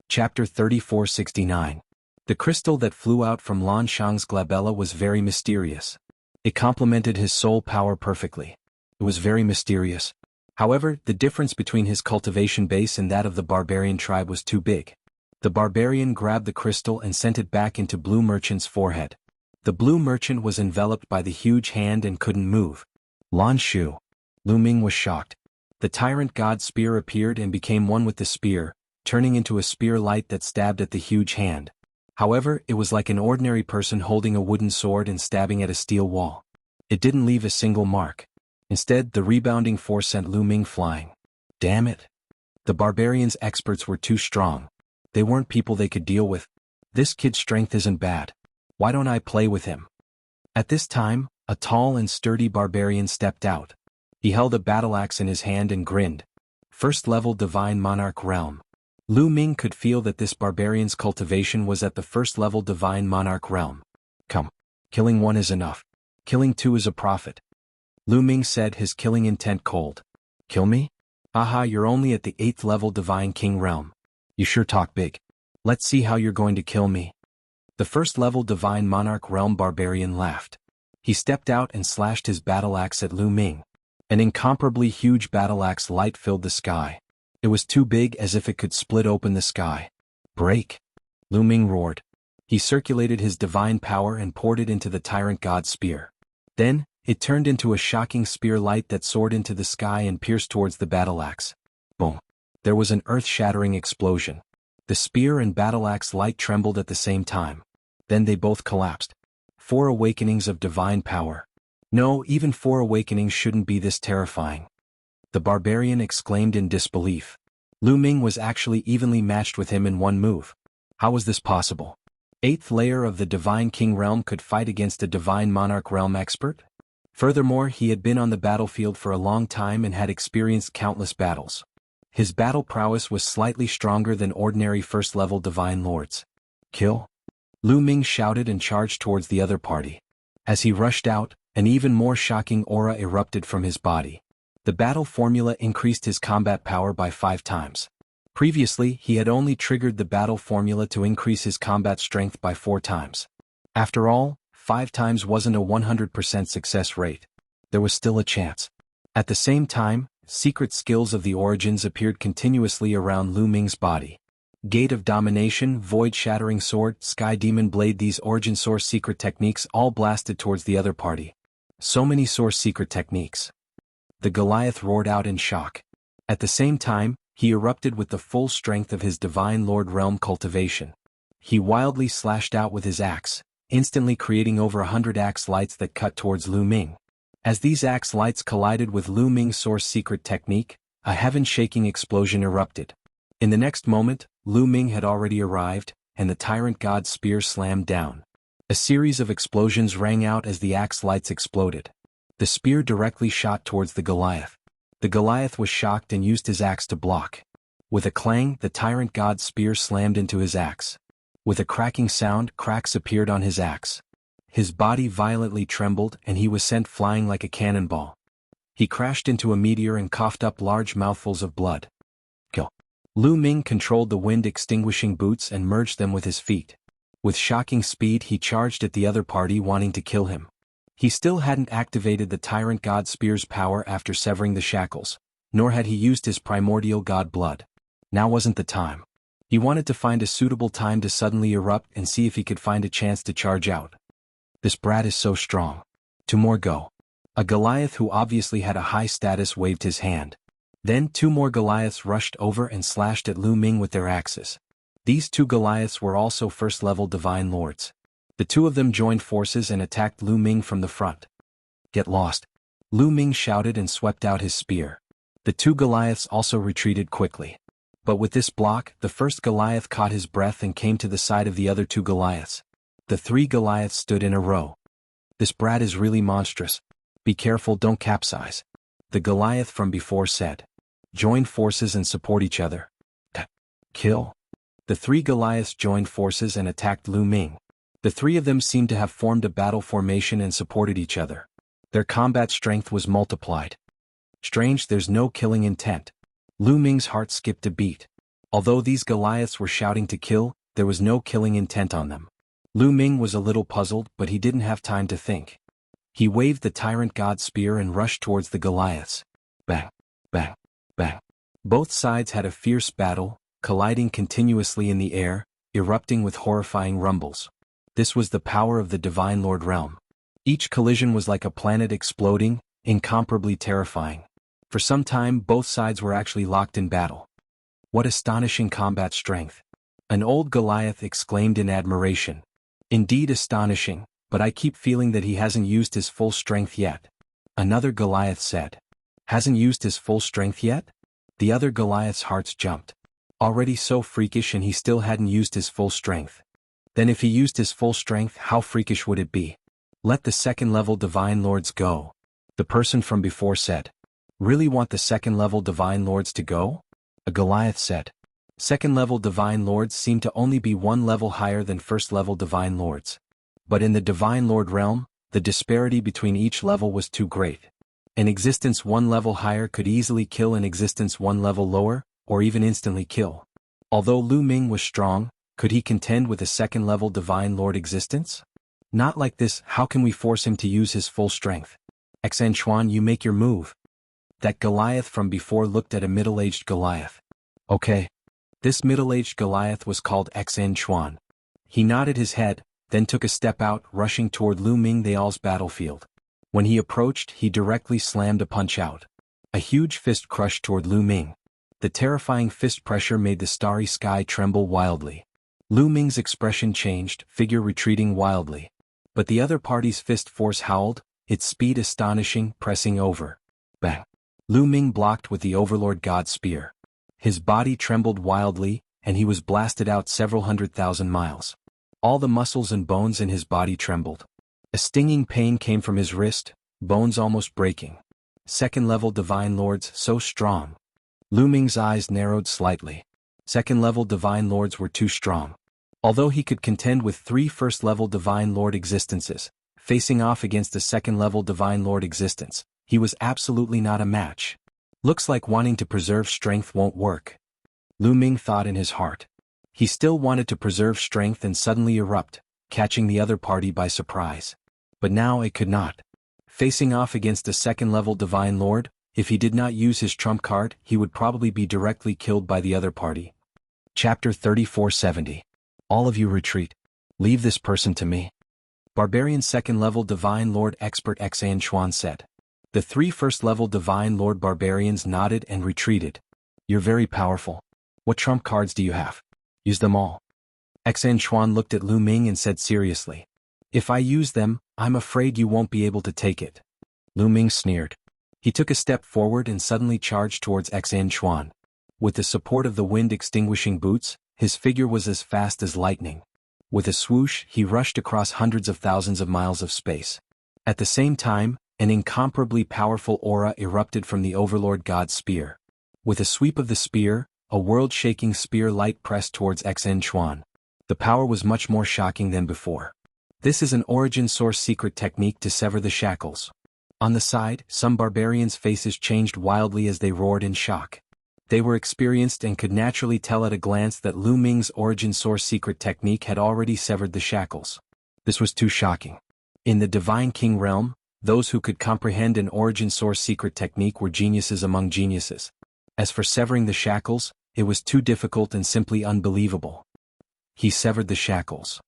Chapter 3469. The crystal that flew out from Lan Shang's glabella was very mysterious. It complemented his soul power perfectly. It was very mysterious. However, the difference between his cultivation base and that of the barbarian tribe was too big. The barbarian grabbed the crystal and sent it back into Blue Merchant's forehead. The Blue Merchant was enveloped by the huge hand and couldn't move. Lan Shu. Lu Ming was shocked. The Tyrant God spear appeared and became one with the spear, turning into a spear light that stabbed at the huge hand. However, it was like an ordinary person holding a wooden sword and stabbing at a steel wall. It didn't leave a single mark. Instead, the rebounding force sent Lu Ming flying. Damn it! The barbarians' experts were too strong. They weren't people they could deal with. This kid's strength isn't bad. Why don't I play with him? At this time, a tall and sturdy barbarian stepped out. He held a battle axe in his hand and grinned. 1st level Divine Monarch Realm. Lu Ming could feel that this barbarian's cultivation was at the 1st level Divine Monarch Realm. Come. Killing one is enough. Killing two is a profit. Lu Ming said, his killing intent cold. Kill me? Aha, you're only at the 8th level Divine King Realm. You sure talk big. Let's see how you're going to kill me. The 1st level Divine Monarch Realm barbarian laughed. He stepped out and slashed his battle axe at Lu Ming. An incomparably huge battle axe light filled the sky. It was too big, as if it could split open the sky. Break! Lu Ming roared. He circulated his divine power and poured it into the Tyrant God spear. Then, it turned into a shocking spear light that soared into the sky and pierced towards the battle axe. Boom! There was an earth-shattering explosion. The spear and battle axe light trembled at the same time. Then they both collapsed. 4 awakenings of divine power. No, even 4 awakenings shouldn't be this terrifying. The barbarian exclaimed in disbelief. Lu Ming was actually evenly matched with him in one move. How was this possible? Eighth layer of the Divine King realm could fight against a Divine Monarch realm expert? Furthermore, he had been on the battlefield for a long time and had experienced countless battles. His battle prowess was slightly stronger than ordinary first-level Divine Lords. Kill? Lu Ming shouted and charged towards the other party. As he rushed out, an even more shocking aura erupted from his body. The battle formula increased his combat power by 5 times. Previously, he had only triggered the battle formula to increase his combat strength by 4 times. After all, 5 times wasn't a 100% success rate. There was still a chance. At the same time, secret skills of the origins appeared continuously around Lu Ming's body. Gate of Domination, Void-Shattering Sword, Sky Demon Blade. These origin source secret techniques all blasted towards the other party. So many source secret techniques. The Goliath roared out in shock. At the same time, he erupted with the full strength of his Divine Lord realm cultivation. He wildly slashed out with his axe, instantly creating over 100 axe lights that cut towards Lu Ming. As these axe lights collided with Lu Ming's source secret technique, a heaven-shaking explosion erupted. In the next moment, Lu Ming had already arrived, and the Tyrant God's spear slammed down. A series of explosions rang out as the axe lights exploded. The spear directly shot towards the Goliath. The Goliath was shocked and used his axe to block. With a clang, the Tyrant God's spear slammed into his axe. With a cracking sound, cracks appeared on his axe. His body violently trembled and he was sent flying like a cannonball. He crashed into a meteor and coughed up large mouthfuls of blood. Kill. Lu Ming controlled the wind-extinguishing boots and merged them with his feet. With shocking speed he charged at the other party wanting to kill him. He still hadn't activated the Tyrant God Spear's power after severing the shackles, nor had he used his primordial god blood. Now wasn't the time. He wanted to find a suitable time to suddenly erupt and see if he could find a chance to charge out. This brat is so strong. 2 more go. A Goliath who obviously had a high status waved his hand. Then 2 more Goliaths rushed over and slashed at Lu Ming with their axes. These 2 Goliaths were also first-level Divine Lords. The 2 of them joined forces and attacked Lu Ming from the front. Get lost. Lu Ming shouted and swept out his spear. The 2 Goliaths also retreated quickly. But with this block, the first Goliath caught his breath and came to the side of the other 2 Goliaths. The 3 Goliaths stood in a row. This brat is really monstrous. Be careful, don't capsize. The Goliath from before said. Join forces and support each other. Kill. The 3 Goliaths joined forces and attacked Lu Ming. The 3 of them seemed to have formed a battle formation and supported each other. Their combat strength was multiplied. Strange, there's no killing intent. Lu Ming's heart skipped a beat. Although these Goliaths were shouting to kill, there was no killing intent on them. Lu Ming was a little puzzled, but he didn't have time to think. He waved the Tyrant God Spear and rushed towards the Goliaths. Bang, bang, bang. Both sides had a fierce battle, colliding continuously in the air, erupting with horrifying rumbles. This was the power of the Divine Lord realm. Each collision was like a planet exploding, incomparably terrifying. For some time both sides were actually locked in battle. What astonishing combat strength! An old Goliath exclaimed in admiration. Indeed astonishing, but I keep feeling that he hasn't used his full strength yet. Another Goliath said. Hasn't used his full strength yet? The other Goliath's hearts jumped. Already so freakish and he still hadn't used his full strength. Then if he used his full strength, how freakish would it be? Let the second-level Divine Lords go. The person from before said. Really want the second-level Divine Lords to go? A Goliath said. Second-level Divine Lords seem to only be 1 level higher than first-level Divine Lords. But in the Divine Lord realm, the disparity between each level was too great. An existence 1 level higher could easily kill an existence 1 level lower, or even instantly kill. Although Lu Ming was strong, could he contend with a second-level Divine Lord existence? Not like this. How can we force him to use his full strength? Xan Chuan, you make your move. That Goliath from before looked at a middle-aged Goliath. Okay. This middle-aged Goliath was called Xan Chuan. He nodded his head, then took a step out, rushing toward Lu Ming Thayal's battlefield. When he approached, he directly slammed a punch out. A huge fist crushed toward Lu Ming. The terrifying fist pressure made the starry sky tremble wildly. Lu Ming's expression changed, figure retreating wildly. But the other party's fist force howled, its speed astonishing, pressing over. Bang! Lu Ming blocked with the Overlord God Spear. His body trembled wildly, and he was blasted out several 100,000 miles. All the muscles and bones in his body trembled. A stinging pain came from his wrist, bones almost breaking. Second-level Divine Lords so strong. Lu Ming's eyes narrowed slightly. Second-level Divine Lords were too strong. Although he could contend with 3 first-level Divine Lord existences, facing off against a second-level Divine Lord existence, he was absolutely not a match. Looks like wanting to preserve strength won't work. Lu Ming thought in his heart. He still wanted to preserve strength and suddenly erupt, catching the other party by surprise. But now it could not. Facing off against a second-level Divine Lord, if he did not use his trump card, he would probably be directly killed by the other party. Chapter 3470. All of you retreat. Leave this person to me. Barbarian second-level Divine Lord Expert Xan Chuan said. The 3 first-level Divine Lord Barbarians nodded and retreated. You're very powerful. What trump cards do you have? Use them all. Xan Chuan looked at Lu Ming and said seriously. If I use them, I'm afraid you won't be able to take it. Lu Ming sneered. He took a step forward and suddenly charged towards Xan Chuan. With the support of the wind-extinguishing boots, his figure was as fast as lightning. With a swoosh, he rushed across hundreds of thousands of miles of space. At the same time, an incomparably powerful aura erupted from the Overlord God's spear. With a sweep of the spear, a world-shaking spear light pressed towards Xan Chuan. The power was much more shocking than before. This is an origin source secret technique to sever the shackles. On the side, some barbarians' faces changed wildly as they roared in shock. They were experienced and could naturally tell at a glance that Lu Ming's origin source secret technique had already severed the shackles. This was too shocking. In the Divine King realm, those who could comprehend an origin source secret technique were geniuses among geniuses. As for severing the shackles, it was too difficult and simply unbelievable. He severed the shackles.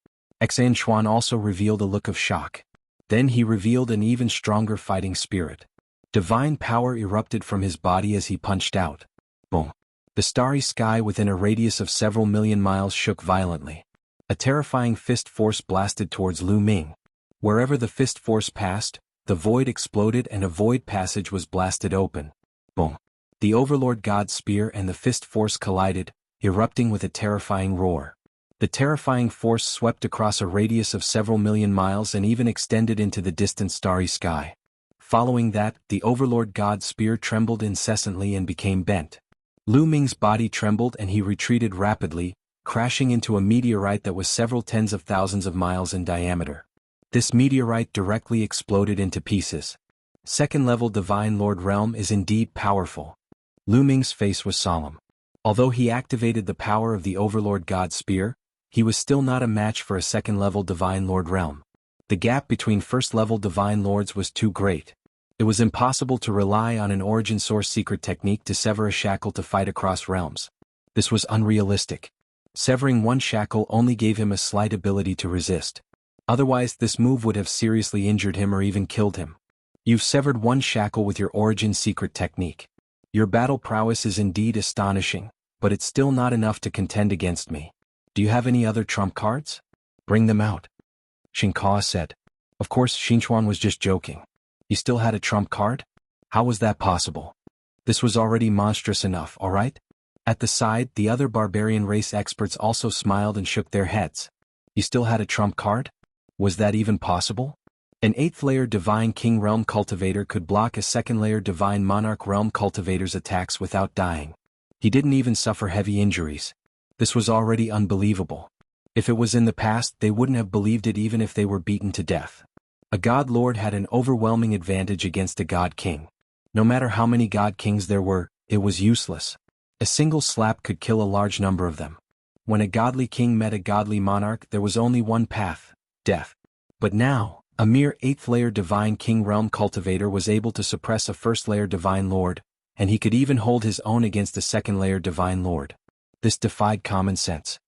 Xan Chuan also revealed a look of shock. Then he revealed an even stronger fighting spirit. Divine power erupted from his body as he punched out. Boom. The starry sky within a radius of several million miles shook violently. A terrifying fist force blasted towards Lu Ming. Wherever the fist force passed, the void exploded and a void passage was blasted open. Boom. The Overlord God's spear and the fist force collided, erupting with a terrifying roar. The terrifying force swept across a radius of several million miles and even extended into the distant starry sky. Following that, the Overlord God's spear trembled incessantly and became bent. Lu Ming's body trembled and he retreated rapidly, crashing into a meteorite that was several tens of thousands of miles in diameter. This meteorite directly exploded into pieces. Second-level Divine Lord realm is indeed powerful. Lu Ming's face was solemn. Although he activated the power of the Overlord God's spear, he was still not a match for a second-level Divine Lord realm. The gap between first-level Divine Lords was too great. It was impossible to rely on an origin source secret technique to sever a shackle to fight across realms. This was unrealistic. Severing one shackle only gave him a slight ability to resist. Otherwise, this move would have seriously injured him or even killed him. You've severed one shackle with your origin secret technique. Your battle prowess is indeed astonishing, but it's still not enough to contend against me. Do you have any other trump cards? Bring them out. Xin Ka said. Of course, Xin Chuan was just joking. He still had a trump card? How was that possible? This was already monstrous enough, alright? At the side, the other barbarian race experts also smiled and shook their heads. He still had a trump card? Was that even possible? An 8th-layer Divine King Realm Cultivator could block a 2nd-layer Divine Monarch Realm Cultivator's attacks without dying. He didn't even suffer heavy injuries. This was already unbelievable. If it was in the past, they wouldn't have believed it even if they were beaten to death. A God Lord had an overwhelming advantage against a God King. No matter how many God Kings there were, it was useless. A single slap could kill a large number of them. When a godly king met a godly monarch, there was only one path: death. But now, a mere 8th-layer Divine King Realm Cultivator was able to suppress a 1st-layer Divine Lord, and he could even hold his own against a 2nd-layer Divine Lord. This defied common sense.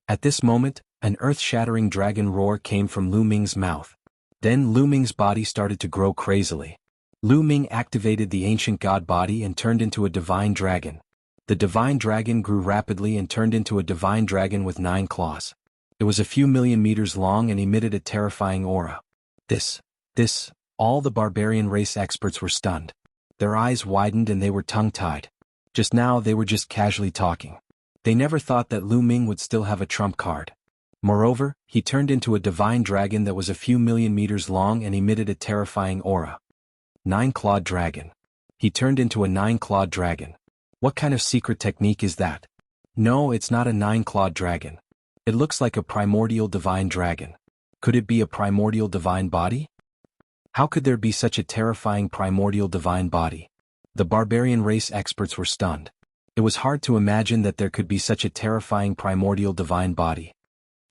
At this moment, an earth-shattering dragon roar came from Lu Ming's mouth. Then Lu Ming's body started to grow crazily. Lu Ming activated the ancient god body and turned into a divine dragon. The divine dragon grew rapidly and turned into a divine dragon with 9 claws. It was a few million meters long and emitted a terrifying aura. All the barbarian race experts were stunned. Their eyes widened and they were tongue-tied. Just now they were just casually talking. They never thought that Lu Ming would still have a trump card. Moreover, he turned into a divine dragon that was a few million meters long and emitted a terrifying aura. Nine-clawed dragon. He turned into a nine-clawed dragon. What kind of secret technique is that? No, it's not a nine-clawed dragon. It looks like a primordial divine dragon. Could it be a primordial divine body? How could there be such a terrifying primordial divine body? The barbarian race experts were stunned. It was hard to imagine that there could be such a terrifying primordial divine body.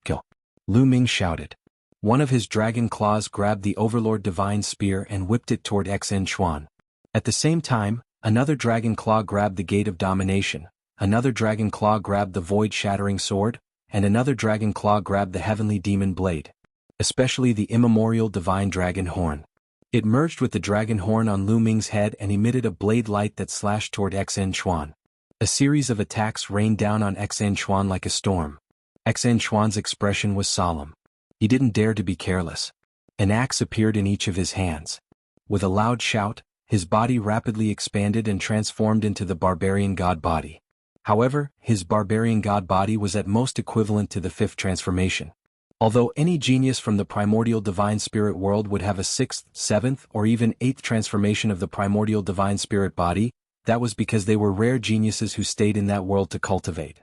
Kill! Lu Ming shouted. One of his dragon claws grabbed the Overlord Divine Spear and whipped it toward Xen Chuan. At the same time, another dragon claw grabbed the Gate of Domination, another dragon claw grabbed the Void-Shattering Sword, and another dragon claw grabbed the Heavenly Demon Blade. Especially the immemorial Divine Dragon Horn. It merged with the dragon horn on Lu Ming's head and emitted a blade light that slashed toward Xen Chuan. A series of attacks rained down on Xen Chuan like a storm. Xen Chuan's expression was solemn. He didn't dare to be careless. An axe appeared in each of his hands. With a loud shout, his body rapidly expanded and transformed into the barbarian god body. However, his barbarian god body was at most equivalent to the fifth transformation. Although any genius from the primordial divine spirit world would have a sixth, seventh, or even eighth transformation of the primordial divine spirit body, that was because they were rare geniuses who stayed in that world to cultivate.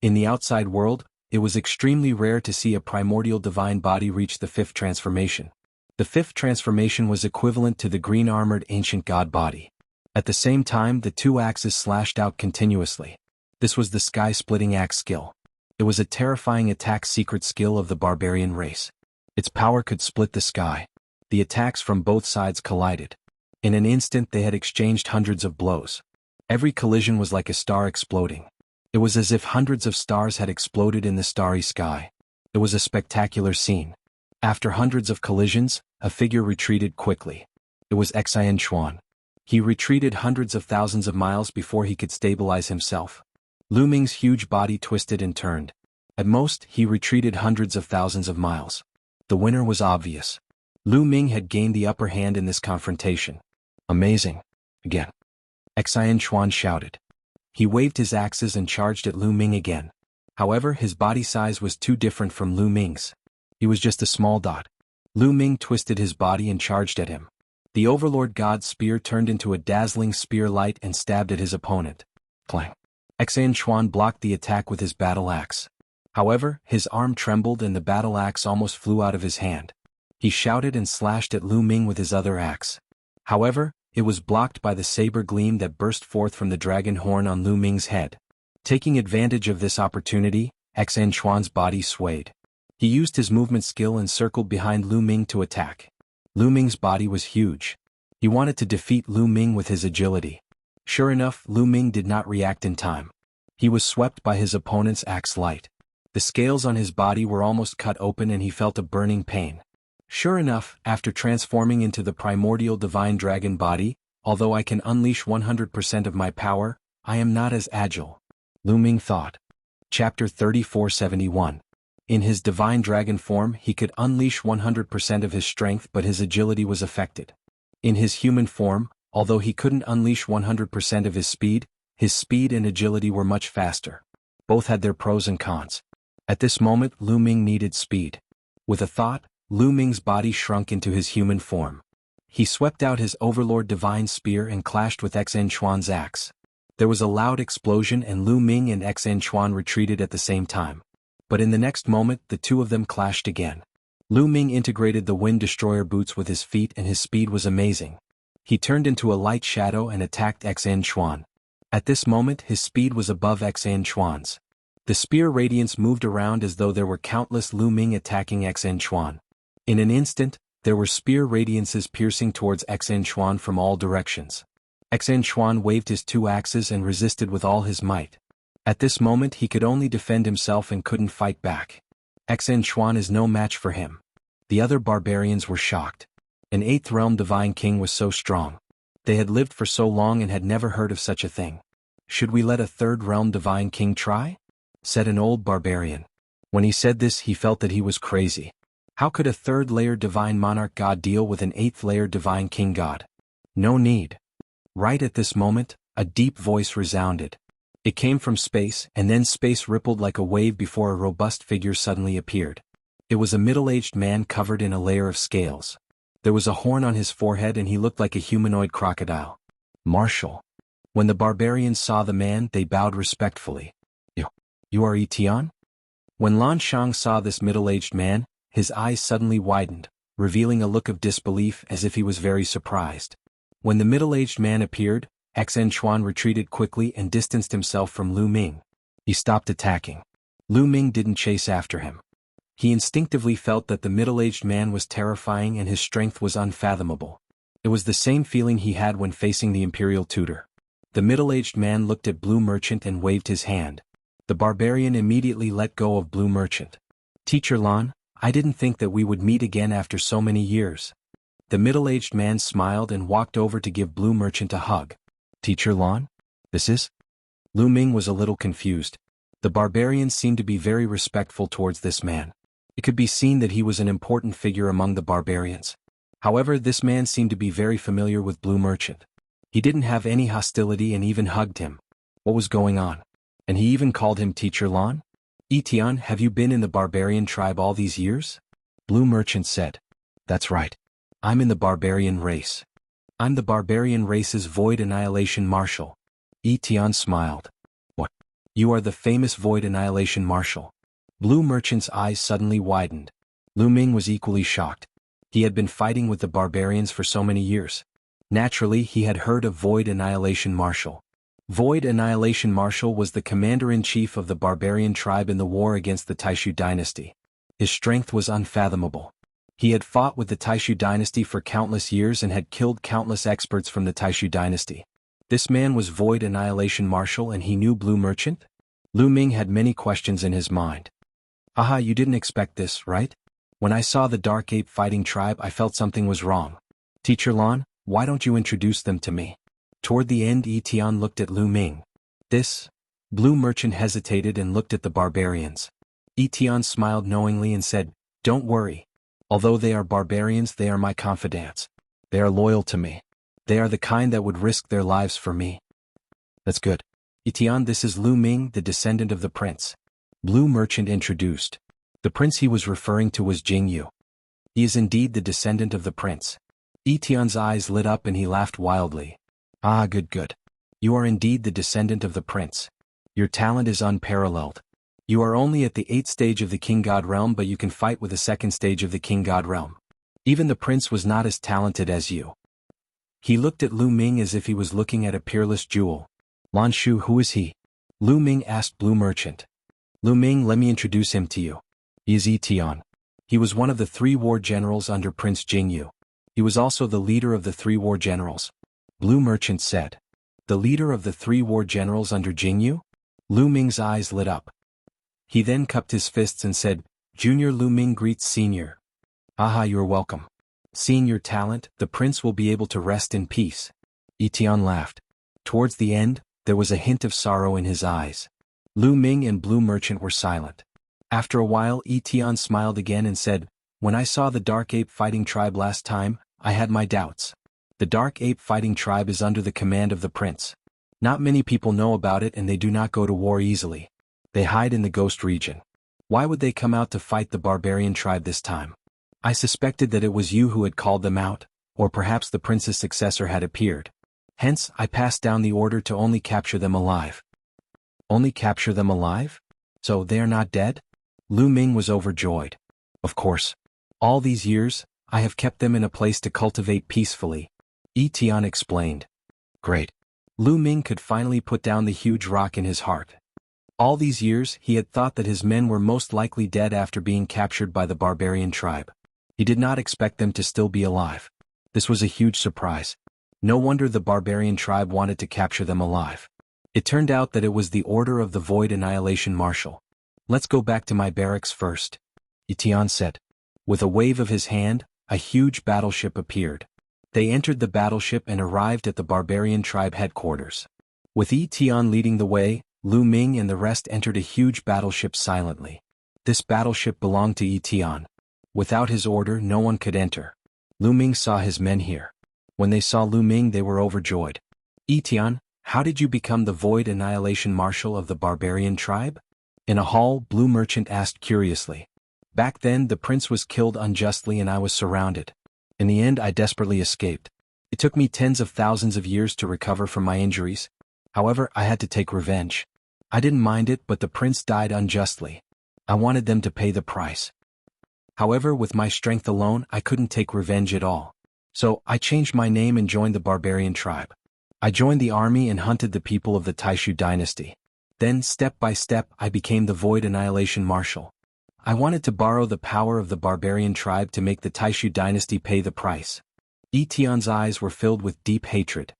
In the outside world, it was extremely rare to see a primordial divine body reach the fifth transformation. The fifth transformation was equivalent to the green-armored ancient god body. At the same time, the two axes slashed out continuously. This was the sky-splitting axe skill. It was a terrifying attack secret skill of the barbarian race. Its power could split the sky. The attacks from both sides collided. In an instant they had exchanged hundreds of blows. Every collision was like a star exploding. It was as if hundreds of stars had exploded in the starry sky. It was a spectacular scene. After hundreds of collisions, a figure retreated quickly. It was Xen Chuan. He retreated hundreds of thousands of miles before he could stabilize himself. Lu Ming's huge body twisted and turned. At most, he retreated hundreds of thousands of miles. The winner was obvious. Lu Ming had gained the upper hand in this confrontation. Amazing. Again. Xen Chuan shouted. He waved his axes and charged at Lu Ming again. However, his body size was too different from Lu Ming's. He was just a small dot. Lu Ming twisted his body and charged at him. The Overlord God's spear turned into a dazzling spear light and stabbed at his opponent. Clang. Xen Chuan blocked the attack with his battle axe. However, his arm trembled and the battle axe almost flew out of his hand. He shouted and slashed at Lu Ming with his other axe. However, it was blocked by the saber gleam that burst forth from the dragon horn on Lu Ming's head. Taking advantage of this opportunity, Xen Chuan's body swayed. He used his movement skill and circled behind Lu Ming to attack. Lu Ming's body was huge. He wanted to defeat Lu Ming with his agility. Sure enough, Lu Ming did not react in time. He was swept by his opponent's axe light. The scales on his body were almost cut open and he felt a burning pain. Sure enough, after transforming into the primordial divine dragon body, although I can unleash 100% of my power, I am not as agile. Lu Ming thought. Chapter 3471. In his divine dragon form he could unleash 100% of his strength, but his agility was affected. In his human form, although he couldn't unleash 100% of his speed and agility were much faster. Both had their pros and cons. At this moment Lu Ming needed speed. With a thought, Lu Ming's body shrunk into his human form. He swept out his Overlord Divine Spear and clashed with Xen Chuan's axe. There was a loud explosion and Lu Ming and Xen Chuan retreated at the same time. But in the next moment the two of them clashed again. Lu Ming integrated the Wind Destroyer boots with his feet and his speed was amazing. He turned into a light shadow and attacked Xen Chuan. At this moment his speed was above Xen Chuan's. The spear radiance moved around as though there were countless Lu Ming attacking Xen Chuan. In an instant, there were spear radiances piercing towards Xen Chuan from all directions. Xen Chuan waved his two axes and resisted with all his might. At this moment he could only defend himself and couldn't fight back. Xen Chuan is no match for him. The other barbarians were shocked. An 8th realm divine king was so strong. They had lived for so long and had never heard of such a thing. Should we let a 3rd realm divine king try? Said an old barbarian. When he said this he felt that he was crazy. How could a 3rd layer divine monarch god deal with an 8th layer divine king god? No need. Right at this moment, a deep voice resounded. It came from space, and then space rippled like a wave before a robust figure suddenly appeared. It was a middle-aged man covered in a layer of scales. There was a horn on his forehead and he looked like a humanoid crocodile. Marshal. When the barbarians saw the man, they bowed respectfully. You are Etienne? When Lan Shang saw this middle-aged man, his eyes suddenly widened, revealing a look of disbelief as if he was very surprised. When the middle-aged man appeared, Xen Chuan retreated quickly and distanced himself from Lu Ming. He stopped attacking. Lu Ming didn't chase after him. He instinctively felt that the middle-aged man was terrifying and his strength was unfathomable. It was the same feeling he had when facing the imperial tutor. The middle-aged man looked at Blue Merchant and waved his hand. The barbarian immediately let go of Blue Merchant. Teacher Lan, I didn't think that we would meet again after so many years. The middle-aged man smiled and walked over to give Blue Merchant a hug. Teacher Lan? This is? Lu Ming was a little confused. The barbarians seemed to be very respectful towards this man. It could be seen that he was an important figure among the barbarians. However, this man seemed to be very familiar with Blue Merchant. He didn't have any hostility and even hugged him. What was going on? And he even called him Teacher Lan? Etienne, have you been in the barbarian tribe all these years? Blue Merchant said. That's right. I'm in the barbarian race. I'm the barbarian race's Void Annihilation Marshal. Etienne smiled. What? You are the famous Void Annihilation Marshal. Blue Merchant's eyes suddenly widened. Lu Ming was equally shocked. He had been fighting with the barbarians for so many years. Naturally, he had heard of Void Annihilation Marshal. Void Annihilation Marshal was the commander-in-chief of the barbarian tribe in the war against the Taishu dynasty. His strength was unfathomable. He had fought with the Taishu dynasty for countless years and had killed countless experts from the Taishu dynasty. This man was Void Annihilation Marshal and he knew Blue Merchant? Lu Ming had many questions in his mind. Aha, you didn't expect this, right? When I saw the Dark Ape fighting tribe, I felt something was wrong. Teacher Lan, why don't you introduce them to me? Toward the end, Etienne looked at Lu Ming. This? Blue Merchant hesitated and looked at the barbarians. Etienne smiled knowingly and said, Don't worry. Although they are barbarians, they are my confidants. They are loyal to me. They are the kind that would risk their lives for me. That's good. Etienne, this is Lu Ming, the descendant of the prince. Blue Merchant introduced. The prince he was referring to was Jianghu. He is indeed the descendant of the prince. Etienne's eyes lit up and he laughed wildly. Ah, good. You are indeed the descendant of the prince. Your talent is unparalleled. You are only at the 8th stage of the King God realm, but you can fight with the 2nd stage of the King God realm. Even the prince was not as talented as you. He looked at Lu Ming as if he was looking at a peerless jewel. Lan Shu, who is he? Lu Ming asked Blue Merchant. Lu Ming, let me introduce him to you. He is Etienne. He was one of the 3 war generals under Prince Jianghu. He was also the leader of the 3 war generals. Blue Merchant said. The leader of the 3 war generals under Jianghu? Lu Ming's eyes lit up. He then cupped his fists and said, Junior Lu Ming greets Senior. Aha, you're welcome. Seeing your talent, the prince will be able to rest in peace. Etienne laughed. Towards the end, there was a hint of sorrow in his eyes. Lu Ming and Blue Merchant were silent. After a while, Etienne smiled again and said, When I saw the Dark Ape fighting tribe last time, I had my doubts. The Dark Ape fighting tribe is under the command of the prince. Not many people know about it and they do not go to war easily. They hide in the Ghost region. Why would they come out to fight the barbarian tribe this time? I suspected that it was you who had called them out, or perhaps the prince's successor had appeared. Hence, I passed down the order to only capture them alive. Only capture them alive? So they are not dead? Lu Ming was overjoyed. Of course. All these years, I have kept them in a place to cultivate peacefully. Etienne explained. Great. Lu Ming could finally put down the huge rock in his heart. All these years, he had thought that his men were most likely dead after being captured by the barbarian tribe. He did not expect them to still be alive. This was a huge surprise. No wonder the barbarian tribe wanted to capture them alive. It turned out that it was the order of the Void Annihilation Marshal. Let's go back to my barracks first, Etienne said. With a wave of his hand, a huge battleship appeared. They entered the battleship and arrived at the barbarian tribe headquarters. With Etienne leading the way, Lu Ming and the rest entered a huge battleship silently. This battleship belonged to Etienne. Without his order, no one could enter. Lu Ming saw his men here. When they saw Lu Ming, they were overjoyed. Etienne, How did you become the Void Annihilation Marshal of the barbarian tribe? In a hall, Blue Merchant asked curiously. Back then, the prince was killed unjustly and I was surrounded. In the end, I desperately escaped. It took me tens of thousands of years to recover from my injuries. However, I had to take revenge. I didn't mind it, but the prince died unjustly. I wanted them to pay the price. However, with my strength alone, I couldn't take revenge at all. So, I changed my name and joined the barbarian tribe. I joined the army and hunted the people of the Taishu dynasty. Then, step by step, I became the Void Annihilation Marshal. I wanted to borrow the power of the barbarian tribe to make the Taishu dynasty pay the price. Etion's eyes were filled with deep hatred.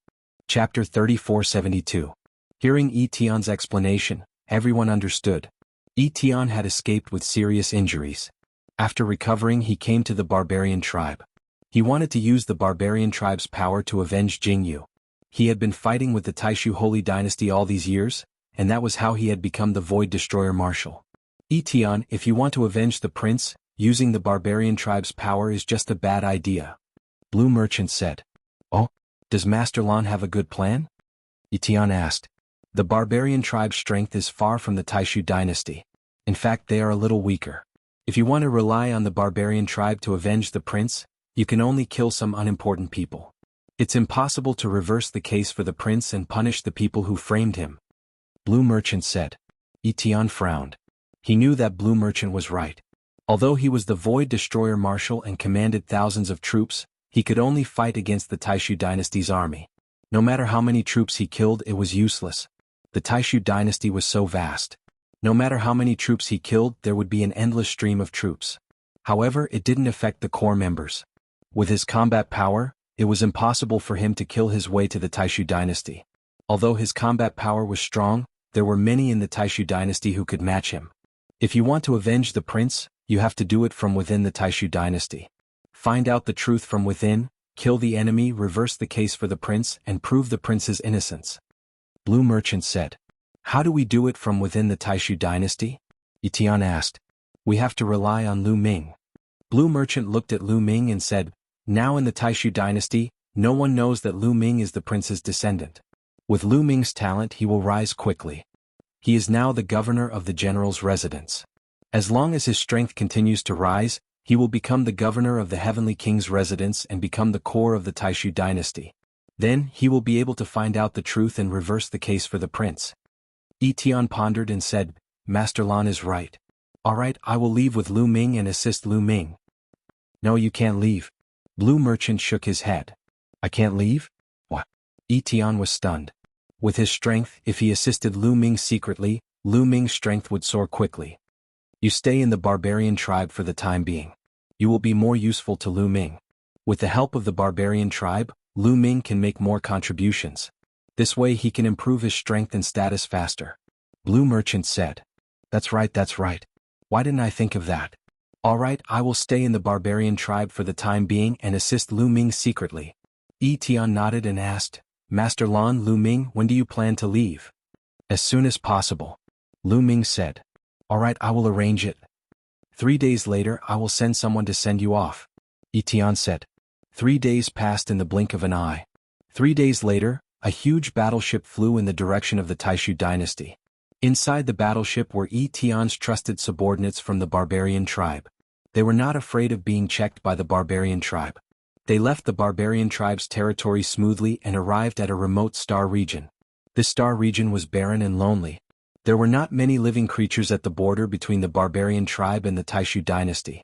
Chapter 3472. Hearing Etion's explanation, everyone understood. Etion had escaped with serious injuries. After recovering, he came to the barbarian tribe. He wanted to use the barbarian tribe's power to avenge Jianghu. He had been fighting with the Taishu Holy Dynasty all these years, and that was how he had become the Void Destroyer Marshal. Etion, if you want to avenge the prince, using the barbarian tribe's power is just a bad idea. Blue Merchant said. Oh, does Master Lan have a good plan? Etion asked. The barbarian tribe's strength is far from the Taishu dynasty. In fact, they are a little weaker. If you want to rely on the barbarian tribe to avenge the prince, you can only kill some unimportant people. It's impossible to reverse the case for the prince and punish the people who framed him. Blue Merchant said. Etion frowned. He knew that Blue Merchant was right. Although he was the Void Destroyer Marshal and commanded thousands of troops, he could only fight against the Taishu dynasty's army. No matter how many troops he killed, it was useless. The Taishu dynasty was so vast. No matter how many troops he killed, there would be an endless stream of troops. However, it didn't affect the core members. With his combat power, it was impossible for him to kill his way to the Taishu dynasty. Although his combat power was strong, there were many in the Taishu dynasty who could match him. If you want to avenge the prince, you have to do it from within the Taishu dynasty. Find out the truth from within, kill the enemy, reverse the case for the prince, and prove the prince's innocence. Blue Merchant said. How do we do it from within the Taishu dynasty? Etion asked. We have to rely on Lu Ming. Blue Merchant looked at Lu Ming and said, now in the Taishu dynasty, no one knows that Lu Ming is the prince's descendant. With Lu Ming's talent, he will rise quickly. He is now the governor of the general's residence. As long as his strength continues to rise, he will become the governor of the Heavenly King's residence and become the core of the Taishu dynasty. Then, he will be able to find out the truth and reverse the case for the prince. Etion pondered and said, Master Lan is right. Alright, I will leave with Lu Ming and assist Lu Ming. No, you can't leave. Blue Merchant shook his head. I can't leave? What? Etion was stunned. With his strength, if he assisted Lu Ming secretly, Lu Ming's strength would soar quickly. You stay in the barbarian tribe for the time being. You will be more useful to Lu Ming. With the help of the barbarian tribe, Lu Ming can make more contributions. This way he can improve his strength and status faster. Blue Merchant said. That's right, that's right. Why didn't I think of that? Alright, I will stay in the barbarian tribe for the time being and assist Lu Ming secretly. Etion nodded and asked, Master Lan, Lu Ming, when do you plan to leave? As soon as possible. Lu Ming said. Alright, I will arrange it. 3 days later, I will send someone to send you off. Etion said. 3 days passed in the blink of an eye. 3 days later, a huge battleship flew in the direction of the Taishu dynasty. Inside the battleship were Etion's trusted subordinates from the barbarian tribe. They were not afraid of being checked by the barbarian tribe. They left the barbarian tribe's territory smoothly and arrived at a remote star region. This star region was barren and lonely. There were not many living creatures at the border between the barbarian tribe and the Taishu dynasty.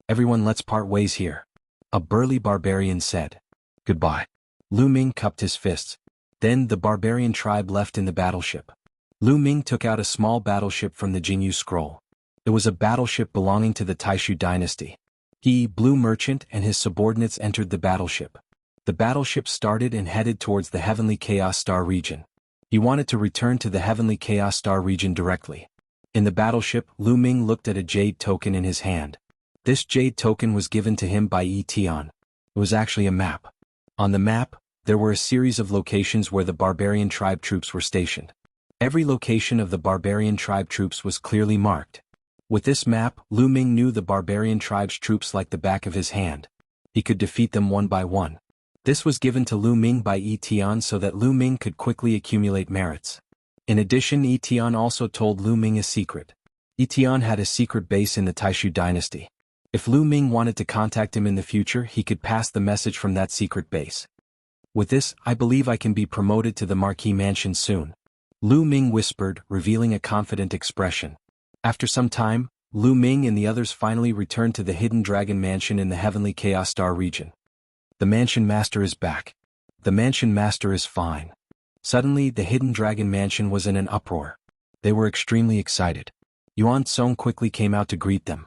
Everyone, let's part ways here. A burly barbarian said. Goodbye. Lu Ming cupped his fists. Then the barbarian tribe left in the battleship. Lu Ming took out a small battleship from the Jianghu scroll. It was a battleship belonging to the Taishu dynasty. He, Blue Merchant, and his subordinates entered the battleship. The battleship started and headed towards the Heavenly Chaos Star region. He wanted to return to the Heavenly Chaos Star region directly. In the battleship, Lu Ming looked at a jade token in his hand. This jade token was given to him by Etion. It was actually a map. On the map, there were a series of locations where the barbarian tribe troops were stationed. Every location of the barbarian tribe troops was clearly marked. With this map, Lu Ming knew the barbarian tribe's troops like the back of his hand. He could defeat them one by one. This was given to Lu Ming by Yi Tian so that Lu Ming could quickly accumulate merits. In addition, Yi Tian also told Lu Ming a secret. Yi Tian had a secret base in the Taishu dynasty. If Lu Ming wanted to contact him in the future, he could pass the message from that secret base. With this, I believe I can be promoted to the Marquis Mansion soon. Lu Ming whispered, revealing a confident expression. After some time, Lu Ming and the others finally returned to the Hidden Dragon Mansion in the Heavenly Chaos Star region. The Mansion Master is back. The Mansion Master is fine. Suddenly, the Hidden Dragon Mansion was in an uproar. They were extremely excited. Yuan Song quickly came out to greet them.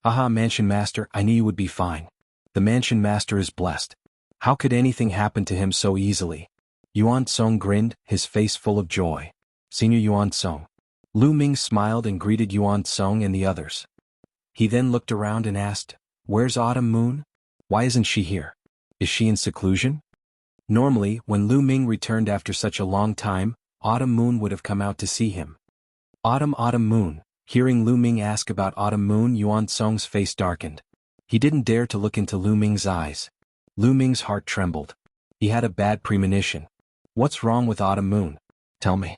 Aha, Mansion Master, I knew you would be fine. The Mansion Master is blessed. How could anything happen to him so easily? Yuan Song grinned, his face full of joy. Senior Yuan Song. Lu Ming smiled and greeted Yuan Song and the others. He then looked around and asked, "Where's Autumn Moon? Why isn't she here? Is she in seclusion?" Normally, when Lu Ming returned after such a long time, Autumn Moon would have come out to see him. Autumn Moon. Hearing Lu Ming ask about Autumn Moon, Yuan Song's face darkened. He didn't dare to look into Lu Ming's eyes. Lu Ming's heart trembled. He had a bad premonition. What's wrong with Autumn Moon? Tell me.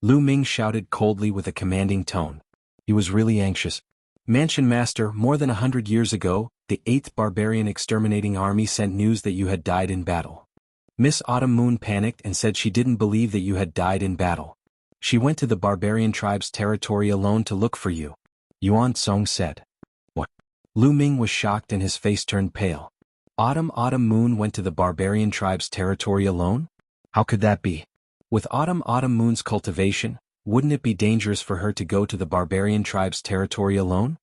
Lu Ming shouted coldly with a commanding tone. He was really anxious. Mansion Master, more than 100 years ago, the 8th Barbarian Exterminating Army sent news that you had died in battle. Miss Autumn Moon panicked and said she didn't believe that you had died in battle. She went to the barbarian tribe's territory alone to look for you. Yuan Song said. What? Lu Ming was shocked and his face turned pale. Autumn Moon went to the barbarian tribe's territory alone? How could that be? With Autumn Moon's cultivation, wouldn't it be dangerous for her to go to the barbarian tribe's territory alone?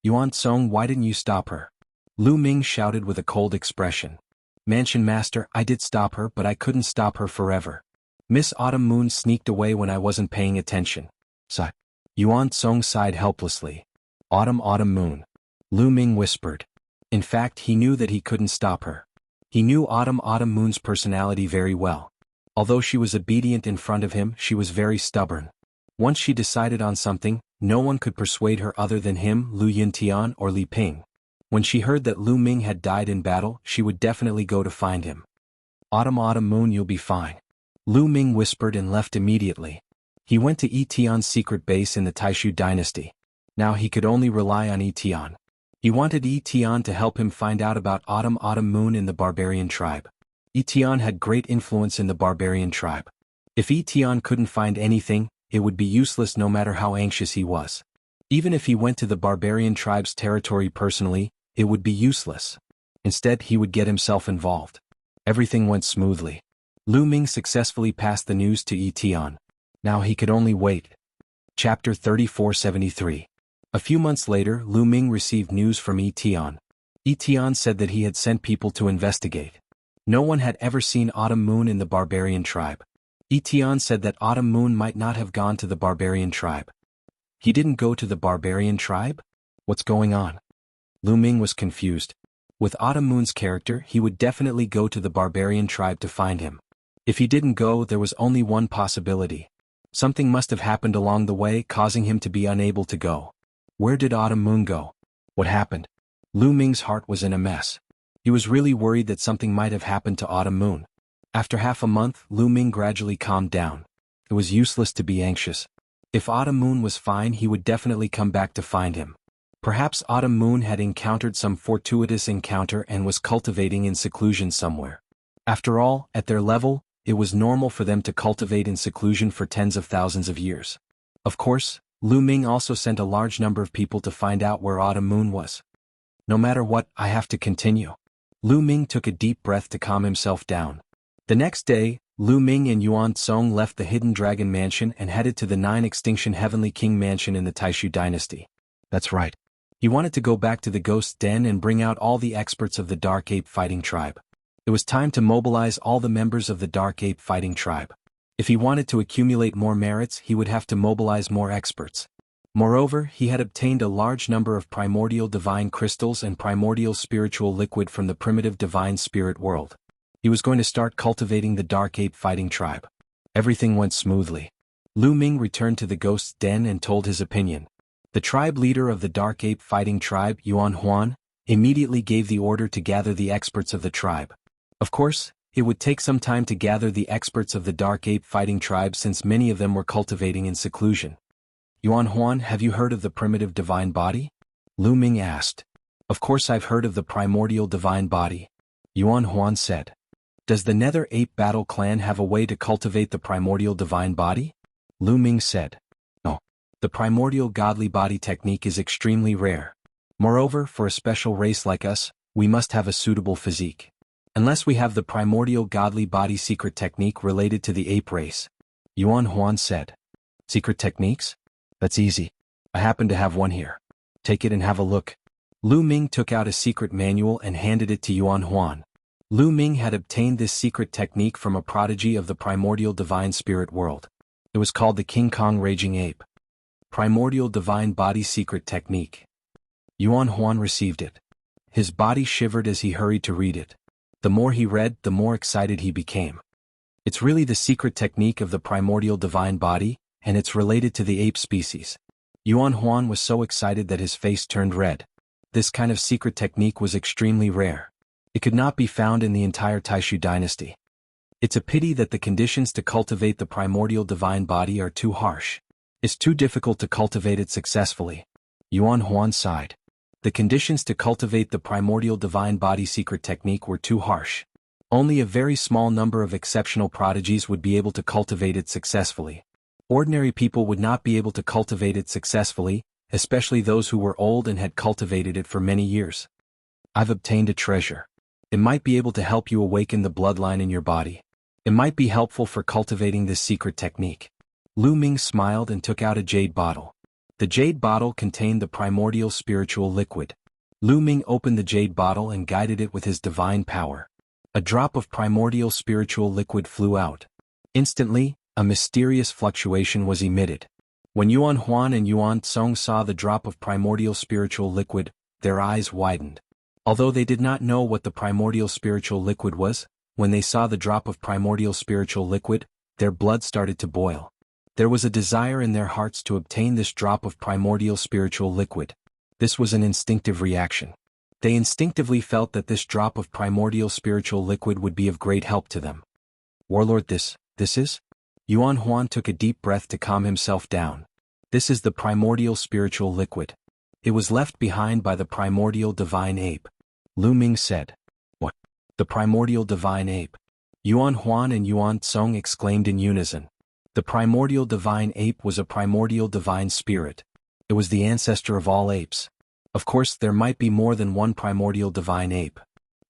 Yuan Song, why didn't you stop her? Lu Ming shouted with a cold expression. Mansion Master, I did stop her, but I couldn't stop her forever. Miss Autumn Moon sneaked away when I wasn't paying attention. Sigh. Yuan Song sighed helplessly. Autumn Moon. Lu Ming whispered. In fact, he knew that he couldn't stop her. He knew Autumn Moon's personality very well. Although she was obedient in front of him, she was very stubborn. Once she decided on something, no one could persuade her other than him, Lu Yintian or Li Ping. When she heard that Lu Ming had died in battle, she would definitely go to find him. Autumn Moon, you'll be fine. Lu Ming whispered and left immediately. He went to Yi Tian's secret base in the Taishu dynasty. Now he could only rely on Yi Tian. He wanted Yi Tian to help him find out about Autumn Moon in the barbarian tribe. Yi Tian had great influence in the barbarian tribe. If Yi Tian couldn't find anything, it would be useless no matter how anxious he was. Even if he went to the barbarian tribe's territory personally, it would be useless. Instead, he would get himself involved. Everything went smoothly. Lu Ming successfully passed the news to Yi Tian. Now he could only wait. Chapter 3473. A few months later, Lu Ming received news from Yi Tian. Yi Tian said that he had sent people to investigate. No one had ever seen Autumn Moon in the barbarian tribe. Yi Tian said that Autumn Moon might not have gone to the barbarian tribe. He didn't go to the barbarian tribe? What's going on? Lu Ming was confused. With Autumn Moon's character, he would definitely go to the barbarian tribe to find him. If he didn't go, there was only one possibility. Something must have happened along the way, causing him to be unable to go. Where did Autumn Moon go? What happened? Lu Ming's heart was in a mess. He was really worried that something might have happened to Autumn Moon. After half a month, Lu Ming gradually calmed down. It was useless to be anxious. If Autumn Moon was fine, he would definitely come back to find him. Perhaps Autumn Moon had encountered some fortuitous encounter and was cultivating in seclusion somewhere. After all, at their level, it was normal for them to cultivate in seclusion for tens of thousands of years. Of course, Lu Ming also sent a large number of people to find out where Autumn Moon was. No matter what, I have to continue. Lu Ming took a deep breath to calm himself down. The next day, Lu Ming and Yuan Song left the Hidden Dragon Mansion and headed to the 9-extinction Heavenly King Mansion in the Taishu dynasty. That's right. He wanted to go back to the Ghost Den and bring out all the experts of the Dark Ape Fighting Tribe. It was time to mobilize all the members of the Dark Ape Fighting Tribe. If he wanted to accumulate more merits, he would have to mobilize more experts. Moreover, he had obtained a large number of primordial divine crystals and primordial spiritual liquid from the primitive divine spirit world. He was going to start cultivating the Dark Ape Fighting Tribe. Everything went smoothly. Lu Ming returned to the Ghost's Den and told his opinion. The tribe leader of the Dark Ape Fighting Tribe, Yuan Huan, immediately gave the order to gather the experts of the tribe. Of course, it would take some time to gather the experts of the Dark Ape fighting tribe since many of them were cultivating in seclusion. Yuan Huan, have you heard of the primitive divine body? Lu Ming asked. Of course I've heard of the primordial divine body, Yuan Huan said. Does the Nether Ape Battle Clan have a way to cultivate the primordial divine body? Lu Ming said. No. The primordial godly body technique is extremely rare. Moreover, for a special race like us, we must have a suitable physique. Unless we have the primordial godly body secret technique related to the ape race, Yuan Huan said. Secret techniques? That's easy. I happen to have one here. Take it and have a look. Lu Ming took out a secret manual and handed it to Yuan Huan. Lu Ming had obtained this secret technique from a prodigy of the primordial divine spirit world. It was called the King Kong Raging Ape. Primordial divine body secret technique. Yuan Huan received it. His body shivered as he hurried to read it. The more he read, the more excited he became. It's really the secret technique of the primordial divine body, and it's related to the ape species. Yuan Huan was so excited that his face turned red. This kind of secret technique was extremely rare. It could not be found in the entire Taishu dynasty. It's a pity that the conditions to cultivate the primordial divine body are too harsh. It's too difficult to cultivate it successfully. Yuan Huan sighed. The conditions to cultivate the primordial divine body secret technique were too harsh. Only a very small number of exceptional prodigies would be able to cultivate it successfully. Ordinary people would not be able to cultivate it successfully, especially those who were old and had cultivated it for many years. I've obtained a treasure. It might be able to help you awaken the bloodline in your body. It might be helpful for cultivating this secret technique. Lu Ming smiled and took out a jade bottle. The jade bottle contained the primordial spiritual liquid. Lu Ming opened the jade bottle and guided it with his divine power. A drop of primordial spiritual liquid flew out. Instantly, a mysterious fluctuation was emitted. When Yuan Huan and Yuan Tsong saw the drop of primordial spiritual liquid, their eyes widened. Although they did not know what the primordial spiritual liquid was, when they saw the drop of primordial spiritual liquid, their blood started to boil. There was a desire in their hearts to obtain this drop of primordial spiritual liquid. This was an instinctive reaction. They instinctively felt that this drop of primordial spiritual liquid would be of great help to them. Warlord, this is? Yuan Huan took a deep breath to calm himself down. This is the primordial spiritual liquid. It was left behind by the primordial divine ape. Lu Ming said. What? The primordial divine ape? Yuan Huan and Yuan Tsong exclaimed in unison. The primordial divine ape was a primordial divine spirit. It was the ancestor of all apes. Of course, there might be more than one primordial divine ape.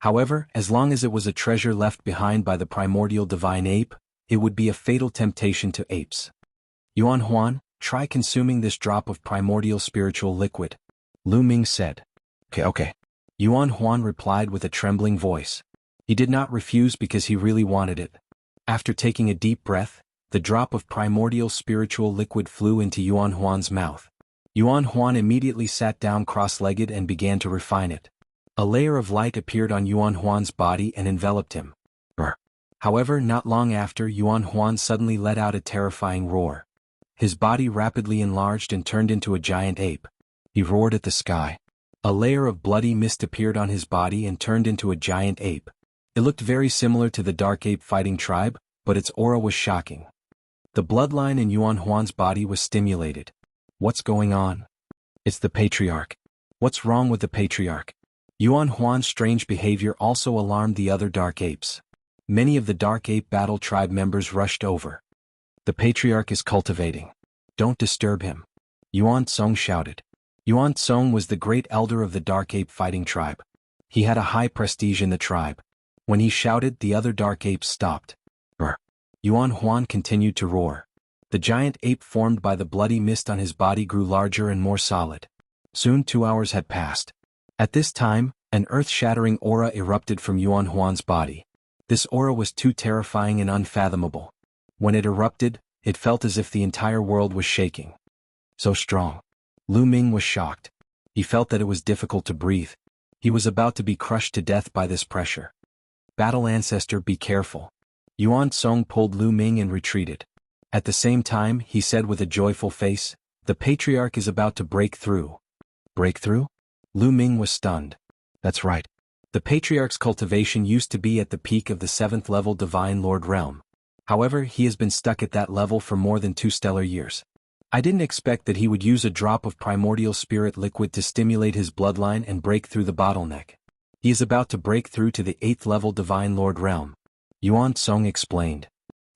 However, as long as it was a treasure left behind by the primordial divine ape, it would be a fatal temptation to apes. Yuan Huan, try consuming this drop of primordial spiritual liquid, Lu Ming said. Okay. Yuan Huan replied with a trembling voice. He did not refuse because he really wanted it. After taking a deep breath, the drop of primordial spiritual liquid flew into Yuan Huan's mouth. Yuan Huan immediately sat down cross-legged and began to refine it. A layer of light appeared on Yuan Huan's body and enveloped him. However, not long after, Yuan Huan suddenly let out a terrifying roar. His body rapidly enlarged and turned into a giant ape. He roared at the sky. A layer of bloody mist appeared on his body and turned into a giant ape. It looked very similar to the Dark Ape fighting tribe, but its aura was shocking. The bloodline in Yuan Huan's body was stimulated. What's going on? It's the patriarch. What's wrong with the patriarch? Yuan Huan's strange behavior also alarmed the other Dark Apes. Many of the Dark Ape Battle Tribe members rushed over. The patriarch is cultivating. Don't disturb him. Yuan Tsong shouted. Yuan Tsong was the great elder of the Dark Ape fighting tribe. He had a high prestige in the tribe. When he shouted, the other Dark Apes stopped. Yuan Huan continued to roar. The giant ape formed by the bloody mist on his body grew larger and more solid. Soon 2 hours had passed. At this time, an earth-shattering aura erupted from Yuan Huan's body. This aura was too terrifying and unfathomable. When it erupted, it felt as if the entire world was shaking. So strong. Lu Ming was shocked. He felt that it was difficult to breathe. He was about to be crushed to death by this pressure. Battle Ancestor, be careful. Yuan Tsong pulled Lu Ming and retreated. At the same time, he said with a joyful face, the patriarch is about to break through. Break through? Lu Ming was stunned. That's right. The Patriarch's cultivation used to be at the peak of the 7th level Divine Lord realm. However, he has been stuck at that level for more than 2 stellar years. I didn't expect that he would use a drop of primordial spirit liquid to stimulate his bloodline and break through the bottleneck. He is about to break through to the 8th level Divine Lord realm. Yuan Song explained.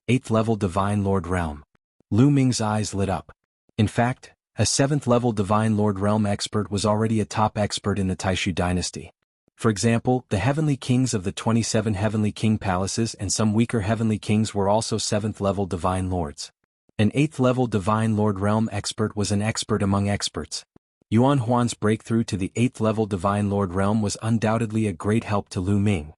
8th level Divine Lord realm. Lu Ming's eyes lit up. In fact, a 7th level Divine Lord realm expert was already a top expert in the Taishu dynasty. For example, the heavenly kings of the 27 heavenly king palaces and some weaker heavenly kings were also 7th level divine lords. An 8th level divine lord realm expert was an expert among experts. Yuan Huan's breakthrough to the 8th level divine lord realm was undoubtedly a great help to Lu Ming.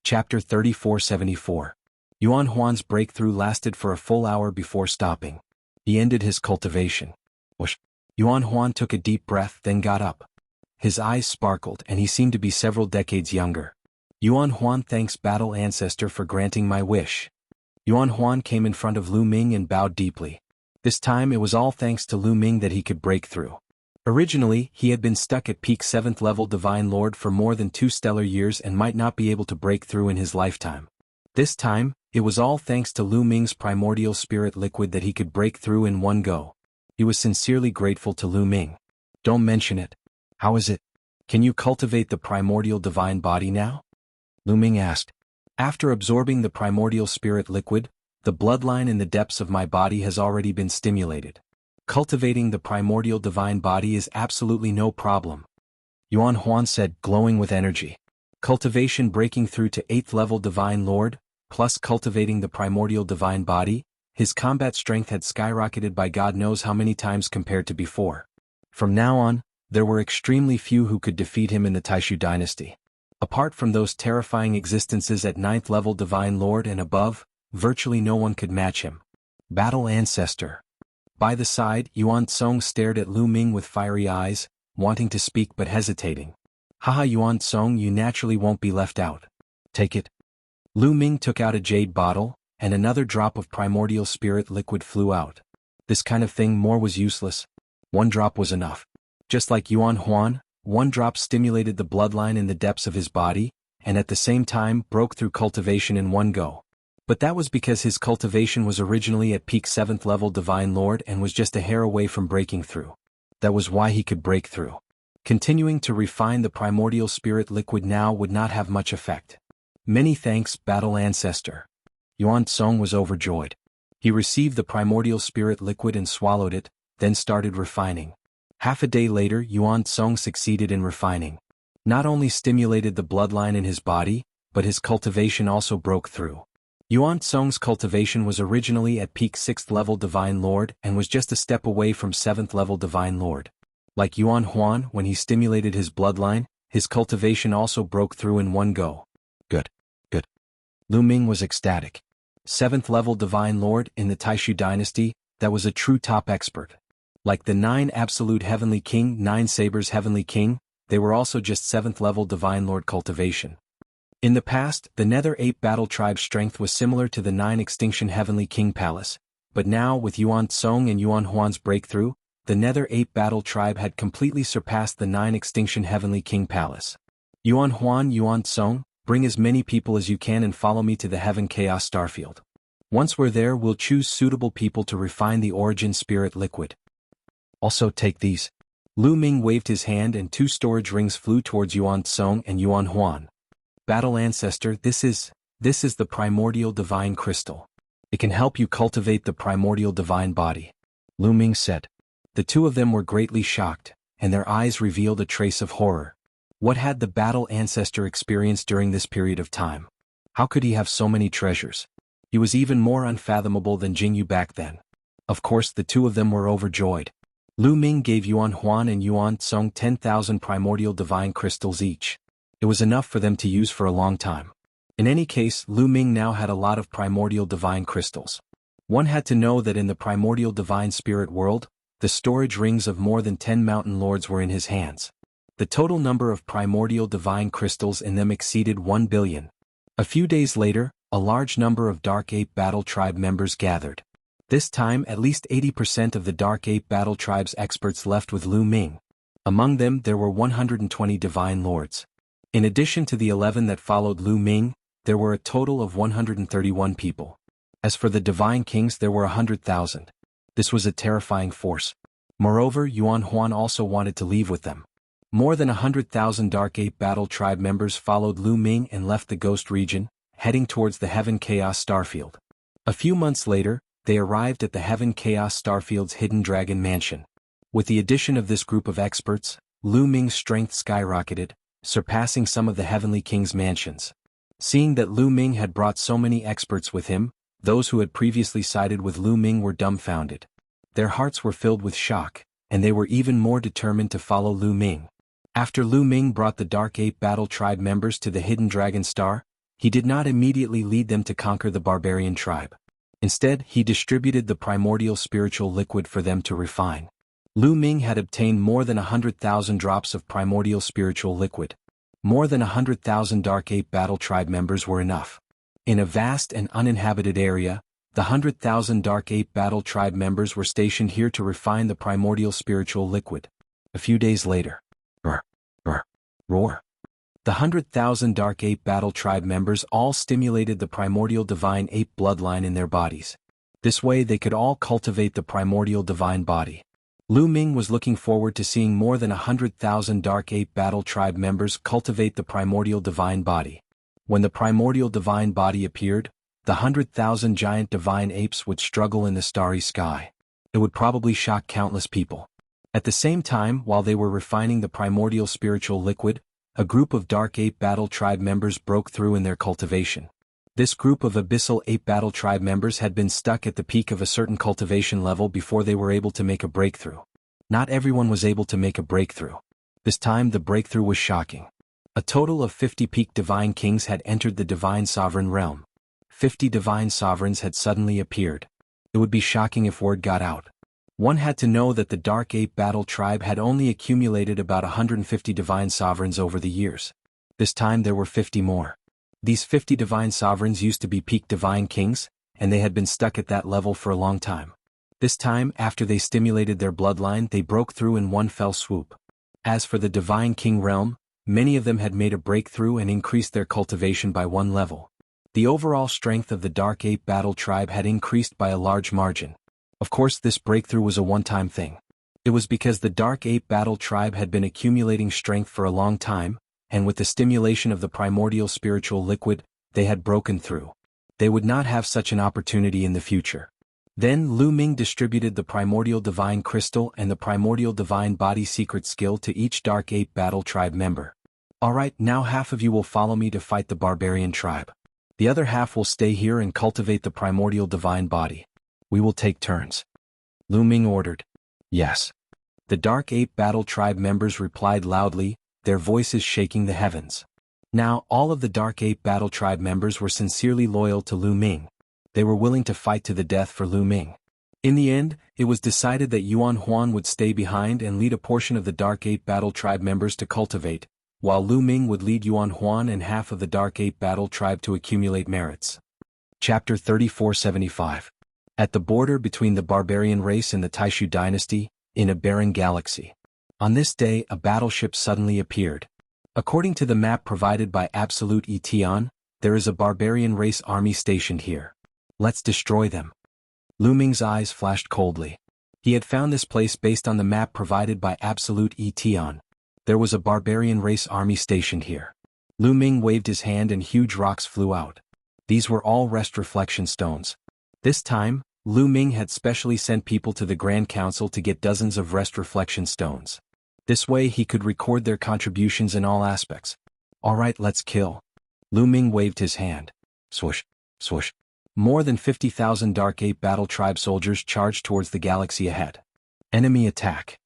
Chapter 3474. Yuan Huan's breakthrough lasted for a full hour before stopping. He ended his cultivation. Whoosh! Yuan Huan took a deep breath, then got up. His eyes sparkled and he seemed to be several decades younger. Yuan Huan thanks Battle Ancestor for granting my wish. Yuan Huan came in front of Lu Ming and bowed deeply. This time it was all thanks to Lu Ming that he could break through. Originally, he had been stuck at peak 7th level Divine Lord for more than 2 stellar years and might not be able to break through in his lifetime. This time, it was all thanks to Lu Ming's primordial spirit liquid that he could break through in one go. He was sincerely grateful to Lu Ming. Don't mention it. How is it? Can you cultivate the primordial divine body now? Lu Ming asked. After absorbing the primordial spirit liquid, the bloodline in the depths of my body has already been stimulated. Cultivating the primordial divine body is absolutely no problem. Yuan Huan said, glowing with energy. Cultivation breaking through to 8th level divine lord, plus cultivating the primordial divine body, his combat strength had skyrocketed by God knows how many times compared to before. From now on, there were extremely few who could defeat him in the Taishu dynasty. Apart from those terrifying existences at 9th level Divine Lord and above, virtually no one could match him. Battle Ancestor. By the side, Yuan Song stared at Lu Ming with fiery eyes, wanting to speak but hesitating. Haha, Yuan Song, you naturally won't be left out. Take it. Lu Ming took out a jade bottle, and another drop of primordial spirit liquid flew out. This kind of thing more was useless. One drop was enough. Just like Yuan Huan, one drop stimulated the bloodline in the depths of his body, and at the same time broke through cultivation in one go. But that was because his cultivation was originally at peak 7th level Divine Lord and was just a hair away from breaking through. That was why he could break through. Continuing to refine the primordial spirit liquid now would not have much effect. Many thanks, Battle Ancestor. Yuan Song was overjoyed. He received the primordial spirit liquid and swallowed it, then started refining. Half a day later, Yuan Song succeeded in refining. Not only stimulated the bloodline in his body, but his cultivation also broke through. Yuan Song's cultivation was originally at peak 6th level Divine Lord and was just a step away from 7th level Divine Lord. Like Yuan Huan, when he stimulated his bloodline, his cultivation also broke through in one go. Good. Good. Lu Ming was ecstatic. 7th level Divine Lord in the Taishu dynasty, that was a true top expert. Like the 9 Absolute Heavenly King, 9 Sabers Heavenly King, they were also just 7th level Divine Lord cultivation. In the past, the Nether 8 Battle Tribe's strength was similar to the 9 Extinction Heavenly King Palace, but now with Yuan Song and Yuan Huan's breakthrough, the Nether 8 Battle Tribe had completely surpassed the 9 Extinction Heavenly King Palace. Yuan Huan, Yuan Song, bring as many people as you can and follow me to the Heaven Chaos Starfield. Once we're there, we'll choose suitable people to refine the Origin Spirit Liquid. Also take these. Lu Ming waved his hand and 2 storage rings flew towards Yuan Song and Yuan Huan. Battle Ancestor, this is the Primordial Divine Crystal. It can help you cultivate the Primordial Divine Body. Lu Ming said. The two of them were greatly shocked, and their eyes revealed a trace of horror. What had the Battle Ancestor experienced during this period of time? How could he have so many treasures? He was even more unfathomable than Jianghu back then. Of course, the two of them were overjoyed. Lu Ming gave Yuan Huan and Yuan Song 10,000 primordial divine crystals each. It was enough for them to use for a long time. In any case, Lu Ming now had a lot of primordial divine crystals. One had to know that in the primordial divine spirit world, the storage rings of more than 10 mountain lords were in his hands. The total number of primordial divine crystals in them exceeded 1 billion. A few days later, a large number of Dark Ape Battle Tribe members gathered. This time, at least 80% of the Dark Ape Battle Tribe's experts left with Lu Ming. Among them, there were 120 divine lords. In addition to the 11 that followed Lu Ming, there were a total of 131 people. As for the Divine Kings, there were 100,000. This was a terrifying force. Moreover, Yuan Huan also wanted to leave with them. More than 100,000 Dark Ape Battle Tribe members followed Lu Ming and left the Ghost region, heading towards the Heaven Chaos Starfield. A few months later, they arrived at the Heaven Chaos Starfield's Hidden Dragon Mansion. With the addition of this group of experts, Lu Ming's strength skyrocketed, surpassing some of the Heavenly King's mansions. Seeing that Lu Ming had brought so many experts with him, those who had previously sided with Lu Ming were dumbfounded. Their hearts were filled with shock, and they were even more determined to follow Lu Ming. After Lu Ming brought the Dark Ape Battle Tribe members to the Hidden Dragon Star, he did not immediately lead them to conquer the barbarian tribe. Instead, he distributed the primordial spiritual liquid for them to refine. Lu Ming had obtained more than 100,000 drops of primordial spiritual liquid. More than 100,000 Dark Ape Battle Tribe members were enough. In a vast and uninhabited area, the 100,000 Dark Ape Battle Tribe members were stationed here to refine the primordial spiritual liquid. A few days later, roar. The 100,000 Dark Ape Battle Tribe members all stimulated the primordial divine ape bloodline in their bodies. This way they could all cultivate the primordial divine body. Lu Ming was looking forward to seeing more than 100,000 Dark Ape Battle Tribe members cultivate the primordial divine body. When the primordial divine body appeared, the 100,000 giant divine apes would struggle in the starry sky. It would probably shock countless people. At the same time, while they were refining the primordial spiritual liquid, a group of Dark Ape Battle Tribe members broke through in their cultivation. This group of Abyssal Ape Battle Tribe members had been stuck at the peak of a certain cultivation level before they were able to make a breakthrough. Not everyone was able to make a breakthrough. This time the breakthrough was shocking. A total of 50 peak Divine Kings had entered the Divine Sovereign realm. 50 Divine Sovereigns had suddenly appeared. It would be shocking if word got out. One had to know that the Dark Ape Battle Tribe had only accumulated about 150 Divine Sovereigns over the years. This time there were 50 more. These 50 Divine Sovereigns used to be peak Divine Kings, and they had been stuck at that level for a long time. This time, after they stimulated their bloodline, they broke through in one fell swoop. As for the Divine King realm, many of them had made a breakthrough and increased their cultivation by one level. The overall strength of the Dark Ape Battle Tribe had increased by a large margin. Of course, this breakthrough was a one-time thing. It was because the Dark Ape Battle Tribe had been accumulating strength for a long time, and with the stimulation of the primordial spiritual liquid, they had broken through. They would not have such an opportunity in the future. Then Lu Ming distributed the primordial divine crystal and the primordial divine body secret skill to each Dark Ape Battle Tribe member. Alright, now half of you will follow me to fight the barbarian tribe. The other half will stay here and cultivate the primordial divine body. We will take turns. Lu Ming ordered. Yes. The Dark Ape Battle Tribe members replied loudly, their voices shaking the heavens. Now, all of the Dark Ape Battle Tribe members were sincerely loyal to Lu Ming. They were willing to fight to the death for Lu Ming. In the end, it was decided that Yuan Huan would stay behind and lead a portion of the Dark Ape Battle Tribe members to cultivate, while Lu Ming would lead Yuan Huan and half of the Dark Ape Battle Tribe to accumulate merits. Chapter 3475. At the border between the barbarian race and the Taishu dynasty, in a barren galaxy. On this day, a battleship suddenly appeared. According to the map provided by Absolute Etion, there is a barbarian race army stationed here. Let's destroy them. Lu Ming's eyes flashed coldly. He had found this place based on the map provided by Absolute Etion. There was a barbarian race army stationed here. Lu Ming waved his hand and huge rocks flew out. These were all rest reflection stones. This time, Lu Ming had specially sent people to the Grand Council to get dozens of rest reflection stones. This way he could record their contributions in all aspects. Alright, let's kill. Lu Ming waved his hand. Swoosh, swoosh. More than 50,000 Dark Ape Battle Tribe soldiers charged towards the galaxy ahead. Enemy attack.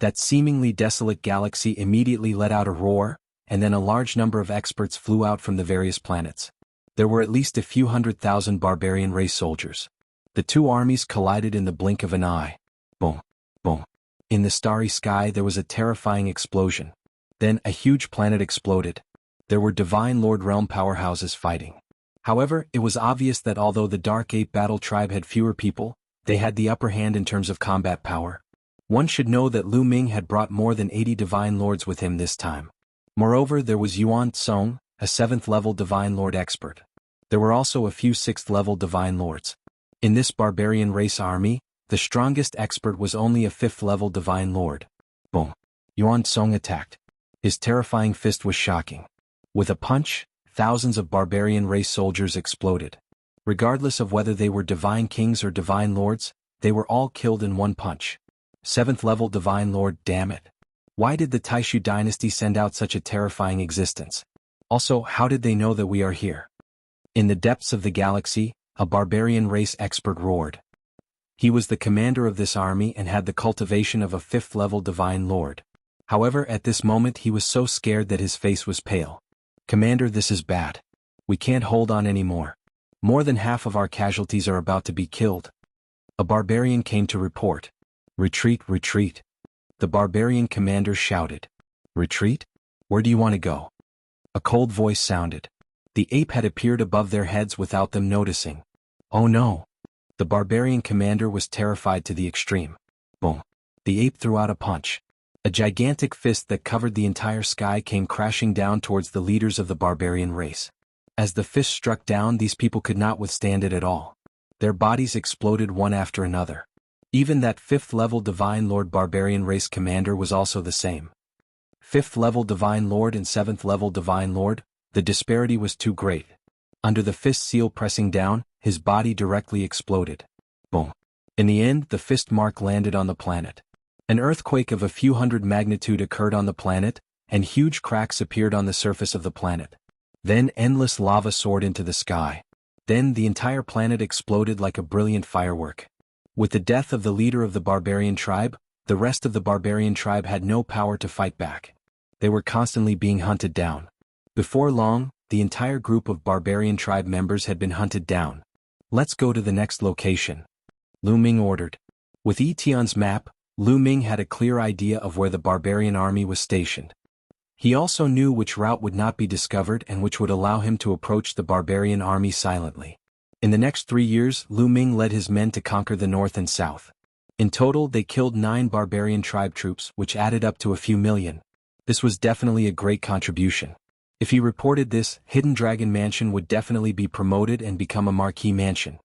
That seemingly desolate galaxy immediately let out a roar, and then a large number of experts flew out from the various planets. There were at least a few 100,000 barbarian race soldiers. The two armies collided in the blink of an eye. Boom, boom. In the starry sky there was a terrifying explosion. Then a huge planet exploded. There were Divine Lord Realm powerhouses fighting. However, it was obvious that although the Dark Ape Battle Tribe had fewer people, they had the upper hand in terms of combat power. One should know that Lu Ming had brought more than 80 Divine Lords with him this time. Moreover, there was Yuan Tsong, a 7th-level Divine Lord expert. There were also a few 6th-level Divine Lords. In this barbarian race army, the strongest expert was only a 5th-level Divine Lord. Boom. Yuan Tsong attacked. His terrifying fist was shocking. With a punch, thousands of barbarian race soldiers exploded. Regardless of whether they were Divine Kings or Divine Lords, they were all killed in one punch. 7th-level Divine Lord, damn it. Why did the Taishu dynasty send out such a terrifying existence? Also, how did they know that we are here? In the depths of the galaxy, a barbarian race expert roared. He was the commander of this army and had the cultivation of a 5th-level Divine Lord. However, at this moment he was so scared that his face was pale. Commander, this is bad. We can't hold on anymore. More than half of our casualties are about to be killed. A barbarian came to report. Retreat, retreat. The barbarian commander shouted. Retreat? Where do you want to go? A cold voice sounded. The ape had appeared above their heads without them noticing. Oh no. The barbarian commander was terrified to the extreme. Boom. The ape threw out a punch. A gigantic fist that covered the entire sky came crashing down towards the leaders of the barbarian race. As the fist struck down, these people could not withstand it at all. Their bodies exploded one after another. Even that 5th-level Divine Lord barbarian race commander was also the same. 5th-level Divine Lord and 7th-level Divine Lord, the disparity was too great. Under the fist seal pressing down, his body directly exploded. Boom. In the end, the fist mark landed on the planet. An earthquake of a few hundred magnitude occurred on the planet, and huge cracks appeared on the surface of the planet. Then endless lava soared into the sky. Then the entire planet exploded like a brilliant firework. With the death of the leader of the barbarian tribe, the rest of the barbarian tribe had no power to fight back. They were constantly being hunted down. Before long, the entire group of barbarian tribe members had been hunted down. Let's go to the next location. Lu Ming ordered. With Etion's map, Lu Ming had a clear idea of where the barbarian army was stationed. He also knew which route would not be discovered and which would allow him to approach the barbarian army silently. In the next 3 years, Lu Ming led his men to conquer the north and south. In total, they killed 9 barbarian tribe troops, which added up to a few million. This was definitely a great contribution. If he reported this, Hidden Dragon Mansion would definitely be promoted and become a marquee mansion.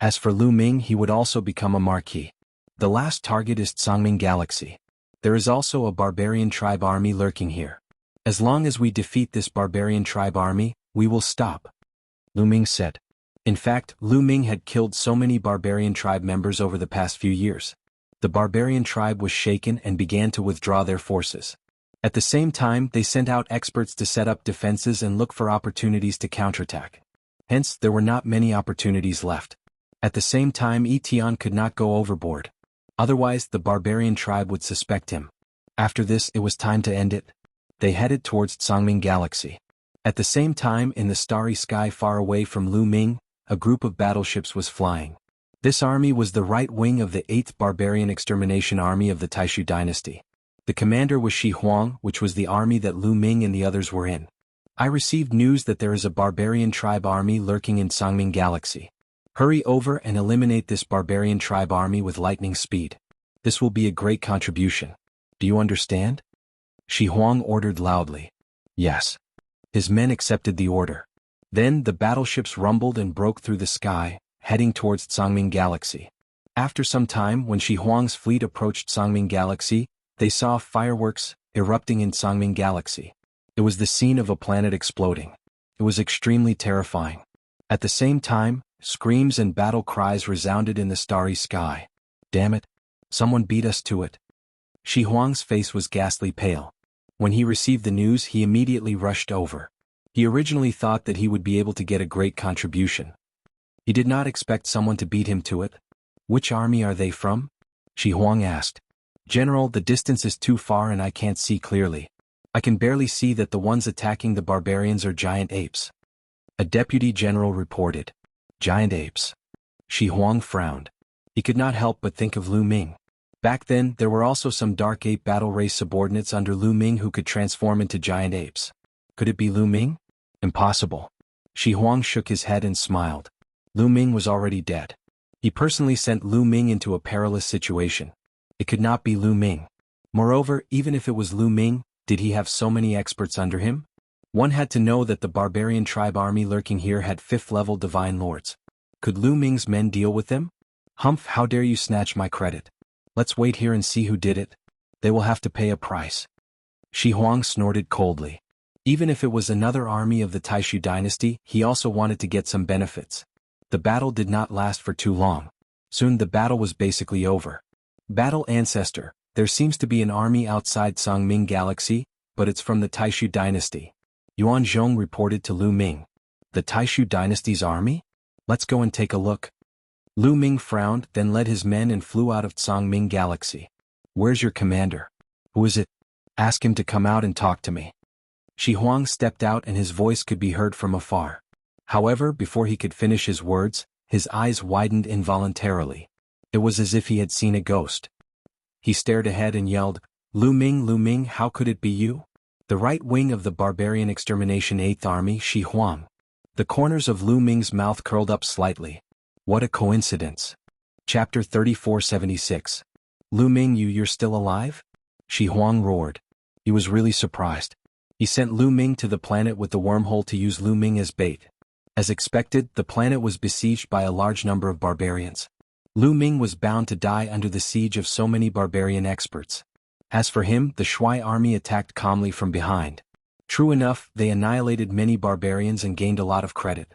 As for Lu Ming, he would also become a marquee. The last target is Tsangming Galaxy. There is also a barbarian tribe army lurking here. As long as we defeat this barbarian tribe army, we will stop. Lu Ming said. In fact, Lu Ming had killed so many barbarian tribe members over the past few years. The barbarian tribe was shaken and began to withdraw their forces. At the same time, they sent out experts to set up defenses and look for opportunities to counterattack. Hence, there were not many opportunities left. At the same time, Etion could not go overboard. Otherwise, the barbarian tribe would suspect him. After this, it was time to end it. They headed towards Tsangming Galaxy. At the same time, in the starry sky far away from Lu Ming, a group of battleships was flying. This army was the right wing of the 8th Barbarian Extermination Army of the Taishu dynasty. The commander was Shi Huang, which was the army that Lu Ming and the others were in. I received news that there is a barbarian tribe army lurking in Tsangming Galaxy. Hurry over and eliminate this barbarian tribe army with lightning speed. This will be a great contribution. Do you understand? Shi Huang ordered loudly. Yes. His men accepted the order. Then the battleships rumbled and broke through the sky, heading towards Tsangming Galaxy. After some time, when Shi Huang's fleet approached Tsangming Galaxy, they saw fireworks erupting in Tsangming Galaxy. It was the scene of a planet exploding. It was extremely terrifying. At the same time, screams and battle cries resounded in the starry sky. Damn it! Someone beat us to it. Shi Huang's face was ghastly pale. When he received the news, he immediately rushed over. He originally thought that he would be able to get a great contribution. He did not expect someone to beat him to it. Which army are they from? Shi Huang asked. General, the distance is too far and I can't see clearly. I can barely see that the ones attacking the barbarians are giant apes. A deputy general reported. Giant apes. Shi Huang frowned. He could not help but think of Lu Ming. Back then, there were also some dark ape battle race subordinates under Lu Ming who could transform into giant apes. Could it be Lu Ming? Impossible. Shi Huang shook his head and smiled. Lu Ming was already dead. He personally sent Lu Ming into a perilous situation. It could not be Lu Ming. Moreover, even if it was Lu Ming, Did he have so many experts under him? One had to know that the barbarian tribe army lurking here had 5th-level divine lords. Could Lu Ming's men deal with them? Humph, how dare you snatch my credit? Let's wait here and see who did it. They will have to pay a price. Shi Huang snorted coldly. Even if it was another army of the Taishu dynasty, he also wanted to get some benefits. The battle did not last for too long. Soon the battle was basically over. Battle Ancestor, there seems to be an army outside Songming Galaxy, but it's from the Taishu dynasty. Yuan Zhong reported to Lu Ming. The Taishu dynasty's army? Let's go and take a look. Lu Ming frowned, then led his men and flew out of Songming Galaxy. Where's your commander? Who is it? Ask him to come out and talk to me. Shi Huang stepped out and his voice could be heard from afar. However, before he could finish his words, his eyes widened involuntarily. It was as if he had seen a ghost. He stared ahead and yelled, Lu Ming, how could it be you? The right wing of the Barbarian Extermination 8th Army, Shi Huang. The corners of Lu Ming's mouth curled up slightly. What a coincidence. Chapter 3476. Lu Ming, you're still alive? Shi Huang roared. He was really surprised. He sent Lu Ming to the planet with the wormhole to use Lu Ming as bait. As expected, the planet was besieged by a large number of barbarians. Lu Ming was bound to die under the siege of so many barbarian experts. As for him, the Shui army attacked calmly from behind. True enough, they annihilated many barbarians and gained a lot of credit.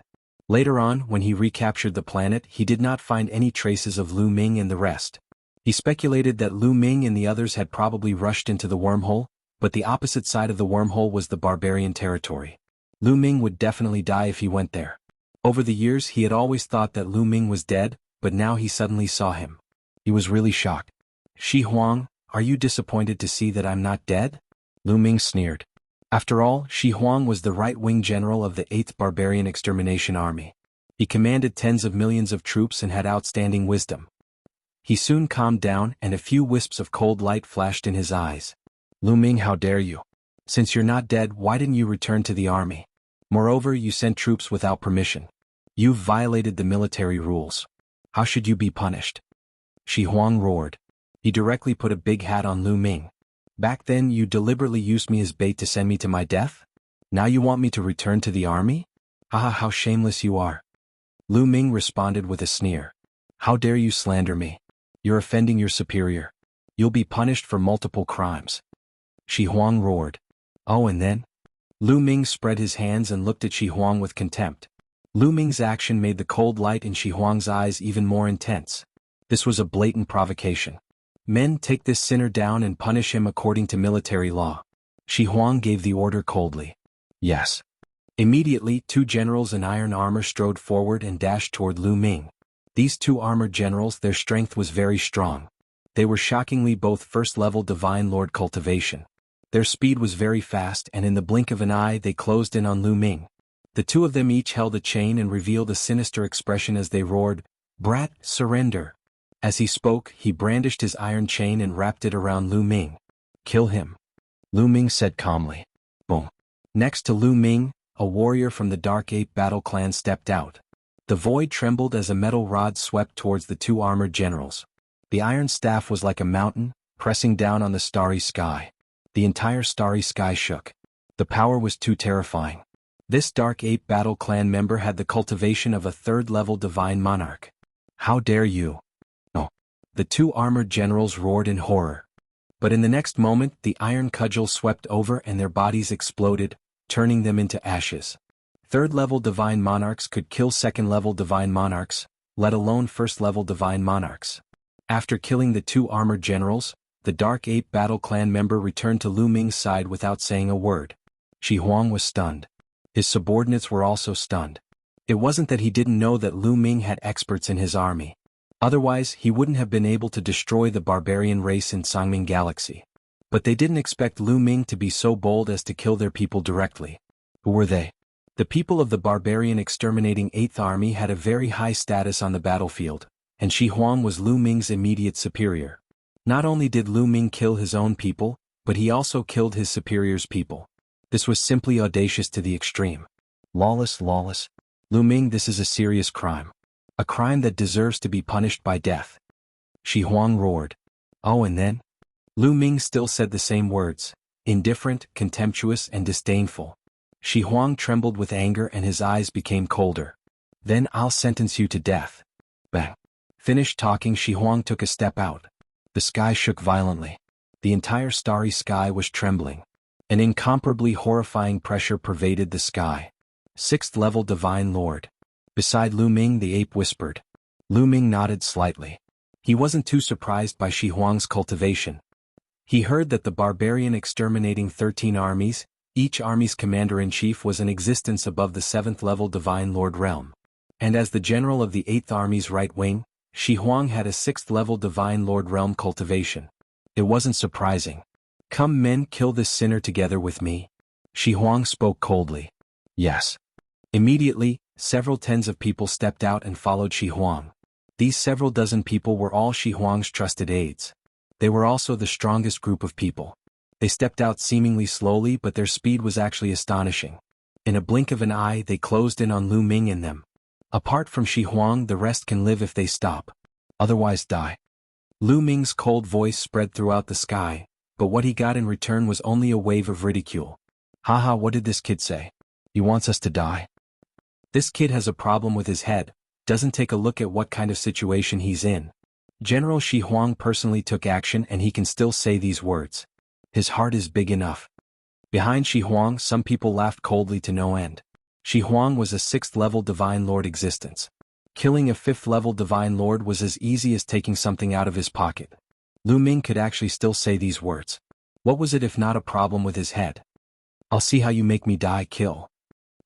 Later on, when he recaptured the planet, he did not find any traces of Lu Ming and the rest. He speculated that Lu Ming and the others had probably rushed into the wormhole, but the opposite side of the wormhole was the barbarian territory. Lu Ming would definitely die if he went there. Over the years he had always thought that Lu Ming was dead, but now he suddenly saw him. He was really shocked. Shi Huang, are you disappointed to see that I'm not dead? Lu Ming sneered. After all, Shi Huang was the right-wing general of the 8th Barbarian Extermination Army. He commanded tens of millions of troops and had outstanding wisdom. He soon calmed down and a few wisps of cold light flashed in his eyes. Lu Ming, how dare you? Since you're not dead, why didn't you return to the army? Moreover, you sent troops without permission. You've violated the military rules. How should you be punished? Shi Huang roared. He directly put a big hat on Lu Ming. Back then you deliberately used me as bait to send me to my death? Now you want me to return to the army? Haha, how shameless you are. Lu Ming responded with a sneer. How dare you slander me? You're offending your superior. You'll be punished for multiple crimes. Shi Huang roared. Oh, and then? Lu Ming spread his hands and looked at Shi Huang with contempt. Lu Ming's action made the cold light in Shi Huang's eyes even more intense. This was a blatant provocation. Men, take this sinner down and punish him according to military law. Shi Huang gave the order coldly. Yes. Immediately, 2 generals in iron armor strode forward and dashed toward Lu Ming. These 2 armored generals, their strength was very strong. They were shockingly both 1st-level Divine Lord Cultivation. Their speed was very fast and in the blink of an eye they closed in on Lu Ming. The 2 of them each held a chain and revealed a sinister expression as they roared, Brat, surrender. As he spoke, he brandished his iron chain and wrapped it around Lu Ming. Kill him. Lu Ming said calmly. Boom. Next to Lu Ming, a warrior from the Dark Ape Battle Clan stepped out. The void trembled as a metal rod swept towards the 2 armored generals. The iron staff was like a mountain, pressing down on the starry sky. The entire starry sky shook. The power was too terrifying. This Dark Ape Battle Clan member had the cultivation of a 3rd-level divine monarch. How dare you? No. The 2 armored generals roared in horror. But in the next moment, the iron cudgel swept over and their bodies exploded, turning them into ashes. 3rd-level divine monarchs could kill 2nd-level divine monarchs, let alone 1st-level divine monarchs. After killing the 2 armored generals, the Dark Ape Battle Clan member returned to Lu Ming's side without saying a word. Shi Huang was stunned. His subordinates were also stunned. It wasn't that he didn't know that Lu Ming had experts in his army. Otherwise, he wouldn't have been able to destroy the barbarian race in Songming Galaxy. But they didn't expect Lu Ming to be so bold as to kill their people directly. Who were they? The people of the barbarian exterminating 8th Army had a very high status on the battlefield, and Shi Huang was Lu Ming's immediate superior. Not only did Lu Ming kill his own people, but he also killed his superior's people. This was simply audacious to the extreme. Lawless. Lu Ming, this is a serious crime. A crime that deserves to be punished by death. Shi Huang roared. Oh, and then? Lu Ming still said the same words. indifferent, contemptuous, and disdainful. Shi Huang trembled with anger and his eyes became colder. Then I'll sentence you to death. Bang. Finished talking, Shi Huang took a step out. The sky shook violently. The entire starry sky was trembling. An incomparably horrifying pressure pervaded the sky. 6th level Divine Lord. Beside Lu Ming, the ape whispered. Lu Ming nodded slightly. He wasn't too surprised by Shi Huang's cultivation. He heard that the barbarian exterminating 13 armies, each army's commander-in-chief was in existence above the 7th level Divine Lord realm. And as the general of the 8th Army's right wing, Shi Huang had a 6th level Divine Lord realm cultivation. It wasn't surprising. Come men, kill this sinner together with me. Shi Huang spoke coldly. Yes. Immediately, several tens of people stepped out and followed Shi Huang. These several dozen people were all Shi Huang's trusted aides. They were also the strongest group of people. They stepped out seemingly slowly, but their speed was actually astonishing. In a blink of an eye, they closed in on Lu Ming and them. Apart from Shi Huang, the rest can live if they stop. Otherwise die. Lu Ming's cold voice spread throughout the sky, but what he got in return was only a wave of ridicule. Haha, what did this kid say? He wants us to die. This kid has a problem with his head, doesn't take a look at what kind of situation he's in. General Shi Huang personally took action and he can still say these words. His heart is big enough. Behind Shi Huang, some people laughed coldly to no end. Shi Huang was a 6th level Divine Lord existence. Killing a 5th level Divine Lord was as easy as taking something out of his pocket. Lu Ming could actually still say these words. What was it if not a problem with his head? I'll see how you make me die, kill.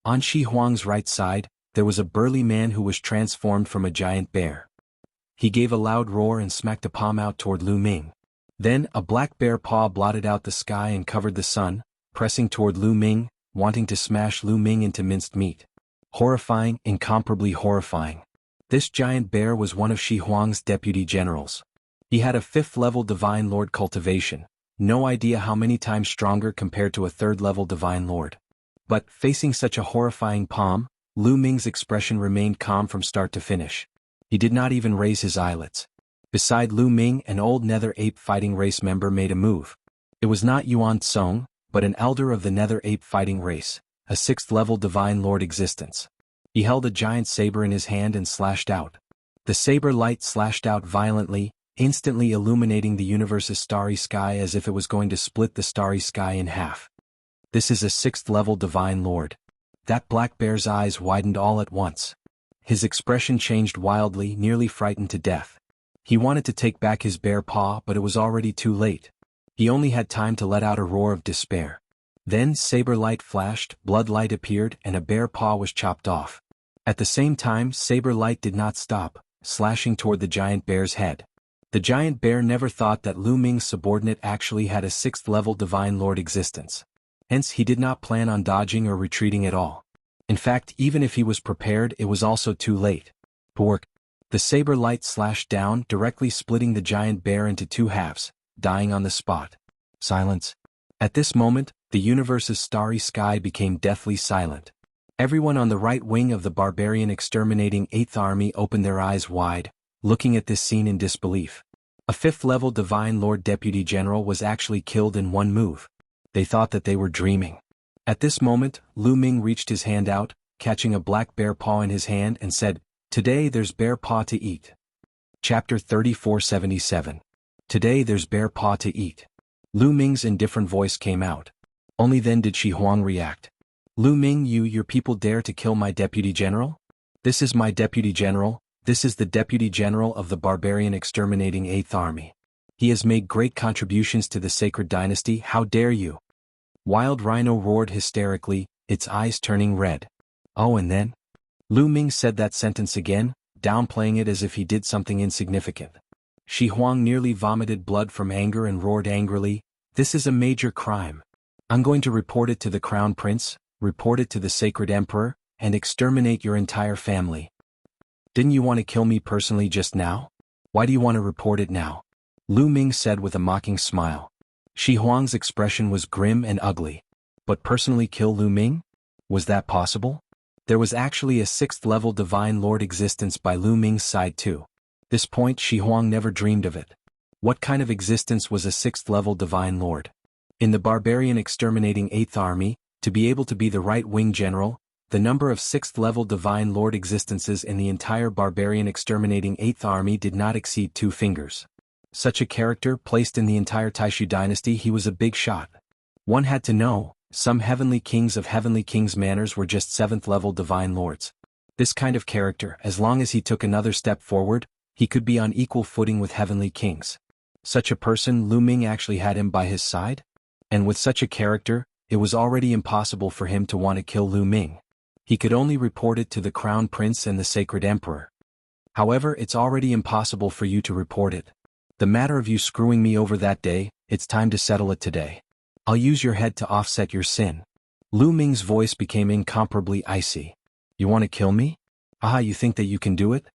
On Shi Huang's right side, there was a burly man who was transformed from a giant bear. He gave a loud roar and smacked a palm out toward Lu Ming. Then, a black bear paw blotted out the sky and covered the sun, pressing toward Lu Ming, wanting to smash Lu Ming into minced meat. Horrifying, incomparably horrifying. This giant bear was one of Shi Huang's deputy generals. He had a 5th level Divine Lord cultivation, no idea how many times stronger compared to a 3rd level Divine Lord. But, facing such a horrifying palm, Lu Ming's expression remained calm from start to finish. He did not even raise his eyelids. Beside Lu Ming, an old Nether Ape fighting race member made a move. It was not Yuan Tsong, but an elder of the Nether Ape fighting race, a 6th level Divine Lord existence. He held a giant saber in his hand and slashed out. The saber light slashed out violently, instantly illuminating the universe's starry sky as if it was going to split the starry sky in half. This is a 6th level Divine Lord. That black bear's eyes widened all at once. His expression changed wildly, nearly frightened to death. He wanted to take back his bear paw, but it was already too late. He only had time to let out a roar of despair. Then saber light flashed, blood light appeared, and a bear paw was chopped off. At the same time, saber light did not stop, slashing toward the giant bear's head. The giant bear never thought that Lu Ming's subordinate actually had a 6th level Divine Lord existence. Hence, he did not plan on dodging or retreating at all. In fact, even if he was prepared, it was also too late. Pork. The saber light slashed down, directly splitting the giant bear into 2 halves, dying on the spot. Silence. At this moment, the universe's starry sky became deathly silent. Everyone on the right wing of the barbarian exterminating 8th Army opened their eyes wide, looking at this scene in disbelief. A 5th level Divine Lord Deputy General was actually killed in one move. They thought that they were dreaming. At this moment, Lu Ming reached his hand out, catching a black bear paw in his hand and said, "Today there's bear paw to eat." Chapter 3477. Today there's bear paw to eat. Lu Ming's indifferent voice came out. Only then did Shi Huang react. Lu Ming, your people dare to kill my deputy general? This is my deputy general, this is the deputy general of the barbarian exterminating 8th Army. He has made great contributions to the sacred dynasty, how dare you? Wild Rhino roared hysterically, its eyes turning red. Oh, and then? Lu Ming said that sentence again, downplaying it as if he did something insignificant. Shi Huang nearly vomited blood from anger and roared angrily, "This is a major crime. I'm going to report it to the Crown Prince, report it to the Sacred Emperor, and exterminate your entire family." Didn't you want to kill me personally just now? Why do you want to report it now? Lu Ming said with a mocking smile. Shi Huang's expression was grim and ugly. But personally kill Lu Ming? Was that possible? There was actually a 6th level Divine Lord existence by Lu Ming's side too. This point Shi Huang never dreamed of it. What kind of existence was a 6th level Divine Lord? In the barbarian exterminating 8th Army, to be able to be the right-wing general, the number of 6th-level Divine Lord existences in the entire barbarian exterminating 8th Army did not exceed 2 fingers. Such a character placed in the entire Taishu dynasty, he was a big shot. One had to know, some heavenly kings of heavenly kings' manners were just 7th-level Divine Lords. This kind of character, as long as he took another step forward, he could be on equal footing with heavenly kings. Such a person, Lu Ming actually had him by his side? And with such a character, it was already impossible for him to want to kill Lu Ming. He could only report it to the Crown Prince and the Sacred Emperor. However, it's already impossible for you to report it. The matter of you screwing me over that day, it's time to settle it today. I'll use your head to offset your sin. Lu Ming's voice became incomparably icy. You want to kill me? Ah, you think that you can do it?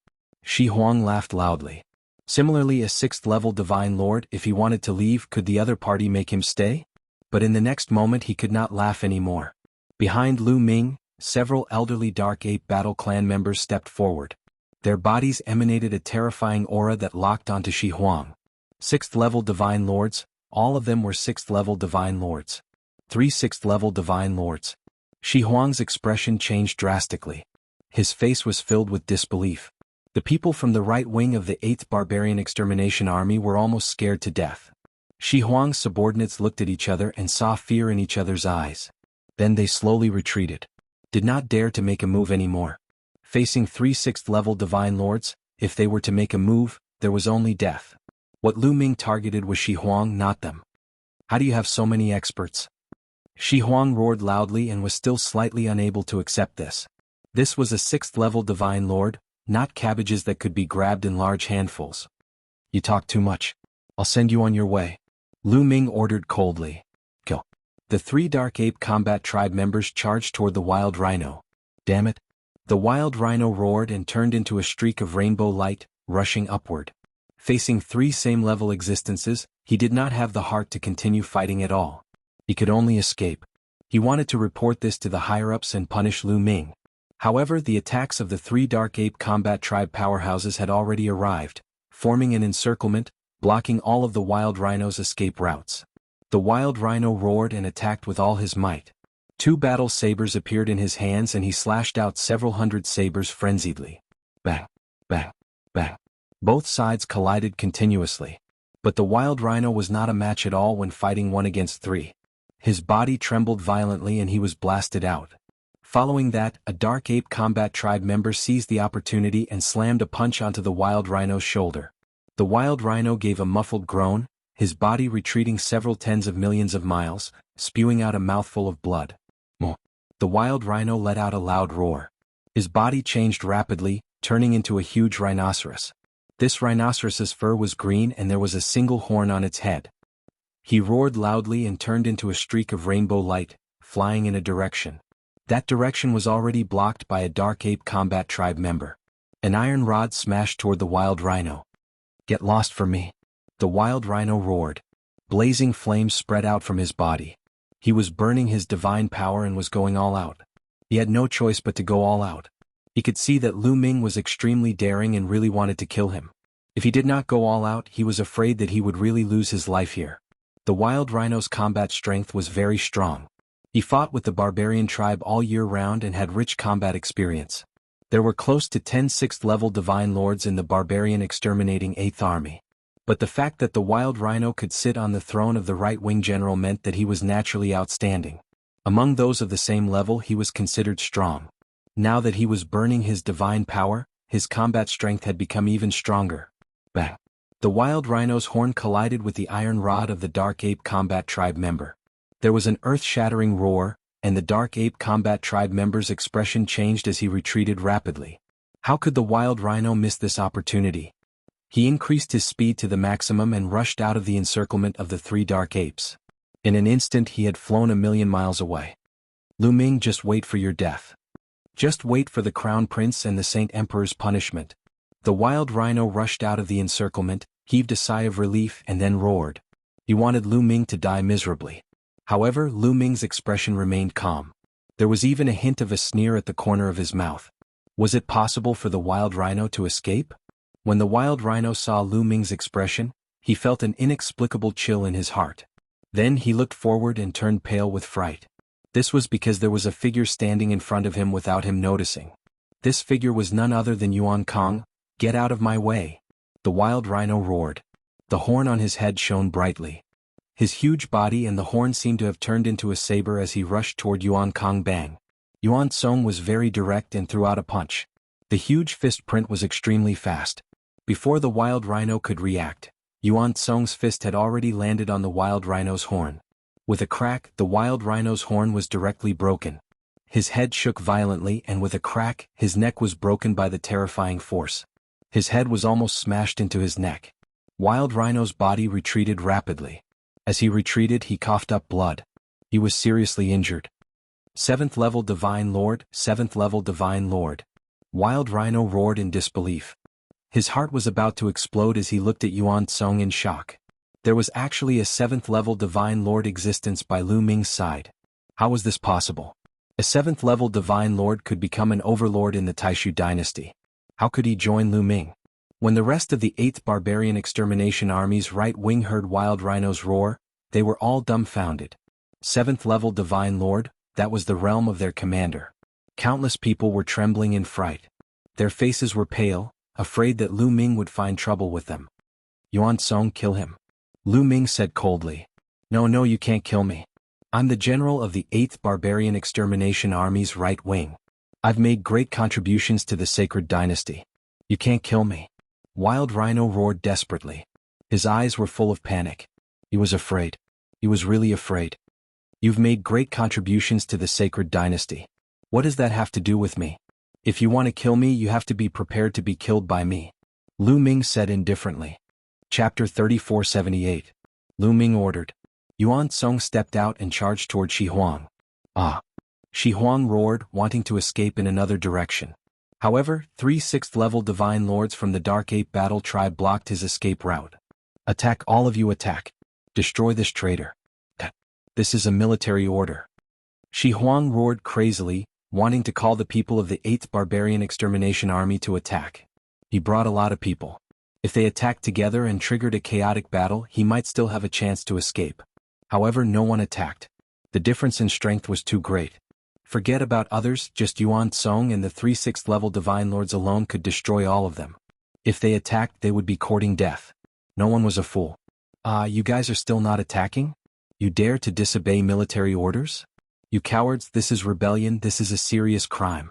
Shi Huang laughed loudly. Similarly, a 6th-level Divine Lord, if he wanted to leave, could the other party make him stay? But in the next moment he could not laugh anymore. Behind Lu Ming, several elderly Dark Ape Battle Clan members stepped forward. Their bodies emanated a terrifying aura that locked onto Shi Huang. 6th-level Divine Lords, all of them were 6th-level Divine Lords. 3 6th-level Divine Lords. Shi Huang's expression changed drastically. His face was filled with disbelief. The people from the right wing of the 8th Barbarian Extermination Army were almost scared to death. Shi Huang's subordinates looked at each other and saw fear in each other's eyes. Then they slowly retreated. Did not dare to make a move anymore. Facing 3 6th-level Divine Lords, if they were to make a move, there was only death. What Lu Ming targeted was Shi Huang, not them. How do you have so many experts? Shi Huang roared loudly and was still slightly unable to accept this. This was a 6th-level Divine Lord, not cabbages that could be grabbed in large handfuls. You talk too much. I'll send you on your way. Lu Ming ordered coldly. Kill. The 3 Dark Ape Combat Tribe members charged toward the Wild Rhino. Damn it. The Wild Rhino roared and turned into a streak of rainbow light, rushing upward. Facing 3 same-level existences, he did not have the heart to continue fighting at all. He could only escape. He wanted to report this to the higher-ups and punish Lu Ming. However, the attacks of the 3 Dark Ape Combat Tribe powerhouses had already arrived, forming an encirclement, blocking all of the Wild Rhino's escape routes. The Wild Rhino roared and attacked with all his might. 2 battle sabers appeared in his hands and he slashed out several hundred sabers frenziedly. Bang, bang, bang. Both sides collided continuously. But the Wild Rhino was not a match at all when fighting 1 against 3. His body trembled violently and he was blasted out. Following that, a Dark Ape Combat Tribe member seized the opportunity and slammed a punch onto the Wild Rhino's shoulder. The Wild Rhino gave a muffled groan, his body retreating several tens of millions of miles, spewing out a mouthful of blood. The Wild Rhino let out a loud roar. His body changed rapidly, turning into a huge rhinoceros. This rhinoceros's fur was green and there was a single horn on its head. He roared loudly and turned into a streak of rainbow light, flying in a direction. That direction was already blocked by a Dark Ape Combat Tribe member. An iron rod smashed toward the Wild Rhino. Get lost from me. The Wild Rhino roared. Blazing flames spread out from his body. He was burning his divine power and was going all out. He had no choice but to go all out. He could see that Lu Ming was extremely daring and really wanted to kill him. If he did not go all out, he was afraid that he would really lose his life here. The Wild Rhino's combat strength was very strong. He fought with the barbarian tribe all year round and had rich combat experience. There were close to 10 6th-level Divine Lords in the barbarian exterminating 8th Army. But the fact that the Wild Rhino could sit on the throne of the right-wing general meant that he was naturally outstanding. Among those of the same level he was considered strong. Now that he was burning his divine power, his combat strength had become even stronger. Bang! The Wild Rhino's horn collided with the iron rod of the Dark Ape Combat Tribe member. There was an earth-shattering roar, and the Dark Ape Combat Tribe member's expression changed as he retreated rapidly. How could the Wild Rhino miss this opportunity? He increased his speed to the maximum and rushed out of the encirclement of the 3 Dark Apes. In an instant he had flown 1,000,000 miles away. Lu Ming, just wait for your death. Just wait for the Crown Prince and the Saint Emperor's punishment. The Wild Rhino rushed out of the encirclement, heaved a sigh of relief and then roared. He wanted Lu Ming to die miserably. However, Lu Ming's expression remained calm. There was even a hint of a sneer at the corner of his mouth. Was it possible for the Wild Rhino to escape? When the Wild Rhino saw Lu Ming's expression, he felt an inexplicable chill in his heart. Then he looked forward and turned pale with fright. This was because there was a figure standing in front of him without him noticing. This figure was none other than Yuan Kong. "Get out of my way!" The wild rhino roared. The horn on his head shone brightly. His huge body and the horn seemed to have turned into a saber as he rushed toward Yuan Kong. Bang! Yuan Song was very direct and threw out a punch. The huge fist print was extremely fast. Before the wild rhino could react, Yuan Song's fist had already landed on the wild rhino's horn. With a crack, the wild rhino's horn was directly broken. His head shook violently, and with a crack, his neck was broken by the terrifying force. His head was almost smashed into his neck. Wild rhino's body retreated rapidly. As he retreated, he coughed up blood. He was seriously injured. 7th level Divine Lord, 7th level Divine Lord. Wild rhino roared in disbelief. His heart was about to explode as he looked at Yuan Song in shock. There was actually a 7th level Divine Lord existence by Lu Ming's side. How was this possible? A 7th level Divine Lord could become an overlord in the Taishu dynasty. How could he join Lu Ming? When the rest of the 8th Barbarian Extermination Army's right wing heard wild rhinos roar, they were all dumbfounded. 7th level Divine Lord, that was the realm of their commander. Countless people were trembling in fright. Their faces were pale, afraid that Lu Ming would find trouble with them. "Yuan Song, kill him." Lu Ming said coldly. No, you can't kill me. I'm the general of the 8th Barbarian Extermination Army's right wing. I've made great contributions to the sacred dynasty. You can't kill me. Wild Rhino roared desperately. His eyes were full of panic. He was afraid. He was really afraid. You've made great contributions to the sacred dynasty. What does that have to do with me? If you want to kill me, you have to be prepared to be killed by me. Lu Ming said indifferently. Chapter 3478. Lu Ming ordered. Yuan Song stepped out and charged toward Shi Huang. Ah! Shi Huang roared, wanting to escape in another direction. However, 3 6th-level Divine Lords from the Dark Ape Battle Tribe blocked his escape route. Attack, all of you, attack. Destroy this traitor. This is a military order. Shi Huang roared crazily, wanting to call the people of the 8th Barbarian Extermination Army to attack. He brought a lot of people. If they attacked together and triggered a chaotic battle, he might still have a chance to escape. However, no one attacked. The difference in strength was too great. Forget about others, just Yuan Song and the 3 6th-level Divine Lords alone could destroy all of them. If they attacked, they would be courting death. No one was a fool. You guys are still not attacking? You dare to disobey military orders? You cowards, this is rebellion, this is a serious crime.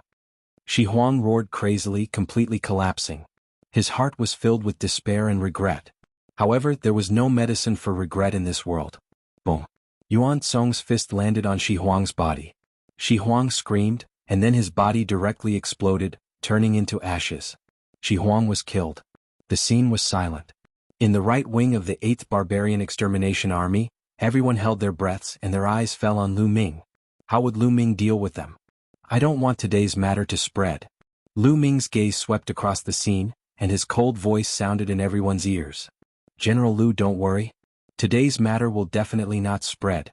Shi Huang roared crazily, completely collapsing. His heart was filled with despair and regret. However, there was no medicine for regret in this world. Boom. Yuan Song's fist landed on Shi Huang's body. Shi Huang screamed, and then his body directly exploded, turning into ashes. Shi Huang was killed. The scene was silent. In the right wing of the 8th Barbarian Extermination Army, everyone held their breaths and their eyes fell on Lu Ming. How would Lu Ming deal with them? I don't want today's matter to spread. Lu Ming's gaze swept across the scene, and his cold voice sounded in everyone's ears. General Lu, don't worry. Today's matter will definitely not spread.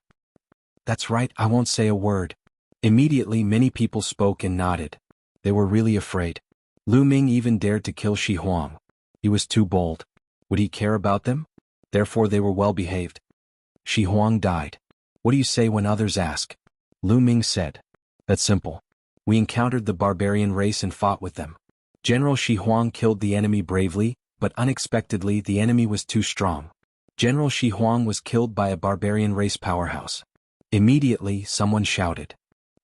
That's right, I won't say a word. Immediately many people spoke and nodded. They were really afraid. Lu Ming even dared to kill Shi Huang. He was too bold. Would he care about them? Therefore they were well behaved. Shi Huang died. What do you say when others ask? Lu Ming said. That's simple. We encountered the barbarian race and fought with them. General Shi Huang killed the enemy bravely, but unexpectedly the enemy was too strong. General Shi Huang was killed by a barbarian race powerhouse. Immediately someone shouted.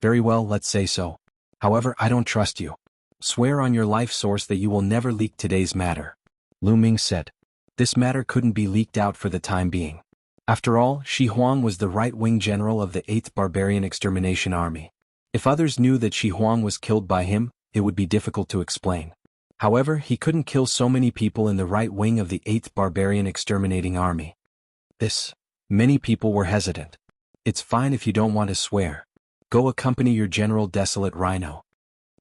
Very well, let's say so. However, I don't trust you. Swear on your life source that you will never leak today's matter. Lu Ming said. This matter couldn't be leaked out for the time being. After all, Shi Huang was the right-wing general of the 8th Barbarian Extermination Army. If others knew that Shi Huang was killed by him, it would be difficult to explain. However, he couldn't kill so many people in the right wing of the 8th Barbarian Exterminating Army. Many people were hesitant. It's fine if you don't want to swear. Go accompany your General Desolate Rhino.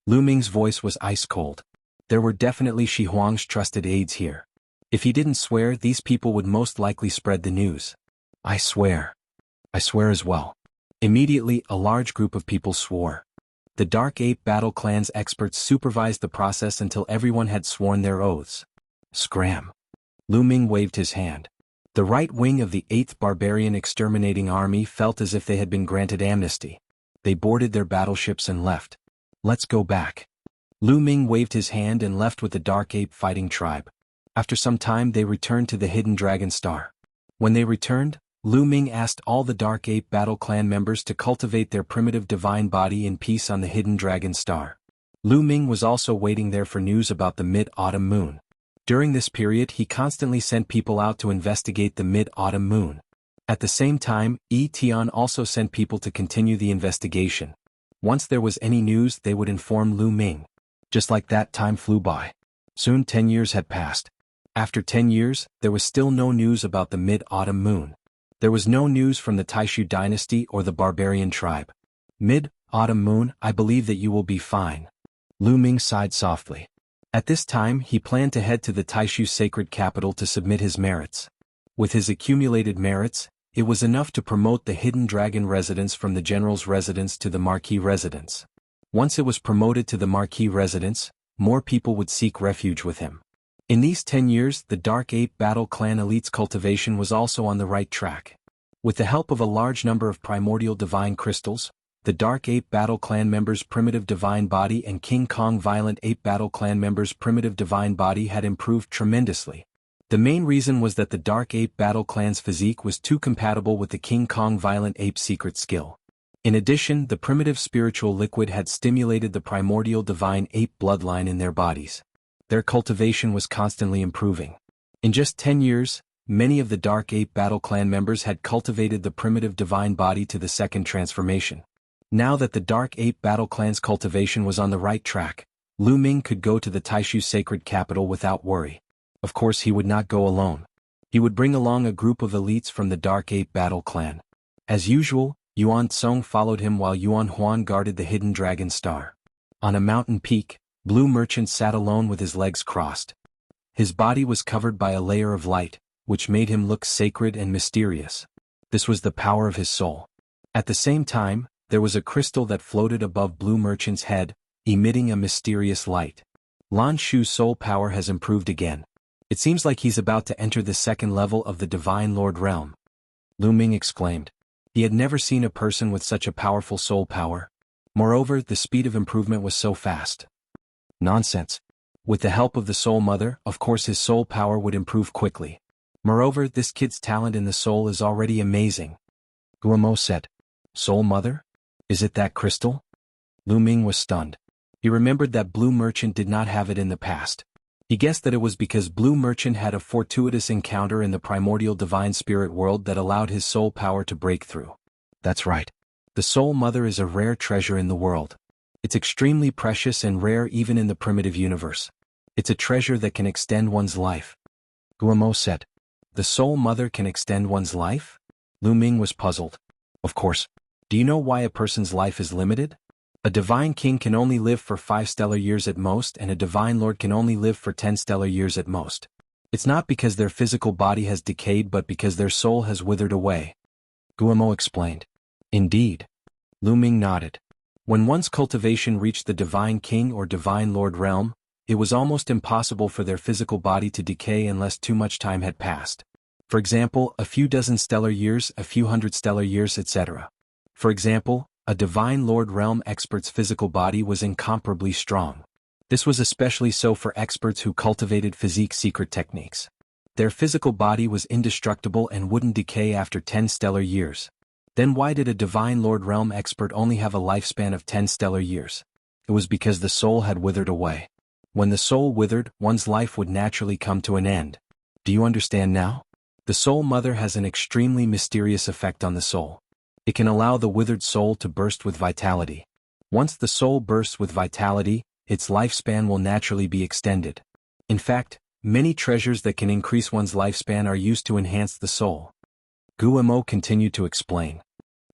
Lu Ming's voice was ice-cold. There were definitely Shi Huang's trusted aides here. If he didn't swear, these people would most likely spread the news. I swear. I swear as well. Immediately, a large group of people swore. The Dark Ape Battle Clan's experts supervised the process until everyone had sworn their oaths. Scram. Lu Ming waved his hand. The right wing of the 8th Barbarian Exterminating Army felt as if they had been granted amnesty. They boarded their battleships and left. Let's go back. Lu Ming waved his hand and left with the Dark Ape fighting tribe. After some time they returned to the Hidden Dragon Star. When they returned, Lu Ming asked all the Dark Ape Battle Clan members to cultivate their primitive divine body in peace on the Hidden Dragon Star. Lu Ming was also waiting there for news about the Mid-Autumn Moon. During this period he constantly sent people out to investigate the Mid-Autumn Moon. At the same time, Yi Tian also sent people to continue the investigation. Once there was any news they would inform Lu Ming. Just like that, time flew by. Soon 10 years had passed. After 10 years, there was still no news about the Mid-Autumn Moon. There was no news from the Taishu dynasty or the barbarian tribe. Mid-Autumn Moon, I believe that you will be fine. Lu Ming sighed softly. At this time he planned to head to the Taishu sacred capital to submit his merits. With his accumulated merits, it was enough to promote the Hidden Dragon residence from the General's residence to the Marquis residence. Once it was promoted to the Marquis residence, more people would seek refuge with him. In these 10 years the Dark Ape Battle Clan Elite's cultivation was also on the right track. With the help of a large number of primordial divine crystals, the Dark Ape Battle Clan members' primitive divine body and King Kong Violent Ape Battle Clan members' primitive divine body had improved tremendously. The main reason was that the Dark Ape Battle Clan's physique was too compatible with the King Kong Violent Ape secret skill. In addition, the primitive spiritual liquid had stimulated the primordial divine ape bloodline in their bodies. Their cultivation was constantly improving. In just 10 years, many of the Dark Ape Battle Clan members had cultivated the primitive divine body to the second transformation. Now that the Dark Ape Battle Clan's cultivation was on the right track, Lu Ming could go to the Taishu sacred capital without worry. Of course he would not go alone. He would bring along a group of elites from the Dark Ape Battle Clan. As usual, Yuan Tsong followed him while Yuan Huan guarded the Hidden Dragon Star. On a mountain peak, Blue Merchant sat alone with his legs crossed. His body was covered by a layer of light, which made him look sacred and mysterious. This was the power of his soul. At the same time, there was a crystal that floated above Blue Merchant's head, emitting a mysterious light. Lan Shu's soul power has improved again. It seems like he's about to enter the second level of the Divine Lord realm. Lu Ming exclaimed. He had never seen a person with such a powerful soul power. Moreover, the speed of improvement was so fast. Nonsense. With the help of the Soul Mother, of course his soul power would improve quickly. Moreover, this kid's talent in the soul is already amazing. Guillemot said. Soul Mother? Is it that crystal? Lu Ming was stunned. He remembered that Blue Merchant did not have it in the past. He guessed that it was because Blue Merchant had a fortuitous encounter in the primordial divine spirit world that allowed his soul power to break through. That's right. The Soul Mother is a rare treasure in the world. It's extremely precious and rare even in the primitive universe. It's a treasure that can extend one's life. Guillemot said. The Soul Mother can extend one's life? Lu Ming was puzzled. Of course. Do you know why a person's life is limited? A divine king can only live for 5 stellar years at most and a divine lord can only live for 10 stellar years at most. It's not because their physical body has decayed but because their soul has withered away. Guillemot explained. Indeed. Lu Ming nodded. When one's cultivation reached the divine king or divine lord realm, it was almost impossible for their physical body to decay unless too much time had passed. For example, a few dozen stellar years, a few hundred stellar years, etc. For example, a divine lord realm expert's physical body was incomparably strong. This was especially so for experts who cultivated physique secret techniques. Their physical body was indestructible and wouldn't decay after 10 stellar years. Then why did a divine lord realm expert only have a lifespan of 10 stellar years? It was because the soul had withered away. When the soul withered, one's life would naturally come to an end. Do you understand now? The Soul Mother has an extremely mysterious effect on the soul. It can allow the withered soul to burst with vitality. Once the soul bursts with vitality, its lifespan will naturally be extended. In fact, many treasures that can increase one's lifespan are used to enhance the soul. Guillemot continued to explain.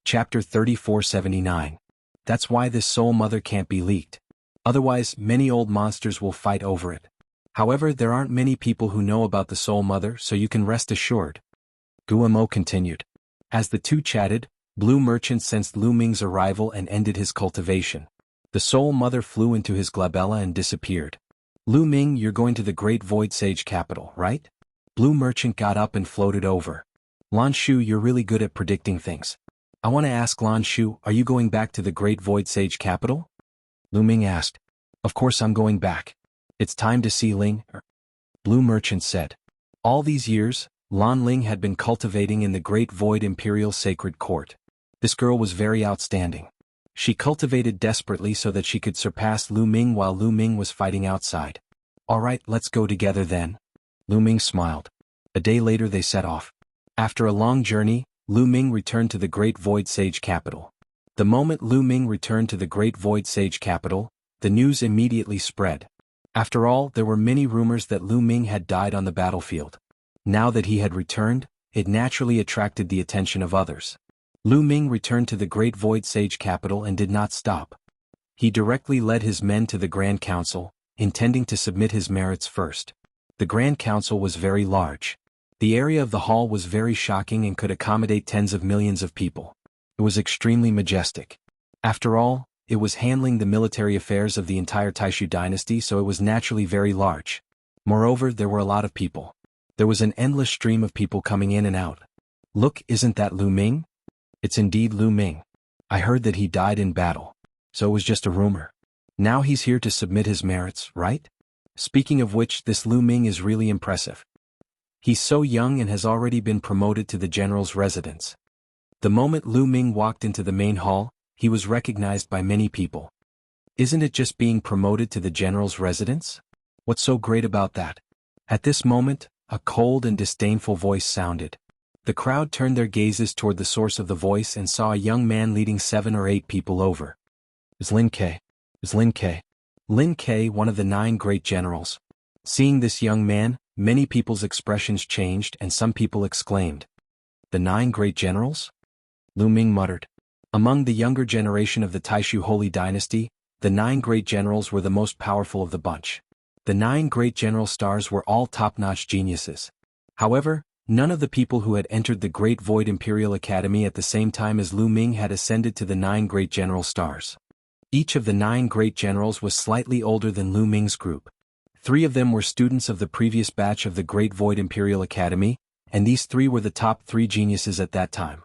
Chapter 3479. That's why this Soul Mother can't be leaked. Otherwise, many old monsters will fight over it. However, there aren't many people who know about the Soul Mother, so you can rest assured. Guillemot continued. As the two chatted, Blue Merchant sensed Lu Ming's arrival and ended his cultivation. The Soul Mother flew into his glabella and disappeared. Lu Ming, you're going to the Great Void Sage capital, right? Blue Merchant got up and floated over. Lan Shu, you're really good at predicting things. I want to ask Lan Shu, are you going back to the Great Void Sage capital? Lu Ming asked. Of course I'm going back. It's time to see Ling. Blue Merchant said. All these years, Lan Ling had been cultivating in the Great Void Imperial Sacred Court. This girl was very outstanding. She cultivated desperately so that she could surpass Lu Ming while Lu Ming was fighting outside. Alright, let's go together then. Lu Ming smiled. A day later they set off. After a long journey, Lu Ming returned to the Great Void Sage capital. The moment Lu Ming returned to the Great Void Sage capital, the news immediately spread. After all, there were many rumors that Lu Ming had died on the battlefield. Now that he had returned, it naturally attracted the attention of others. Lu Ming returned to the Great Void Sage capital and did not stop. He directly led his men to the Grand Council, intending to submit his merits first. The Grand Council was very large. The area of the hall was very shocking and could accommodate tens of millions of people. It was extremely majestic. After all, it was handling the military affairs of the entire Taishu dynasty, so it was naturally very large. Moreover, there were a lot of people. There was an endless stream of people coming in and out. Look, isn't that Lu Ming? It's indeed Lu Ming. I heard that he died in battle. So it was just a rumor. Now he's here to submit his merits, right? Speaking of which, this Lu Ming is really impressive. He's so young and has already been promoted to the general's residence. The moment Lu Ming walked into the main hall, he was recognized by many people. Isn't it just being promoted to the general's residence? What's so great about that? At this moment, a cold and disdainful voice sounded. The crowd turned their gazes toward the source of the voice and saw a young man leading 7 or 8 people over. Is Lin Ke? Is Lin Ke? Lin Ke, one of the 9 great generals. Seeing this young man, many people's expressions changed and some people exclaimed. The 9 great generals? Lu Ming muttered. Among the younger generation of the Taishu Holy Dynasty, the 9 great generals were the most powerful of the bunch. The 9 great general stars were all top-notch geniuses. However, none of the people who had entered the Great Void Imperial Academy at the same time as Lu Ming had ascended to the 9 great general stars. Each of the 9 great generals was slightly older than Lu Ming's group. 3 of them were students of the previous batch of the Great Void Imperial Academy, and these 3 were the top 3 geniuses at that time.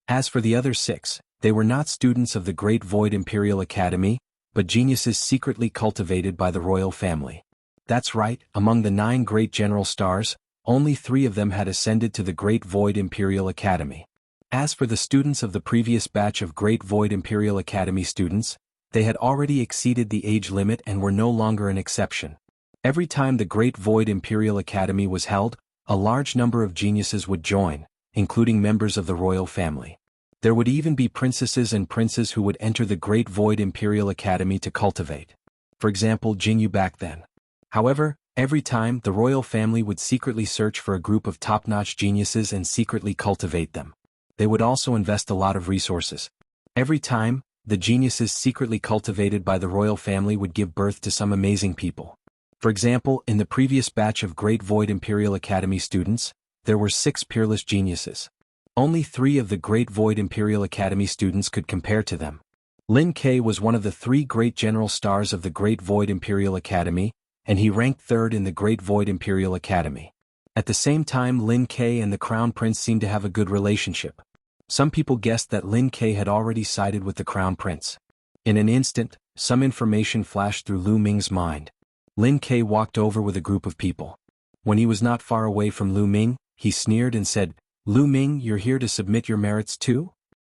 As for the other 6, they were not students of the Great Void Imperial Academy, but geniuses secretly cultivated by the royal family. That's right, among the 9 great general stars, only 3 of them had ascended to the Great Void Imperial Academy. As for the students of the previous batch of Great Void Imperial Academy students, they had already exceeded the age limit and were no longer an exception. Every time the Great Void Imperial Academy was held, a large number of geniuses would join, including members of the royal family. There would even be princesses and princes who would enter the Great Void Imperial Academy to cultivate. For example, Jianghu back then. However, every time the royal family would secretly search for a group of top-notch geniuses and secretly cultivate them. They would also invest a lot of resources. Every time, the geniuses secretly cultivated by the royal family would give birth to some amazing people. For example, in the previous batch of Great Void Imperial Academy students, there were 6 peerless geniuses. Only 3 of the Great Void Imperial Academy students could compare to them. Lin Ke was one of the 3 great general stars of the Great Void Imperial Academy, and he ranked 3rd in the Great Void Imperial Academy. At the same time, Lin Ke and the Crown Prince seemed to have a good relationship. Some people guessed that Lin Ke had already sided with the Crown Prince. In an instant, some information flashed through Lu Ming's mind. Lin Ke walked over with a group of people. When he was not far away from Lu Ming, he sneered and said, Lu Ming, you're here to submit your merits too?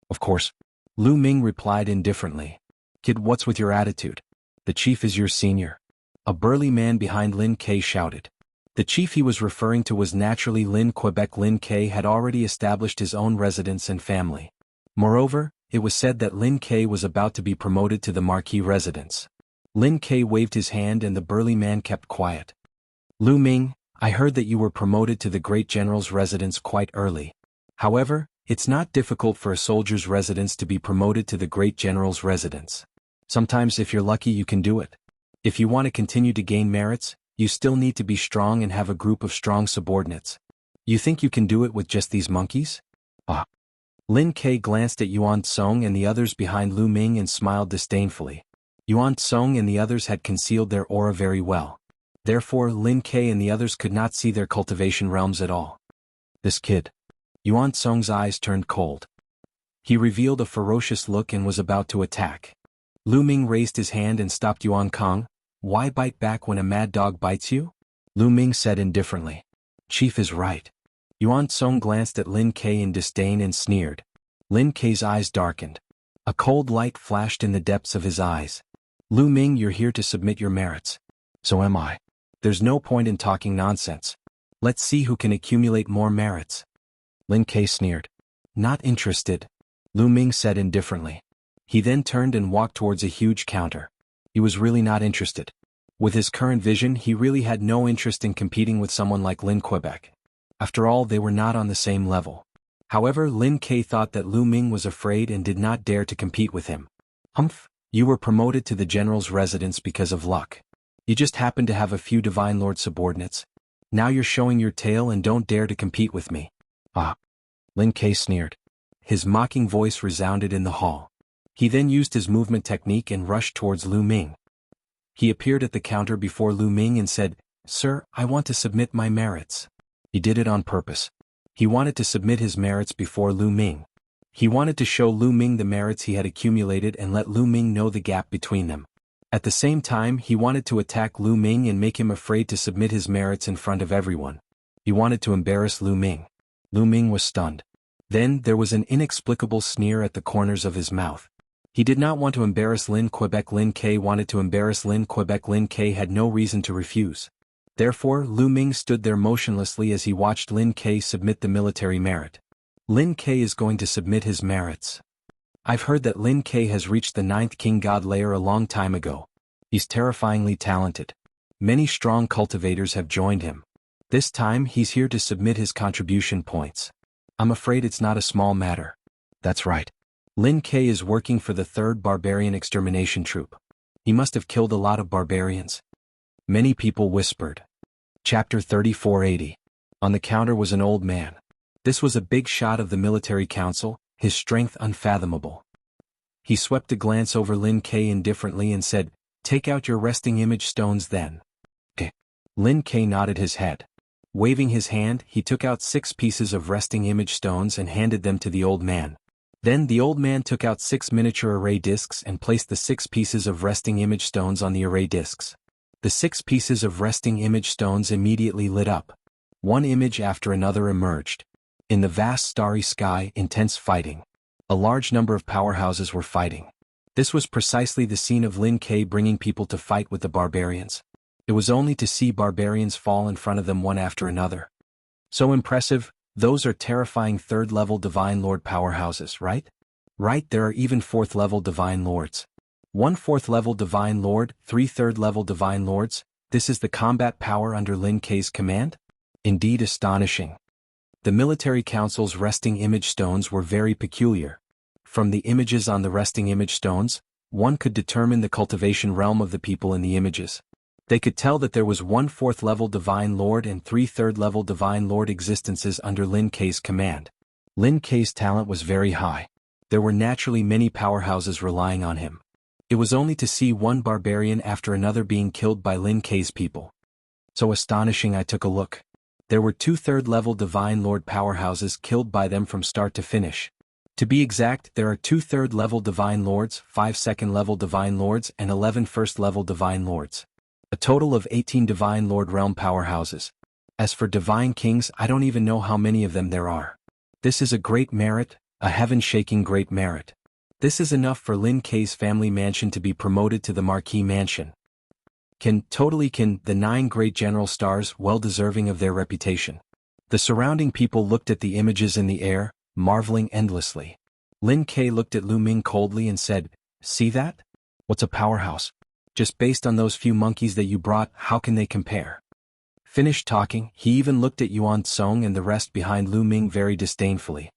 Of course. Lu Ming replied indifferently. Kid, what's with your attitude? The chief is your senior. A burly man behind Lin Ke shouted. The chief he was referring to was naturally Lin Quebec. Lin Ke had already established his own residence and family. Moreover, it was said that Lin Ke was about to be promoted to the marquis residence. Lin Ke waved his hand and the burly man kept quiet. Lu Ming, I heard that you were promoted to the great general's residence quite early. However, it's not difficult for a soldier's residence to be promoted to the great general's residence. Sometimes if you're lucky you can do it. If you want to continue to gain merits, you still need to be strong and have a group of strong subordinates. You think you can do it with just these monkeys? Ah. Lin Ke glanced at Yuan Tsong and the others behind Lu Ming and smiled disdainfully. Yuan Tsong and the others had concealed their aura very well. Therefore Lin Ke and the others could not see their cultivation realms at all. This kid. Yuan Song's eyes turned cold. He revealed a ferocious look and was about to attack. Lu Ming raised his hand and stopped Yuan Kong. Why bite back when a mad dog bites you? Lu Ming said indifferently. Chief is right. Yuan Song glanced at Lin Ke in disdain and sneered. Lin Ke's eyes darkened. A cold light flashed in the depths of his eyes. Lu Ming, you're here to submit your merits. So am I. There's no point in talking nonsense. Let's see who can accumulate more merits. Lin Ke sneered. Not interested. Lu Ming said indifferently. He then turned and walked towards a huge counter. He was really not interested. With his current vision, he really had no interest in competing with someone like Lin Quebec. After all, they were not on the same level. However, Lin Ke thought that Lu Ming was afraid and did not dare to compete with him. Humph, you were promoted to the general's residence because of luck. You just happened to have a few Divine Lord subordinates. Now you're showing your tail and don't dare to compete with me. Ah. Lin Ke sneered. His mocking voice resounded in the hall. He then used his movement technique and rushed towards Lu Ming. He appeared at the counter before Lu Ming and said, Sir, I want to submit my merits. He did it on purpose. He wanted to submit his merits before Lu Ming. He wanted to show Lu Ming the merits he had accumulated and let Lu Ming know the gap between them. At the same time, he wanted to attack Lu Ming and make him afraid to submit his merits in front of everyone. He wanted to embarrass Lu Ming. Lu Ming was stunned. Then there was an inexplicable sneer at the corners of his mouth. He did not want to embarrass Lin Quebec. Lin Ke wanted to embarrass Lin Quebec. Lin Ke had no reason to refuse. Therefore, Lu Ming stood there motionlessly as he watched Lin Ke submit the military merit. Lin Ke is going to submit his merits. I've heard that Lin Ke has reached the 9th King God layer a long time ago. He's terrifyingly talented. Many strong cultivators have joined him. This time he's here to submit his contribution points. I'm afraid it's not a small matter. That's right. Lin Ke is working for the 3rd Barbarian Extermination Troop. He must have killed a lot of barbarians. Many people whispered. Chapter 3480. On the counter was an old man. This was a big shot of the military council, his strength unfathomable. He swept a glance over Lin Ke indifferently and said, Take out your resting image stones then. Okay. Lin Ke nodded his head. Waving his hand, he took out 6 pieces of resting image stones and handed them to the old man. Then the old man took out 6 miniature array discs and placed the 6 pieces of resting image stones on the array discs. The 6 pieces of resting image stones immediately lit up. One image after another emerged. In the vast starry sky, intense fighting. A large number of powerhouses were fighting. This was precisely the scene of Lin Ke bringing people to fight with the barbarians. It was only to see barbarians fall in front of them one after another. So impressive, those are terrifying 3rd-level Divine Lord powerhouses, right? Right, there are even 4th-level Divine Lords. 1 4th-level Divine Lord, 3 3rd-level Divine Lords, this is the combat power under Lin Ke's command? Indeed astonishing. The military council's resting image stones were very peculiar. From the images on the resting image stones, one could determine the cultivation realm of the people in the images. They could tell that there was 1 4th-level Divine Lord and 3 3rd-level Divine Lord existences under Lin Ke's command. Lin Ke's talent was very high. There were naturally many powerhouses relying on him. It was only to see one barbarian after another being killed by Lin Ke's people. So astonishing, I took a look. There were 2 3rd-level Divine Lord powerhouses killed by them from start to finish. To be exact, there are 2 3rd-level Divine Lords, 5 2nd-level Divine Lords and 11 1st-level Divine Lords. A total of 18 Divine Lord realm powerhouses. As for Divine Kings, I don't even know how many of them there are. This is a great merit, a heaven-shaking great merit. This is enough for Lin Ke's family mansion to be promoted to the Marquis Mansion. Can the 9 great general stars, well deserving of their reputation. The surrounding people looked at the images in the air, marveling endlessly. Lin Ke looked at Lu Ming coldly and said, See that? What's a powerhouse? Just based on those few monkeys that you brought, how can they compare? Finished talking, he even looked at Yuan Song and the rest behind Lu Ming very disdainfully.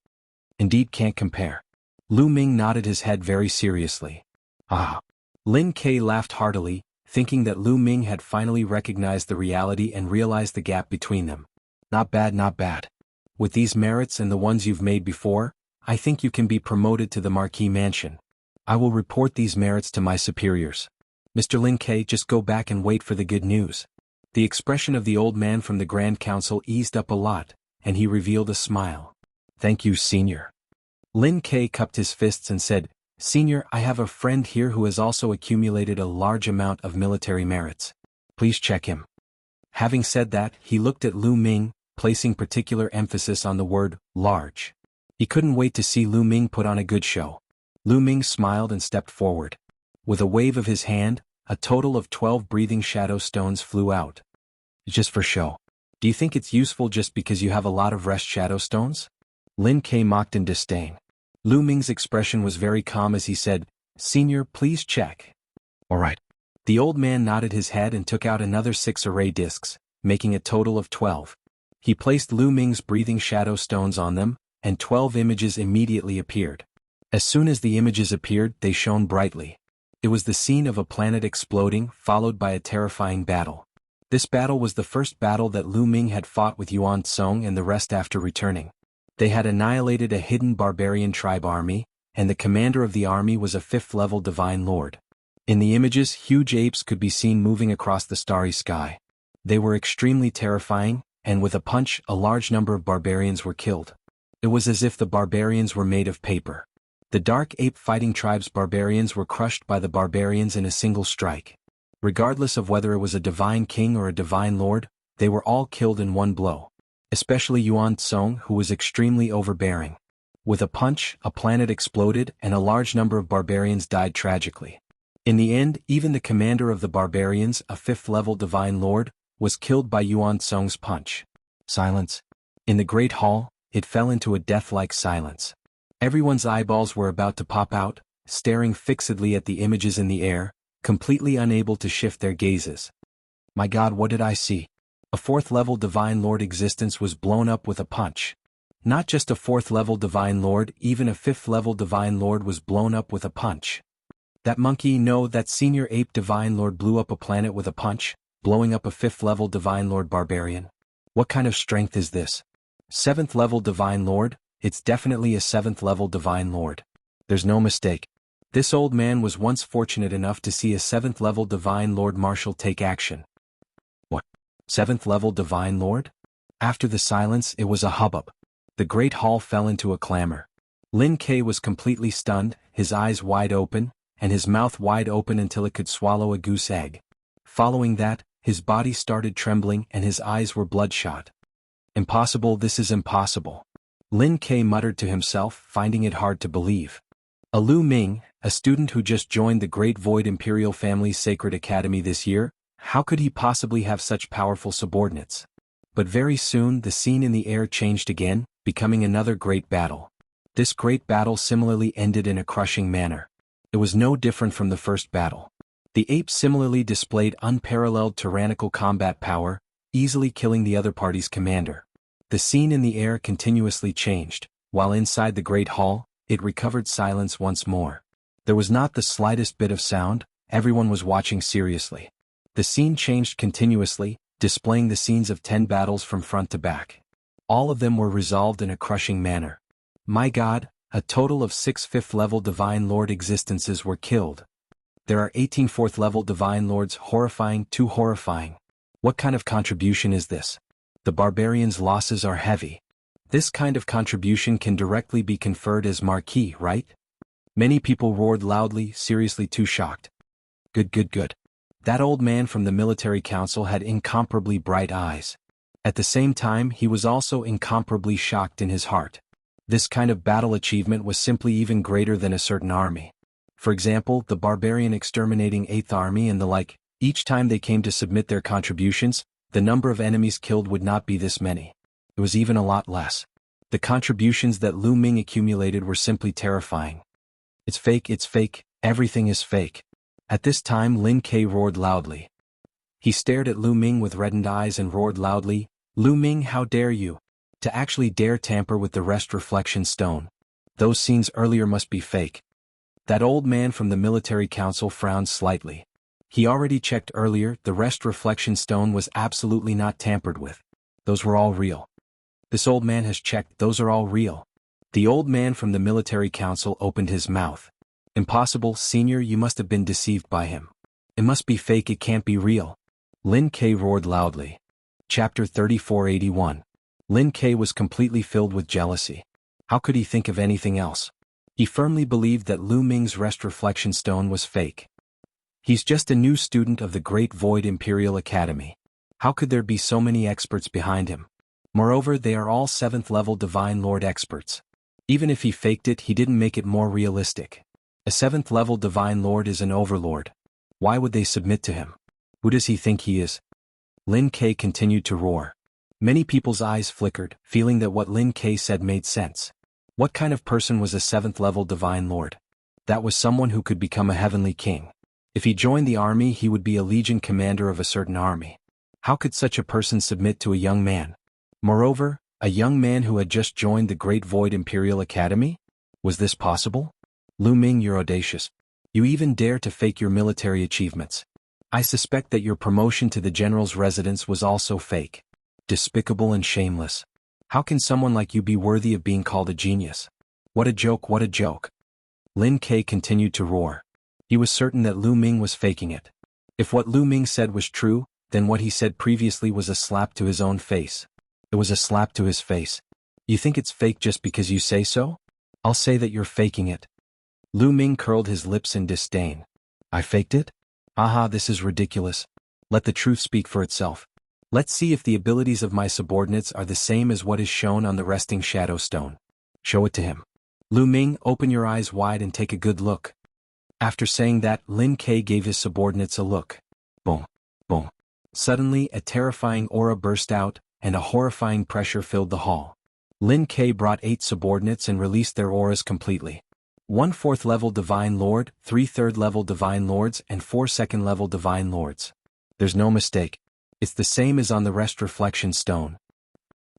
Indeed can't compare. Lu Ming nodded his head very seriously. Ah. Lin Ke laughed heartily, thinking that Lu Ming had finally recognized the reality and realized the gap between them. Not bad, not bad. With these merits and the ones you've made before, I think you can be promoted to the Marquis Mansion. I will report these merits to my superiors. Mr. Lin Ke, just go back and wait for the good news. The expression of the old man from the Grand Council eased up a lot, and he revealed a smile. Thank you, Senior. Lin Ke cupped his fists and said, Senior, I have a friend here who has also accumulated a large amount of military merits. Please check him. Having said that, he looked at Lu Ming, placing particular emphasis on the word, large. He couldn't wait to see Lu Ming put on a good show. Lu Ming smiled and stepped forward. With a wave of his hand, a total of 12 breathing shadow stones flew out. Just for show. Do you think it's useful just because you have a lot of rest shadow stones? Lin Ke mocked in disdain. Lu Ming's expression was very calm as he said, Senior, please check. All right. The old man nodded his head and took out another 6 array discs, making a total of 12. He placed Lu Ming's breathing shadow stones on them, and 12 images immediately appeared. As soon as the images appeared, they shone brightly. It was the scene of a planet exploding, followed by a terrifying battle. This battle was the first battle that Lu Ming had fought with Yuan Tsong and the rest after returning. They had annihilated a hidden barbarian tribe army, and the commander of the army was a 5th-level divine lord. In the images, huge apes could be seen moving across the starry sky. They were extremely terrifying, and with a punch, a large number of barbarians were killed. It was as if the barbarians were made of paper. The dark ape fighting tribe's barbarians were crushed by the barbarians in a single strike. Regardless of whether it was a divine king or a divine lord, they were all killed in one blow. Especially Yuan Tsong, who was extremely overbearing. With a punch, a planet exploded and a large number of barbarians died tragically. In the end, even the commander of the barbarians, a 5th-level divine lord, was killed by Yuan Tsong's punch. Silence. In the Great Hall, it fell into a death-like silence. Everyone's eyeballs were about to pop out, staring fixedly at the images in the air, completely unable to shift their gazes. My God, what did I see? A 4th-level divine lord existence was blown up with a punch. Not just a 4th-level divine lord, even a 5th-level divine lord was blown up with a punch. That monkey, no, that senior ape divine lord blew up a planet with a punch, blowing up a 5th-level divine lord barbarian. What kind of strength is this? 7th-level divine lord? It's definitely a 7th-level divine lord. There's no mistake. This old man was once fortunate enough to see a 7th-level divine lord marshal take action. What? 7th-level divine lord? After the silence, it was a hubbub. The great hall fell into a clamor. Lin Ke was completely stunned, his eyes wide open, and his mouth wide open until it could swallow a goose egg. Following that, his body started trembling and his eyes were bloodshot. Impossible, this is impossible. Lin Ke muttered to himself, finding it hard to believe. A Lu Ming, a student who just joined the Great Void Imperial Family's Sacred Academy this year, how could he possibly have such powerful subordinates? But very soon the scene in the air changed again, becoming another great battle. This great battle similarly ended in a crushing manner. It was no different from the first battle. The apes similarly displayed unparalleled tyrannical combat power, easily killing the other party's commander. The scene in the air continuously changed, while inside the great hall, it recovered silence once more. There was not the slightest bit of sound, everyone was watching seriously. The scene changed continuously, displaying the scenes of 10 battles from front to back. All of them were resolved in a crushing manner. My God, a total of 6 5th-level Divine Lord existences were killed. There are 18 4th-level Divine Lords, horrifying, too horrifying. What kind of contribution is this? The barbarians' losses are heavy. This kind of contribution can directly be conferred as marquee, right? Many people roared loudly, seriously too shocked. Good. That old man from the military council had incomparably bright eyes. At the same time, he was also incomparably shocked in his heart. This kind of battle achievement was simply even greater than a certain army. For example, the barbarian exterminating 8th Army and the like, each time they came to submit their contributions, the number of enemies killed would not be this many. It was even a lot less. The contributions that Lu Ming accumulated were simply terrifying. It's fake, everything is fake. At this time Lin Ke roared loudly. He stared at Lu Ming with reddened eyes and roared loudly, Lu Ming, how dare you? To actually dare tamper with the rest reflection stone. Those scenes earlier must be fake. That old man from the military council frowned slightly. He already checked earlier, the rest reflection stone was absolutely not tampered with. Those were all real. This old man has checked, those are all real. The old man from the military council opened his mouth. Impossible, Senior, you must have been deceived by him. It must be fake, it can't be real. Lin Ke roared loudly. Chapter 3481. Lin Ke was completely filled with jealousy. How could he think of anything else? He firmly believed that Lu Ming's rest reflection stone was fake. He's just a new student of the Great Void Imperial Academy. How could there be so many experts behind him? Moreover, they are all 7th level Divine Lord experts. Even if he faked it, he didn't make it more realistic. A 7th level Divine Lord is an overlord. Why would they submit to him? Who does he think he is? Lin Ke continued to roar. Many people's eyes flickered, feeling that what Lin Ke said made sense. What kind of person was a 7th level Divine Lord? That was someone who could become a heavenly king. If he joined the army, he would be a legion commander of a certain army. How could such a person submit to a young man? Moreover, a young man who had just joined the Great Void Imperial Academy? Was this possible? Lu Ming, you're audacious. You even dare to fake your military achievements. I suspect that your promotion to the general's residence was also fake. Despicable and shameless. How can someone like you be worthy of being called a genius? What a joke, what a joke. Lin Ke continued to roar. He was certain that Lu Ming was faking it. If what Lu Ming said was true, then what he said previously was a slap to his own face. It was a slap to his face. You think it's fake just because you say so? I'll say that you're faking it. Lu Ming curled his lips in disdain. I faked it? Aha, this is ridiculous. Let the truth speak for itself. Let's see if the abilities of my subordinates are the same as what is shown on the resting shadow stone. Show it to him. Lu Ming, open your eyes wide and take a good look. After saying that, Lin Ke gave his subordinates a look. Boom. Boom. Suddenly, a terrifying aura burst out, and a horrifying pressure filled the hall. Lin Ke brought 8 subordinates and released their auras completely. 1 4th level Divine Lord, 3 3rd level Divine Lords, and 4 2nd level Divine Lords. There's no mistake. It's the same as on the Rest Reflection Stone.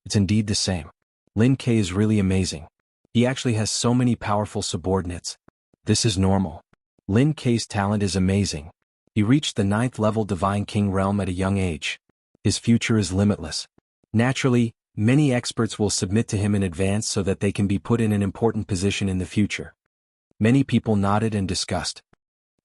It's indeed the same. Lin Ke is really amazing. He actually has so many powerful subordinates. This is normal. Lin Ke's talent is amazing. He reached the 9th level Divine King realm at a young age. His future is limitless. Naturally, many experts will submit to him in advance so that they can be put in an important position in the future. Many people nodded and discussed.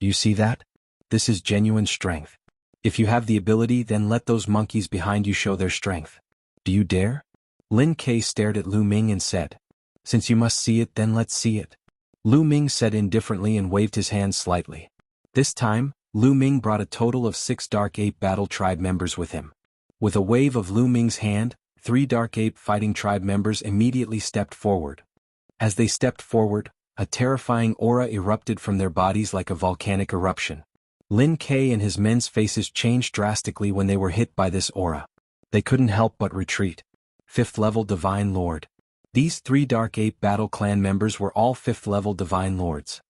Do you see that? This is genuine strength. If you have the ability, then let those monkeys behind you show their strength. Do you dare? Lin Ke stared at Lu Ming and said. Since you must see it, then let's see it. Lu Ming said indifferently and waved his hand slightly. This time, Lu Ming brought a total of 6 Dark Ape Battle Tribe members with him. With a wave of Lu Ming's hand, 3 Dark Ape Fighting Tribe members immediately stepped forward. As they stepped forward, a terrifying aura erupted from their bodies like a volcanic eruption. Lin Ke and his men's faces changed drastically when they were hit by this aura. They couldn't help but retreat. 5th level Divine Lord. These 3 Dark Ape Battle Clan members were all 5th level Divine Lords.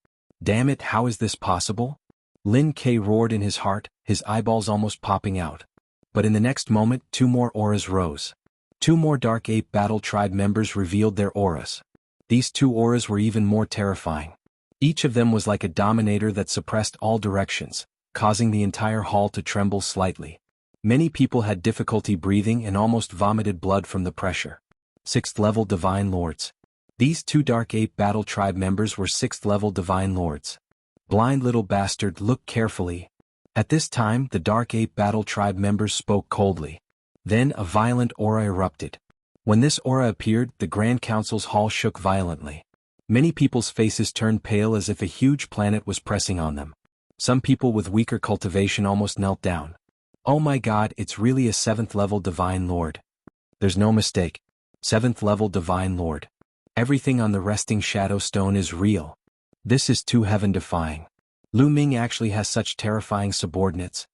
Damn it, how is this possible? Lin Ke roared in his heart, his eyeballs almost popping out. But in the next moment, 2 more auras rose. 2 more Dark Ape Battle Tribe members revealed their auras. These 2 auras were even more terrifying. Each of them was like a dominator that suppressed all directions, causing the entire hall to tremble slightly. Many people had difficulty breathing and almost vomited blood from the pressure. 6th level Divine Lords. These 2 Dark Ape Battle Tribe members were 6th level Divine Lords. Blind little bastard, look carefully. At this time, the Dark Ape Battle Tribe members spoke coldly. Then a violent aura erupted. When this aura appeared, the Grand Council's hall shook violently. Many people's faces turned pale as if a huge planet was pressing on them. Some people with weaker cultivation almost knelt down. Oh my god, it's really a 7th level Divine Lord. There's no mistake. 7th level Divine Lord. Everything on the resting shadow stone is real. This is too heaven-defying. Lu Ming actually has such terrifying subordinates.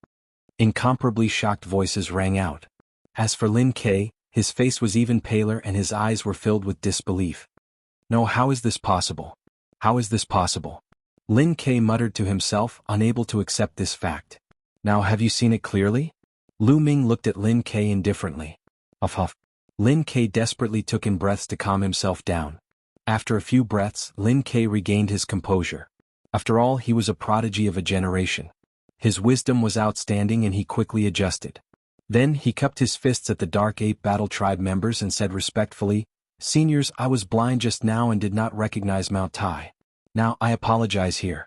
Incomparably shocked voices rang out. As for Lin Ke, his face was even paler and his eyes were filled with disbelief. No, how is this possible? How is this possible? Lin Ke muttered to himself, unable to accept this fact. Now have you seen it clearly? Lu Ming looked at Lin Ke indifferently. Huff huff. Lin Ke desperately took in breaths to calm himself down. After a few breaths, Lin Ke regained his composure. After all, he was a prodigy of a generation. His wisdom was outstanding and he quickly adjusted. Then he cupped his fists at the Dark Ape Battle Tribe members and said respectfully, Seniors, I was blind just now and did not recognize Mount Tai. Now I apologize here.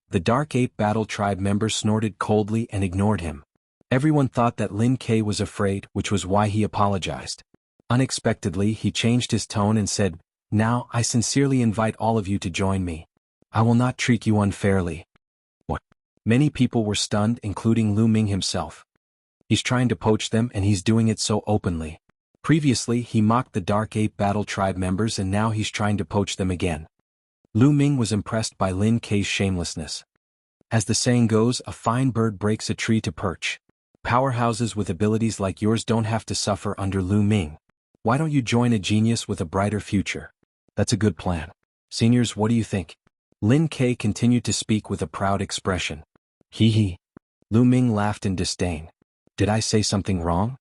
The Dark Ape Battle Tribe members snorted coldly and ignored him. Everyone thought that Lin Ke was afraid, which was why he apologized. Unexpectedly, he changed his tone and said, "Now, I sincerely invite all of you to join me. I will not treat you unfairly." What? Many people were stunned, including Lu Ming himself. He's trying to poach them, and he's doing it so openly. Previously, he mocked the Dark Ape Battle Tribe members, and now he's trying to poach them again. Lu Ming was impressed by Lin Ke's shamelessness. As the saying goes, a fine bird breaks a tree to perch. Powerhouses with abilities like yours don't have to suffer under Lu Ming. Why don't you join a genius with a brighter future? That's a good plan. Seniors, what do you think? Lin Ke continued to speak with a proud expression. Hee hee. Lu Ming laughed in disdain. Did I say something wrong?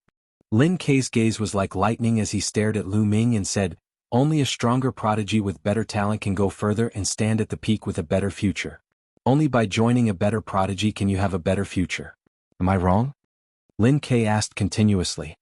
Lin Ke's gaze was like lightning as he stared at Lu Ming and said, "Only a stronger prodigy with better talent can go further and stand at the peak with a better future. Only by joining a better prodigy can you have a better future. Am I wrong?" Lin Ke asked continuously.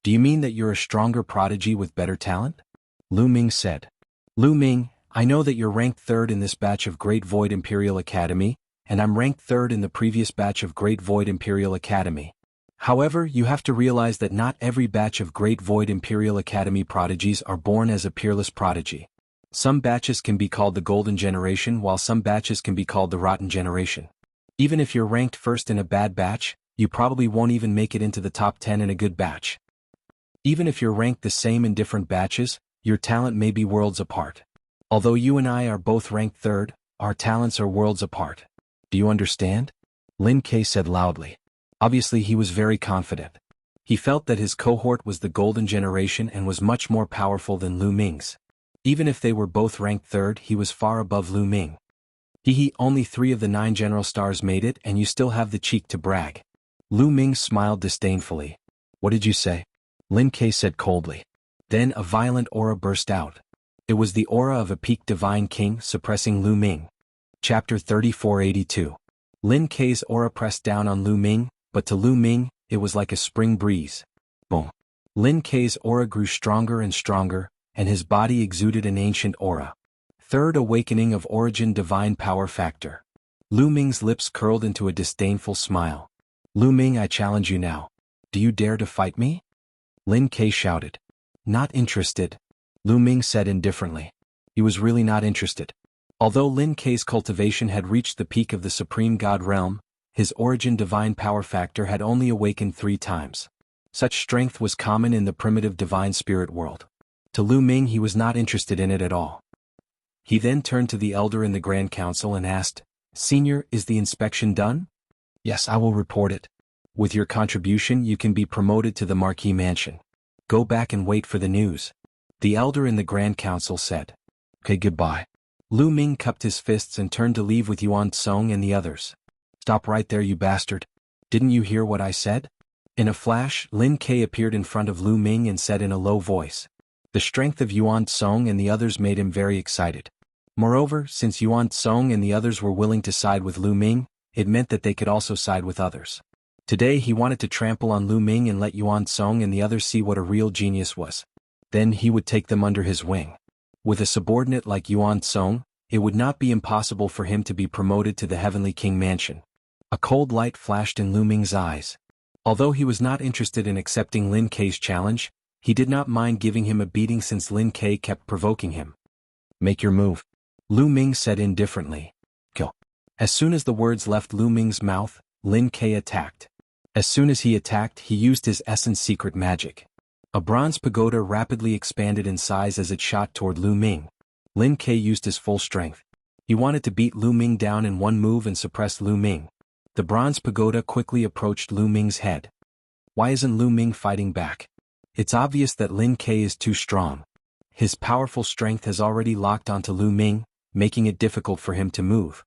"Do you mean that you're a stronger prodigy with better talent?" Lu Ming said. "Lu Ming, I know that you're ranked 3rd in this batch of Great Void Imperial Academy, and I'm ranked 3rd in the previous batch of Great Void Imperial Academy. However, you have to realize that not every batch of Great Void Imperial Academy prodigies are born as a peerless prodigy. Some batches can be called the Golden Generation, while some batches can be called the Rotten Generation. Even if you're ranked 1st in a bad batch, you probably won't even make it into the top 10 in a good batch. Even if you're ranked the same in different batches, your talent may be worlds apart. Although you and I are both ranked 3rd, our talents are worlds apart. Do you understand?" Lin Ke said loudly. Obviously he was very confident. He felt that his cohort was the Golden Generation and was much more powerful than Lu Ming's. Even if they were both ranked 3rd, he was far above Lu Ming. Only 3 of the 9 General Stars made it, and you still have the cheek to brag. Lu Ming smiled disdainfully. "What did you say?" Lin Ke said coldly. Then a violent aura burst out. It was the aura of a peak divine king suppressing Lu Ming. Chapter 3482. Lin Ke's aura pressed down on Lu Ming, but to Lu Ming, it was like a spring breeze. Boom. Lin Ke's aura grew stronger and stronger, and his body exuded an ancient aura. 3rd awakening of origin divine power factor. Lu Ming's lips curled into a disdainful smile. "Lu Ming, I challenge you now. Do you dare to fight me?" Lin Ke shouted. "Not interested," Lu Ming said indifferently. He was really not interested. Although Lin Ke's cultivation had reached the peak of the Supreme God realm, his origin divine power factor had only awakened 3 times. Such strength was common in the primitive divine spirit world. To Lu Ming, he was not interested in it at all. He then turned to the elder in the Grand Council and asked, "Senior, is the inspection done?" "Yes, I will report it. With your contribution you can be promoted to the Marquis Mansion. Go back and wait for the news," the elder in the Grand Council said. "Okay, goodbye." Lu Ming cupped his fists and turned to leave with Yuan Tsong and the others. "Stop right there, you bastard. Didn't you hear what I said?" In a flash, Lin Ke appeared in front of Lu Ming and said in a low voice. The strength of Yuan Tsong and the others made him very excited. Moreover, since Yuan Tsong and the others were willing to side with Lu Ming, it meant that they could also side with others. Today he wanted to trample on Lu Ming and let Yuan Tsong and the others see what a real genius was. Then he would take them under his wing. With a subordinate like Yuan Tsong, it would not be impossible for him to be promoted to the Heavenly King Mansion. A cold light flashed in Lu Ming's eyes. Although he was not interested in accepting Lin Ke's challenge, he did not mind giving him a beating since Lin Ke kept provoking him. "Make your move," Lu Ming said indifferently. "Go." As soon as the words left Lu Ming's mouth, Lin Ke attacked. As soon as he attacked, he used his essence secret magic. A bronze pagoda rapidly expanded in size as it shot toward Lu Ming. Lin Ke used his full strength. He wanted to beat Lu Ming down in one move and suppress Lu Ming. The bronze pagoda quickly approached Lu Ming's head. Why isn't Lu Ming fighting back? It's obvious that Lin Ke is too strong. His powerful strength has already locked onto Lu Ming, making it difficult for him to move.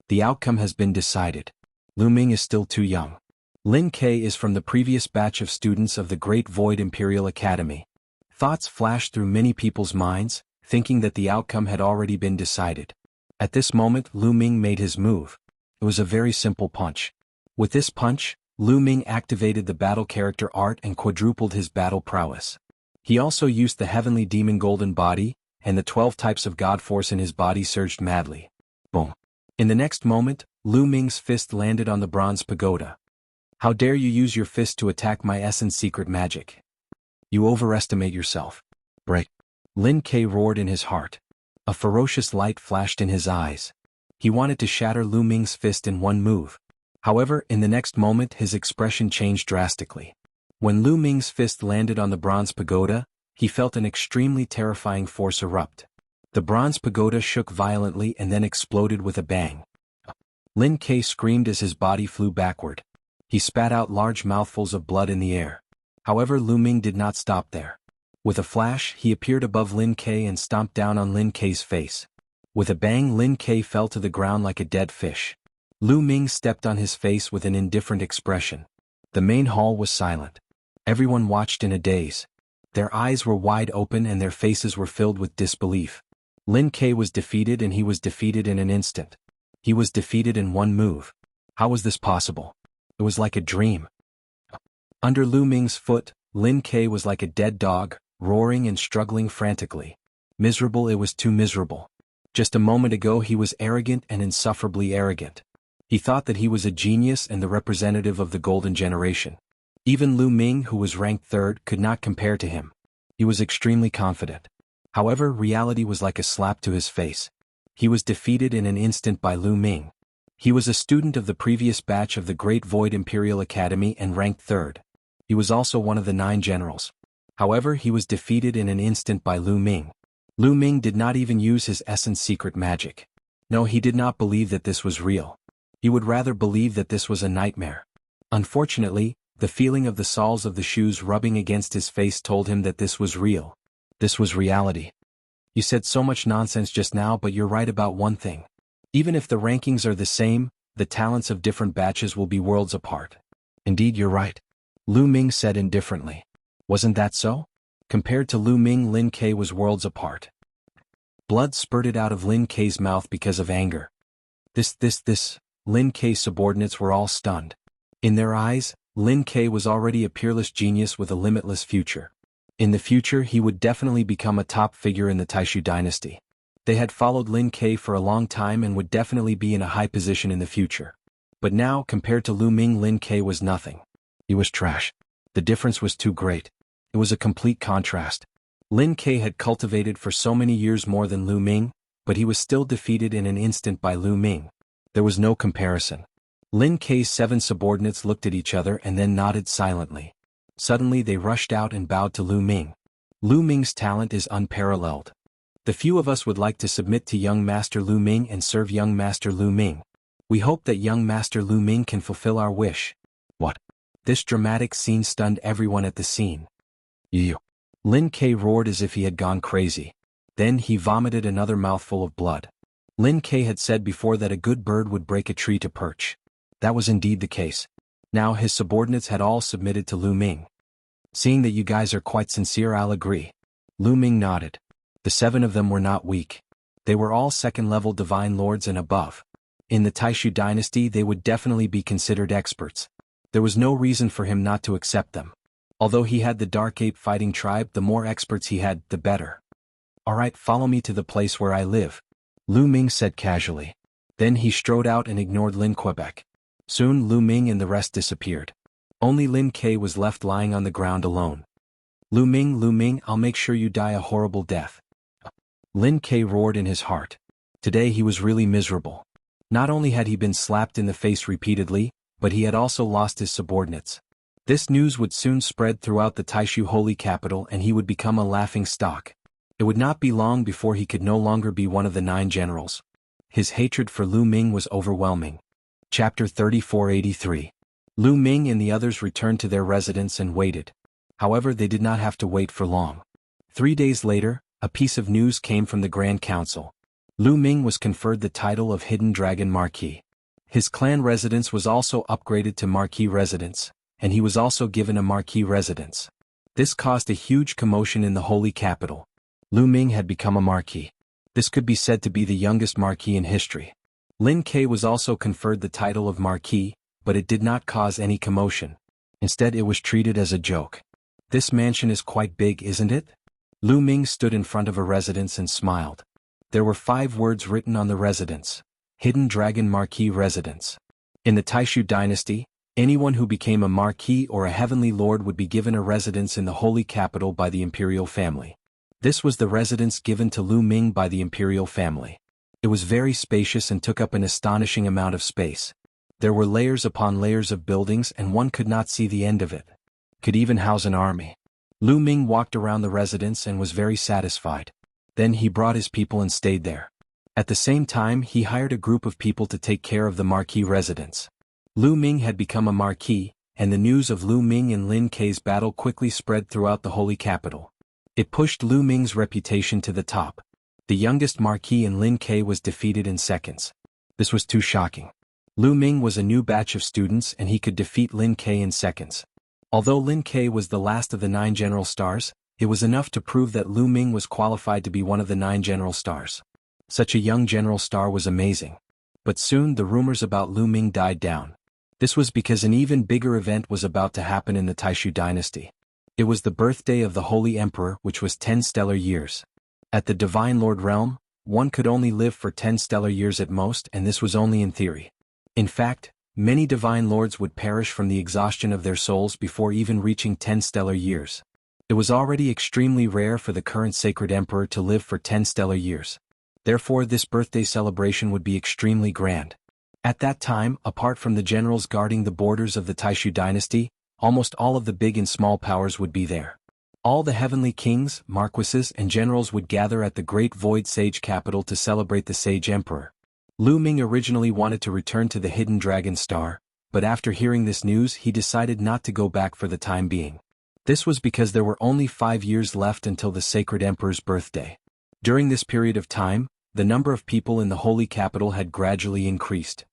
The outcome has been decided. Lu Ming is still too young. Lin Ke is from the previous batch of students of the Great Void Imperial Academy. Thoughts flashed through many people's minds, thinking that the outcome had already been decided. At this moment, Lu Ming made his move. It was a very simple punch. With this punch, Lu Ming activated the battle character art and quadrupled his battle prowess. He also used the heavenly demon golden body, and the 12 types of god force in his body surged madly. Boom. In the next moment, Lu Ming's fist landed on the bronze pagoda. How dare you use your fist to attack my essence secret magic? You overestimate yourself. Break. Lin Ke roared in his heart. A ferocious light flashed in his eyes. He wanted to shatter Lu Ming's fist in one move. However, in the next moment his expression changed drastically. When Lu Ming's fist landed on the bronze pagoda, he felt an extremely terrifying force erupt. The bronze pagoda shook violently and then exploded with a bang. Lin Ke screamed as his body flew backward. He spat out large mouthfuls of blood in the air. However, Lu Ming did not stop there. With a flash, he appeared above Lin Ke and stomped down on Lin Ke's face. With a bang, Lin Ke fell to the ground like a dead fish. Lu Ming stepped on his face with an indifferent expression. The main hall was silent. Everyone watched in a daze. Their eyes were wide open and their faces were filled with disbelief. Lin Ke was defeated, and he was defeated in an instant. He was defeated in one move. How was this possible? It was like a dream. Under Lu Ming's foot, Lin Ke was like a dead dog, roaring and struggling frantically. Miserable, it was too miserable. Just a moment ago he was arrogant and insufferably arrogant. He thought that he was a genius and the representative of the golden generation. Even Lu Ming, who was ranked third, could not compare to him. He was extremely confident. However, reality was like a slap to his face. He was defeated in an instant by Lu Ming. He was a student of the previous batch of the Great Void Imperial Academy and ranked third. He was also one of the 9 generals. However, he was defeated in an instant by Lu Ming. Lu Ming did not even use his essence secret magic. No, he did not believe that this was real. He would rather believe that this was a nightmare. Unfortunately, the feeling of the soles of the shoes rubbing against his face told him that this was real. This was reality. You said so much nonsense just now, but you're right about one thing. Even if the rankings are the same, the talents of different batches will be worlds apart. Indeed, you're right. Lu Ming said indifferently. Wasn't that so? Compared to Lu Ming, Lin Ke was worlds apart. Blood spurted out of Lin Ke's mouth because of anger. Lin Ke's subordinates were all stunned. In their eyes, Lin Ke was already a peerless genius with a limitless future. In the future he would definitely become a top figure in the Taishu dynasty. They had followed Lin Ke for a long time and would definitely be in a high position in the future. But now, compared to Lu Ming, Lin Ke was nothing. He was trash. The difference was too great. It was a complete contrast. Lin Ke had cultivated for so many years more than Lu Ming, but he was still defeated in an instant by Lu Ming. There was no comparison. Lin Ke's 7 subordinates looked at each other and then nodded silently. Suddenly they rushed out and bowed to Lu Ming. Lu Ming's talent is unparalleled. The few of us would like to submit to young Master Lu Ming and serve young Master Lu Ming. We hope that young Master Lu Ming can fulfill our wish. What? This dramatic scene stunned everyone at the scene. You! Lin Ke roared as if he had gone crazy. Then he vomited another mouthful of blood. Lin Ke had said before that a good bird would break a tree to perch. That was indeed the case. Now his subordinates had all submitted to Lu Ming. Seeing that you guys are quite sincere, I'll agree. Lu Ming nodded. The 7 of them were not weak. They were all second-level divine lords and above. In the Taishu dynasty they would definitely be considered experts. There was no reason for him not to accept them. Although he had the Dark Ape fighting tribe, the more experts he had, the better. Alright, follow me to the place where I live, Lu Ming said casually. Then he strode out and ignored Lin Quebec. Soon Lu Ming and the rest disappeared. Only Lin Ke was left lying on the ground alone. Lu Ming, I'll make sure you die a horrible death. Lin Ke roared in his heart. Today he was really miserable. Not only had he been slapped in the face repeatedly, but he had also lost his subordinates. This news would soon spread throughout the Taishu holy capital and he would become a laughing stock. It would not be long before he could no longer be one of the 9 generals. His hatred for Lu Ming was overwhelming. Chapter 3483. Lu Ming and the others returned to their residence and waited. However, they did not have to wait for long. 3 days later, a piece of news came from the Grand Council. Lu Ming was conferred the title of Hidden Dragon Marquis. His clan residence was also upgraded to Marquis Residence, and he was also given a Marquis Residence. This caused a huge commotion in the holy capital. Lu Ming had become a Marquis. This could be said to be the youngest Marquis in history. Lin Ke was also conferred the title of Marquis, but it did not cause any commotion. Instead, it was treated as a joke. This mansion is quite big, isn't it? Lu Ming stood in front of a residence and smiled. There were 5 words written on the residence. Hidden Dragon Marquis Residence. In the Taishu dynasty, Anyone who became a marquis or a heavenly lord would be given a residence in the holy capital by the imperial family. This was the residence given to Lu Ming by the imperial family. It was very spacious and took up an astonishing amount of space. There were layers upon layers of buildings and one could not see the end of it. Could even house an army. Lu Ming walked around the residence and was very satisfied. Then he brought his people and stayed there. At the same time he hired a group of people to take care of the marquis residence. Lu Ming had become a marquis, and the news of Lu Ming and Lin Kei's battle quickly spread throughout the holy capital. It pushed Lu Ming's reputation to the top. The youngest marquis in Lin Kei was defeated in seconds. This was too shocking. Lu Ming was a new batch of students and he could defeat Lin Kei in seconds. Although Lin Kei was the last of the 9 general stars, it was enough to prove that Lu Ming was qualified to be one of the 9 general stars. Such a young general star was amazing. But soon the rumors about Lu Ming died down. This was because an even bigger event was about to happen in the Taishu dynasty. It was the birthday of the Holy Emperor, which was 10 stellar years. At the Divine Lord realm, one could only live for 10 stellar years at most, and this was only in theory. In fact, many Divine Lords would perish from the exhaustion of their souls before even reaching 10 stellar years. It was already extremely rare for the current Sacred Emperor to live for 10 stellar years. Therefore this birthday celebration would be extremely grand. At that time, apart from the generals guarding the borders of the Taishu dynasty, almost all of the big and small powers would be there. All the heavenly kings, marquises and generals would gather at the Great Void Sage capital to celebrate the Sage Emperor. Lu Ming originally wanted to return to the Hidden Dragon Star, but after hearing this news he decided not to go back for the time being. This was because there were only 5 years left until the Sacred Emperor's birthday. During this period of time, the number of people in the holy capital had gradually increased.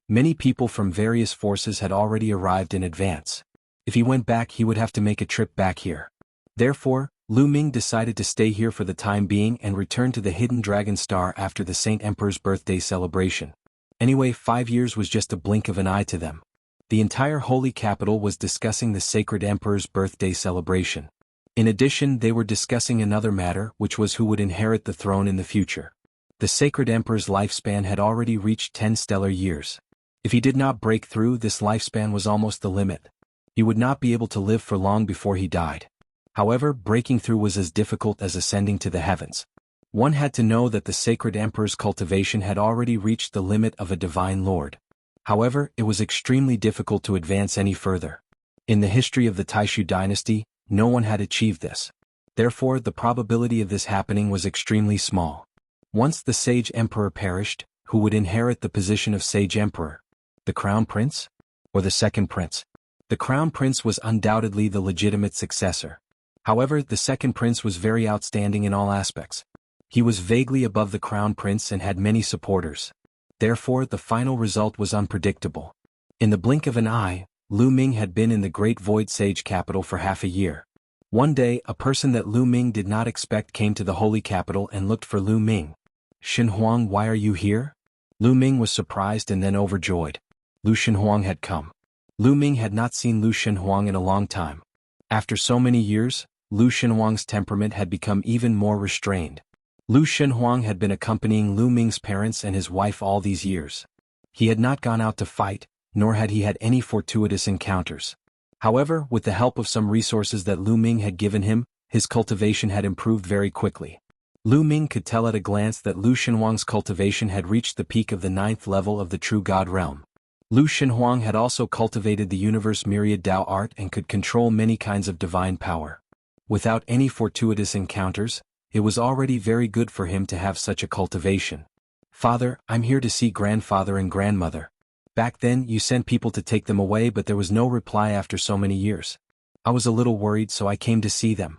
Many people from various forces had already arrived in advance. If he went back he would have to make a trip back here. Therefore, Lu Ming decided to stay here for the time being and return to the Hidden Dragon Star after the Saint Emperor's birthday celebration. Anyway, 5 years was just a blink of an eye to them. The entire holy capital was discussing the Sacred Emperor's birthday celebration. In addition, they were discussing another matter, which was who would inherit the throne in the future. The Sacred Emperor's lifespan had already reached 10 stellar years. If he did not break through, this lifespan was almost the limit. He would not be able to live for long before he died. However, breaking through was as difficult as ascending to the heavens. One had to know that the Sacred Emperor's cultivation had already reached the limit of a Divine Lord. However, it was extremely difficult to advance any further. In the history of the Taishu dynasty, no one had achieved this. Therefore, the probability of this happening was extremely small. Once the Sage Emperor perished, who would inherit the position of Sage Emperor? The Crown Prince? Or the Second Prince? The Crown Prince was undoubtedly the legitimate successor. However, the Second Prince was very outstanding in all aspects. He was vaguely above the Crown Prince and had many supporters. Therefore, the final result was unpredictable. In the blink of an eye, Lu Ming had been in the Great Void Sage capital for half a year. One day, a person that Lu Ming did not expect came to the holy capital and looked for Lu Ming. "Xinhuang, why are you here?" Lu Ming was surprised and then overjoyed. Lu Xinhuang had come. Lu Ming had not seen Lu Xinhuang in a long time. After so many years, Lu Xinhuang's temperament had become even more restrained. Lu Xinhuang had been accompanying Lu Ming's parents and his wife all these years. He had not gone out to fight, nor had he had any fortuitous encounters. However, with the help of some resources that Lu Ming had given him, his cultivation had improved very quickly. Lu Ming could tell at a glance that Lu Xinhuang's cultivation had reached the peak of the 9th level of the True God realm. Lu Xinhuang had also cultivated the universe myriad Tao art and could control many kinds of divine power. Without any fortuitous encounters, it was already very good for him to have such a cultivation. "Father, I'm here to see grandfather and grandmother. Back then you sent people to take them away but there was no reply after so many years. I was a little worried so I came to see them."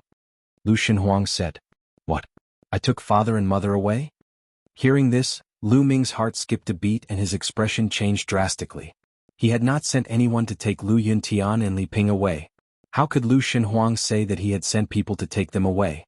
Lu Xinhuang said. "What? I took father and mother away?" Hearing this, Lu Ming's heart skipped a beat and his expression changed drastically. He had not sent anyone to take Lu Yuntian and Li Ping away. How could Lu Xinhuang say that he had sent people to take them away?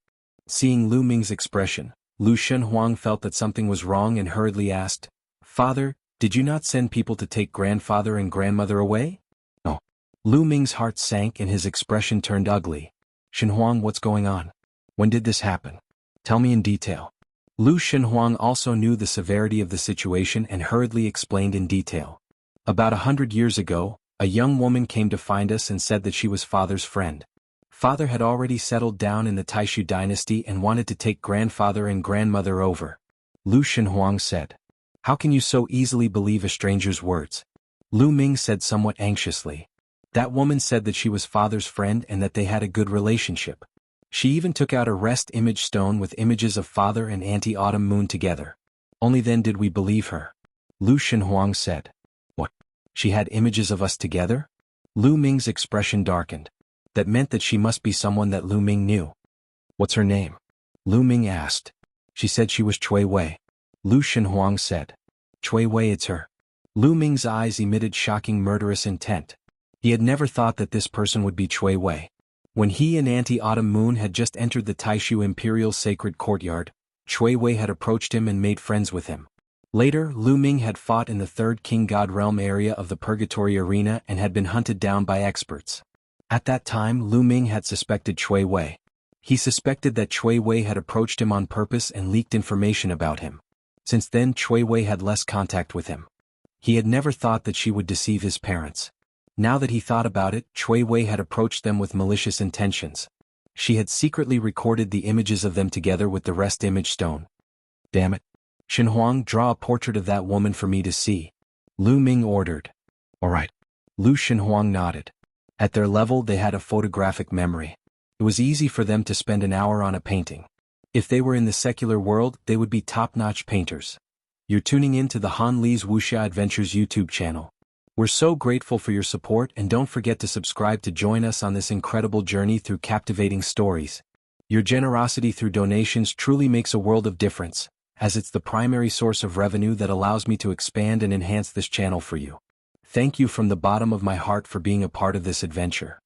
Seeing Lu Ming's expression, Lu Xinhuang felt that something was wrong and hurriedly asked, "Father, did you not send people to take grandfather and grandmother away?" "No." Lu Ming's heart sank and his expression turned ugly. "Xinhuang, what's going on? When did this happen? Tell me in detail." Lu Xinhuang also knew the severity of the situation and hurriedly explained in detail. About 100 years ago, A young woman came to find us and said that she was father's friend. Father had already settled down in the Taishu dynasty and wanted to take grandfather and grandmother over. Lu Shenhuang said. How can you so easily believe a stranger's words? Lu Ming said somewhat anxiously. That woman said that she was father's friend and that they had a good relationship. She even took out a rest image stone with images of father and Auntie Autumn Moon together. Only then did we believe her. Lu Shenhuang said. What? She had images of us together? Lu Ming's expression darkened. That meant that she must be someone that Lu Ming knew. What's her name? Lu Ming asked. She said she was Cui Wei. Lu Shenhuang said. Cui Wei, it's her. Lu Ming's eyes emitted shocking murderous intent. He had never thought that this person would be Cui Wei. When he and Auntie Autumn Moon had just entered the Taishu Imperial Sacred Courtyard, Cui Wei had approached him and made friends with him. Later, Lu Ming had fought in the Third King God Realm area of the Purgatory Arena and had been hunted down by experts. At that time, Lu Ming had suspected Cui Wei. He suspected that Cui Wei had approached him on purpose and leaked information about him. Since then, Cui Wei had less contact with him. He had never thought that she would deceive his parents. Now that he thought about it, Cui Wei had approached them with malicious intentions. She had secretly recorded the images of them together with the rest image stone. Damn it. Shenhuang, draw a portrait of that woman for me to see. Lu Ming ordered. All right. Lu Shenhuang nodded. At their level, they had a photographic memory. It was easy for them to spend an hour on a painting. If they were in the secular world, they would be top-notch painters. You're tuning in to the Han Li's Wuxia Adventures YouTube channel. We're so grateful for your support, and don't forget to subscribe to join us on this incredible journey through captivating stories. Your generosity through donations truly makes a world of difference, as it's the primary source of revenue that allows me to expand and enhance this channel for you. Thank you from the bottom of my heart for being a part of this adventure.